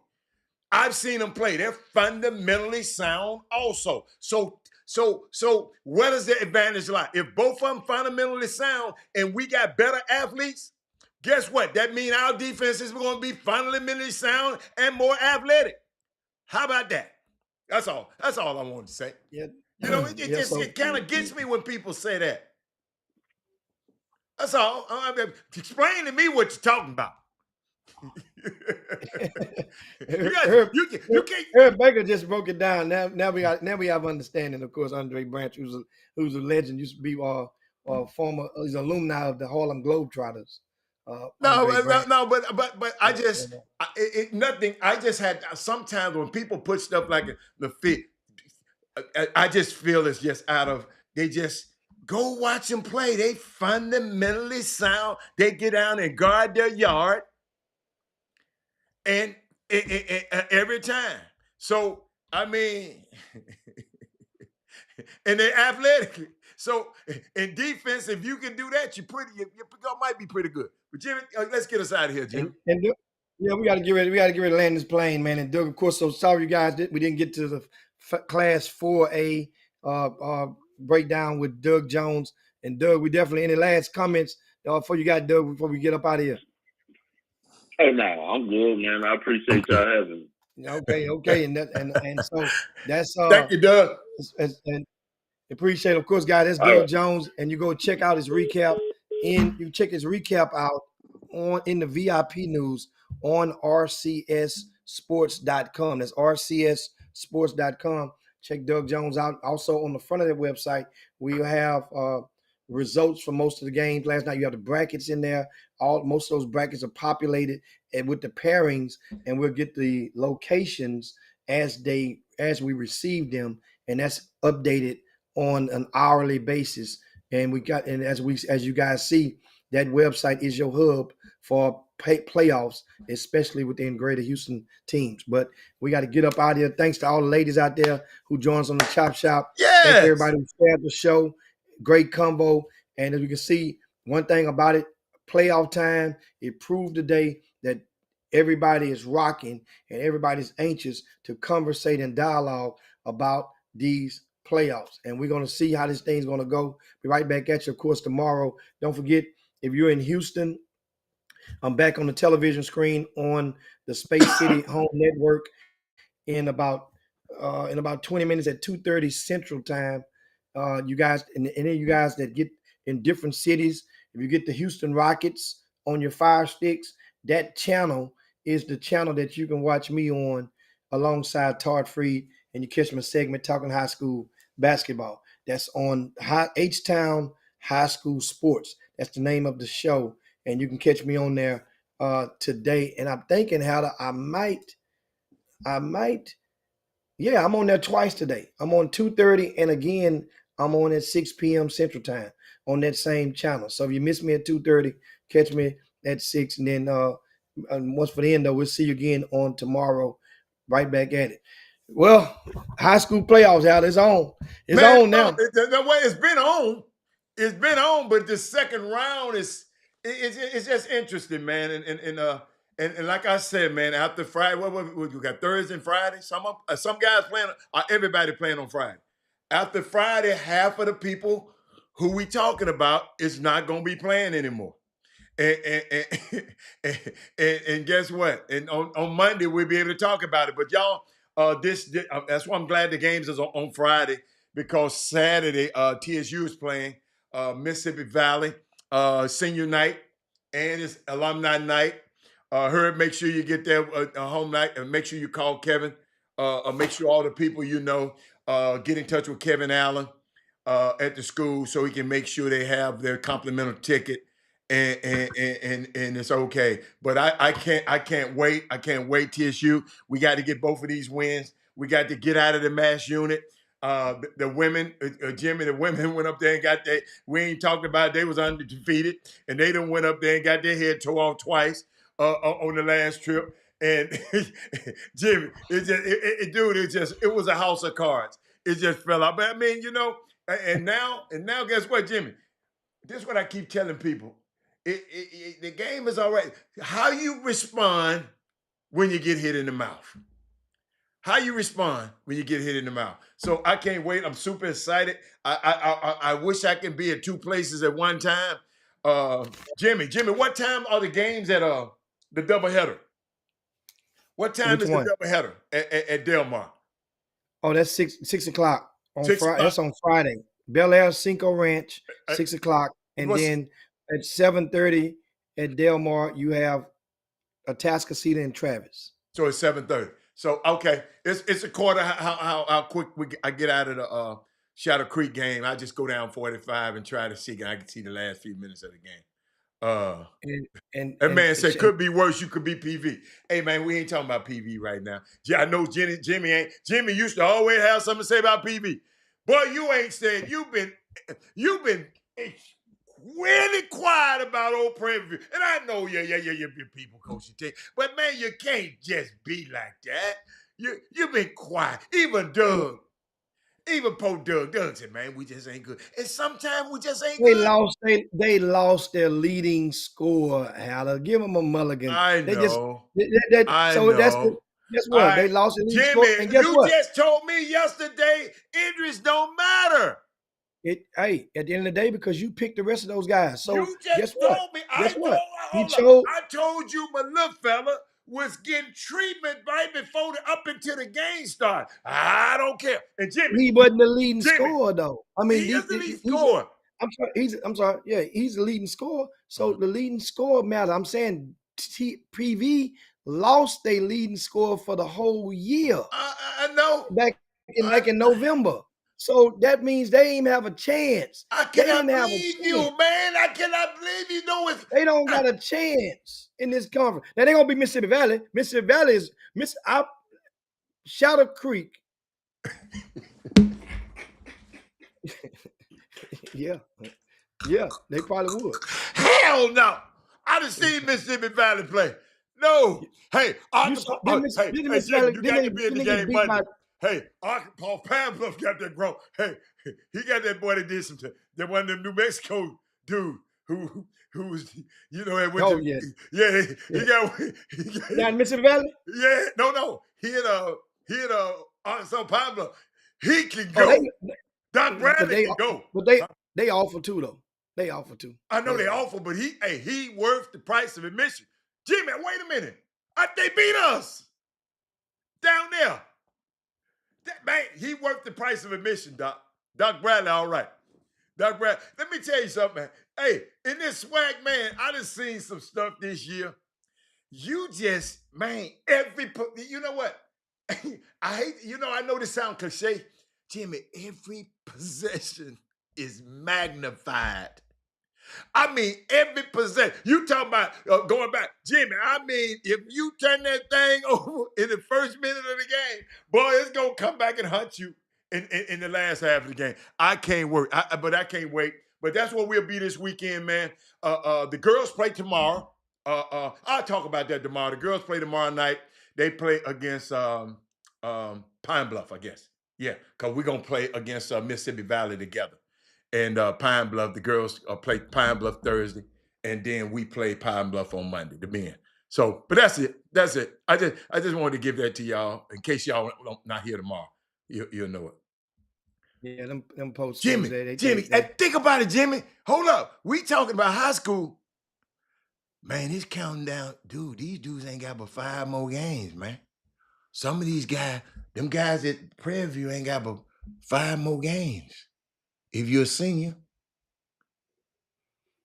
I've seen them play. They're fundamentally sound also. So where does the advantage lie? If both of them fundamentally sound and we got better athletes, guess what? That means our defense is going to be fundamentally sound and more athletic. How about that? That's all. That's all I wanted to say. Yeah. You know, it Yeah, just so it kind of gets me when people say that. That's all. Explain to me what you're talking about. You can't. Herb Baker just broke it down. Now we have understanding. Of course, Andre Branch, who's a legend, used to be former he's alumni of the Harlem Globetrotters. No, but I just nothing. I just had sometimes when people put stuff like the fit, I just feel it's just out of they just go watch them play. They fundamentally sound. They get down and guard their yard, and every time. So I mean, and they're athletically. So in defense, if you can do that, you might be pretty good. But Jimmy, let's get us out of here, Jim. Yeah, we got to get ready. We got to get ready to land this plane, man. And Doug, of course, so sorry you guys we didn't get to the Class 4A breakdown with Doug Jones. And Doug, we definitely any last comments before you got Doug before we get up out of here. Oh no, I'm good, man. I appreciate y'all having me. Okay, and so that's thank you, Doug. And appreciate it. Of course, guys, that's Doug Jones, and you go check out his recap. You check his recap out in the VIP news on rcsports.com. That's rcsports.com. Check Doug Jones out. Also on the front of that website, we have results for most of the games. Last night you have the brackets in there. Most of those brackets are populated and with the pairings, and we'll get the locations as we receive them, and that's updated on an hourly basis. And as you guys see, that website is your hub for playoffs, especially within Greater Houston teams. But we got to get up out of here. Thanks to all the ladies out there who joined us on the Chop Shop. Yes. Thank everybody who shared the show. Great combo. And as we can see, one thing about it, playoff time, it proved today that everybody is rocking and everybody's anxious to conversate and dialogue about these playoffs. And we're going to see how this thing's going to go. Be right back at you, of course, tomorrow. Don't forget, if you're in Houston, I'm back on the television screen on the Space City Home Network in about 20 minutes at 2:30 Central Time. You guys, and any of you guys that get in different cities, if you get the Houston Rockets on your Fire Sticks, that channel is the channel that you can watch me on alongside Todd Freed, and you catch my segment talking high school basketball. That's on H-Town High School Sports. That's the name of the show, and you can catch me on there today. And I'm thinking how I might. Yeah, I'm on there twice today. I'm on 2:30, and again, I'm on at 6 p.m. Central Time on that same channel. So if you miss me at 2:30, catch me at 6. And then once for the end, though, we'll see you again on tomorrow, right back at it. Well, high school playoffs out. It's on. It's on now. The way it's been on. It's been on, but the second round it's just interesting, man. And like I said, man, after Friday, what we got Thursday and Friday. Some guys playing, everybody playing on Friday. After Friday, half of the people who we talking about is not going to be playing anymore. And guess what? And on Monday we'll be able to talk about it. But y'all, that's why I'm glad the games is on Friday, because Saturday TSU is playing Mississippi Valley senior night, and it's alumni night. Herb, make sure you get there home night, and make sure you call Kevin. Make sure all the people you know get in touch with Kevin Allen at the school so he can make sure they have their complimentary ticket. And it's okay. But I can't wait. I can't wait, TSU. We got to get both of these wins. We got to get out of the mass unit. The women, Jimmy, the women went up there and got we ain't talking about it. They was undefeated, and they done went up there and got their head tore off twice on the last trip. And Jimmy, it was a house of cards. It just fell out. But I mean, and now guess what, Jimmy? This is what I keep telling people. The game is all right. How you respond when you get hit in the mouth? How you respond when you get hit in the mouth? So I can't wait. I'm super excited. I wish I could be at two places at one time. Jimmy, what time are the games at the doubleheader? What time Which is the one? doubleheader at Del Mar? Oh, that's 6 o'clock on 6 Friday. o'clock. That's on Friday. Bel Air Cinco Ranch, 6 o'clock, and what's- then at 7:30 at Del Mar, you have Atascocita and Travis. So it's 7:30. So okay, it's a quarter. How quick I get out of the Shadow Creek game? I just go down 45 and try to see. I can see the last few minutes of the game. That man said could be worse. You could be PV. Hey man, we ain't talking about PV right now. Yeah, I know Jimmy ain't. Jimmy used to always have something to say about PV. Boy, you ain't said. You've been really quiet about old Prairie View. And I know you're people coaching team. But man, you can't just be like that. You've been quiet. Even Doug. Even Poe Doug said, man, we just ain't good. And sometimes we just ain't good. They lost their leading scorer, Haller. Give them a mulligan. I know. Guess what? They lost their leading scorer. And guess you what? just told me yesterday injuries don't matter. Hey, at the end of the day, because you picked the rest of those guys. So you just guess what? told me. Guess what? I told you my little fella was getting treatment right before up until the game started. I don't care. And Jimmy, he wasn't the leading scorer though. I mean, he is the leading scorer. I'm sorry. Yeah, he's the leading scorer. So the leading scorer matter. I'm saying PV lost their leading scorer for the whole year. I know. Back in November. So that means they ain't have a chance. I cannot believe you, man. I cannot believe you know it. They don't got a chance in this conference. Now they're gonna be Mississippi Valley. Mississippi Valley is Shadow Creek. Yeah, they probably would. Hell no! I done seen Mississippi Valley play. No, hey, Arkansas. Jimmy, you got to be in the game Monday. Hey, Paul Pambluff got that grown. Hey, he got that boy that did some. That one of them New Mexico dude who was, he got down Mississippi Valley. Yeah, no, he had Arkansas Pambluff. He can go. Doc Bradley can go. But they offer too though. They offer too. I know they offer, but he worth the price of admission. Jimmy, wait a minute. They beat us down there. Man, he worth the price of admission, Doc. Doc Bradley, all right. Doc Bradley, let me tell you something, man. Hey, in this swag, man, I done seen some stuff this year. You just, man, you know what? I know this sounds cliche. Jimmy, every possession is magnified. I mean, every possession. You talking about going back. Jimmy, I mean, if you turn that thing over in the first minute of the game, boy, it's going to come back and hunt you in the last half of the game. I can't wait. I can't wait. But that's what we'll be this weekend, man. The girls play tomorrow. I'll talk about that tomorrow. The girls play tomorrow night. They play against Pine Bluff, I guess. Yeah, because we're going to play against Mississippi Valley together. And Pine Bluff, the girls play Pine Bluff Thursday, and then we play Pine Bluff on Monday, the men. So, but that's it. That's it. I just wanted to give that to y'all in case y'all not here tomorrow. You'll know it. Yeah, them posts. Jimmy, think about it, Jimmy. Hold up. We talking about high school. Man, it's counting down. Dude, these dudes ain't got but 5 more games, man. Some of these guys, them guys at Prairie View ain't got but 5 more games. If you're a senior,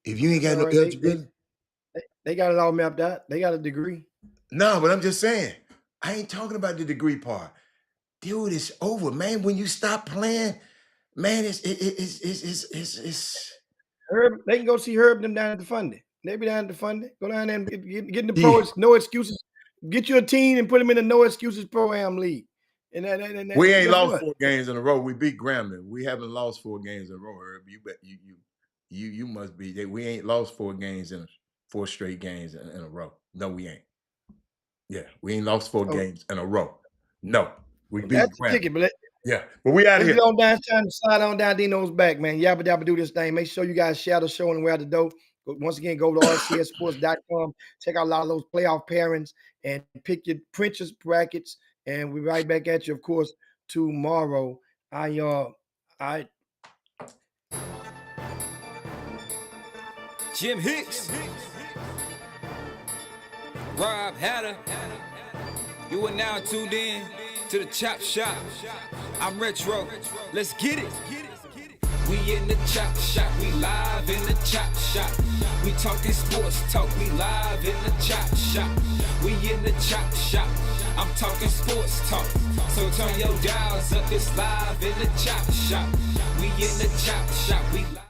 if you ain't got no eligibility. They got it all mapped out. They got a degree. No, but I'm just saying, I ain't talking about the degree part. Dude, it's over, man. When you stop playing, man, it's Herb, they can go see Herb them down at the Funding. They be down at the Funding. Go down there and get in the pros, no excuses. Get you a team and put them in the no excuses pro-am league. And we ain't lost 4 games in a row. We beat Grambling. We haven't lost 4 games in a row, Herb. You bet you must be. We ain't lost 4 games in 4 straight games in a row. No, we ain't. Yeah, we ain't lost 4 games in a row. No, we beat Grambling. But we out here. On down, time to slide on down Dino's back, man. Yabba dabba do this thing. Make sure you guys share the show and we're out the door. Once again, go to rcsports.com. Check out a lot of those playoff pairings and pick your Prince's brackets and we're right back at you, of course, tomorrow. Jim Hicks, Rob Hatter, you are now tuned in to the Chop Shop. I'm Retro, let's get it. We in the Chop Shop, we live in the Chop Shop. We talking sports talk, we live in the Chop Shop. We in the Chop Shop, I'm talking sports talk. So turn your dials up, it's live in the Chop Shop. We in the Chop Shop, we live.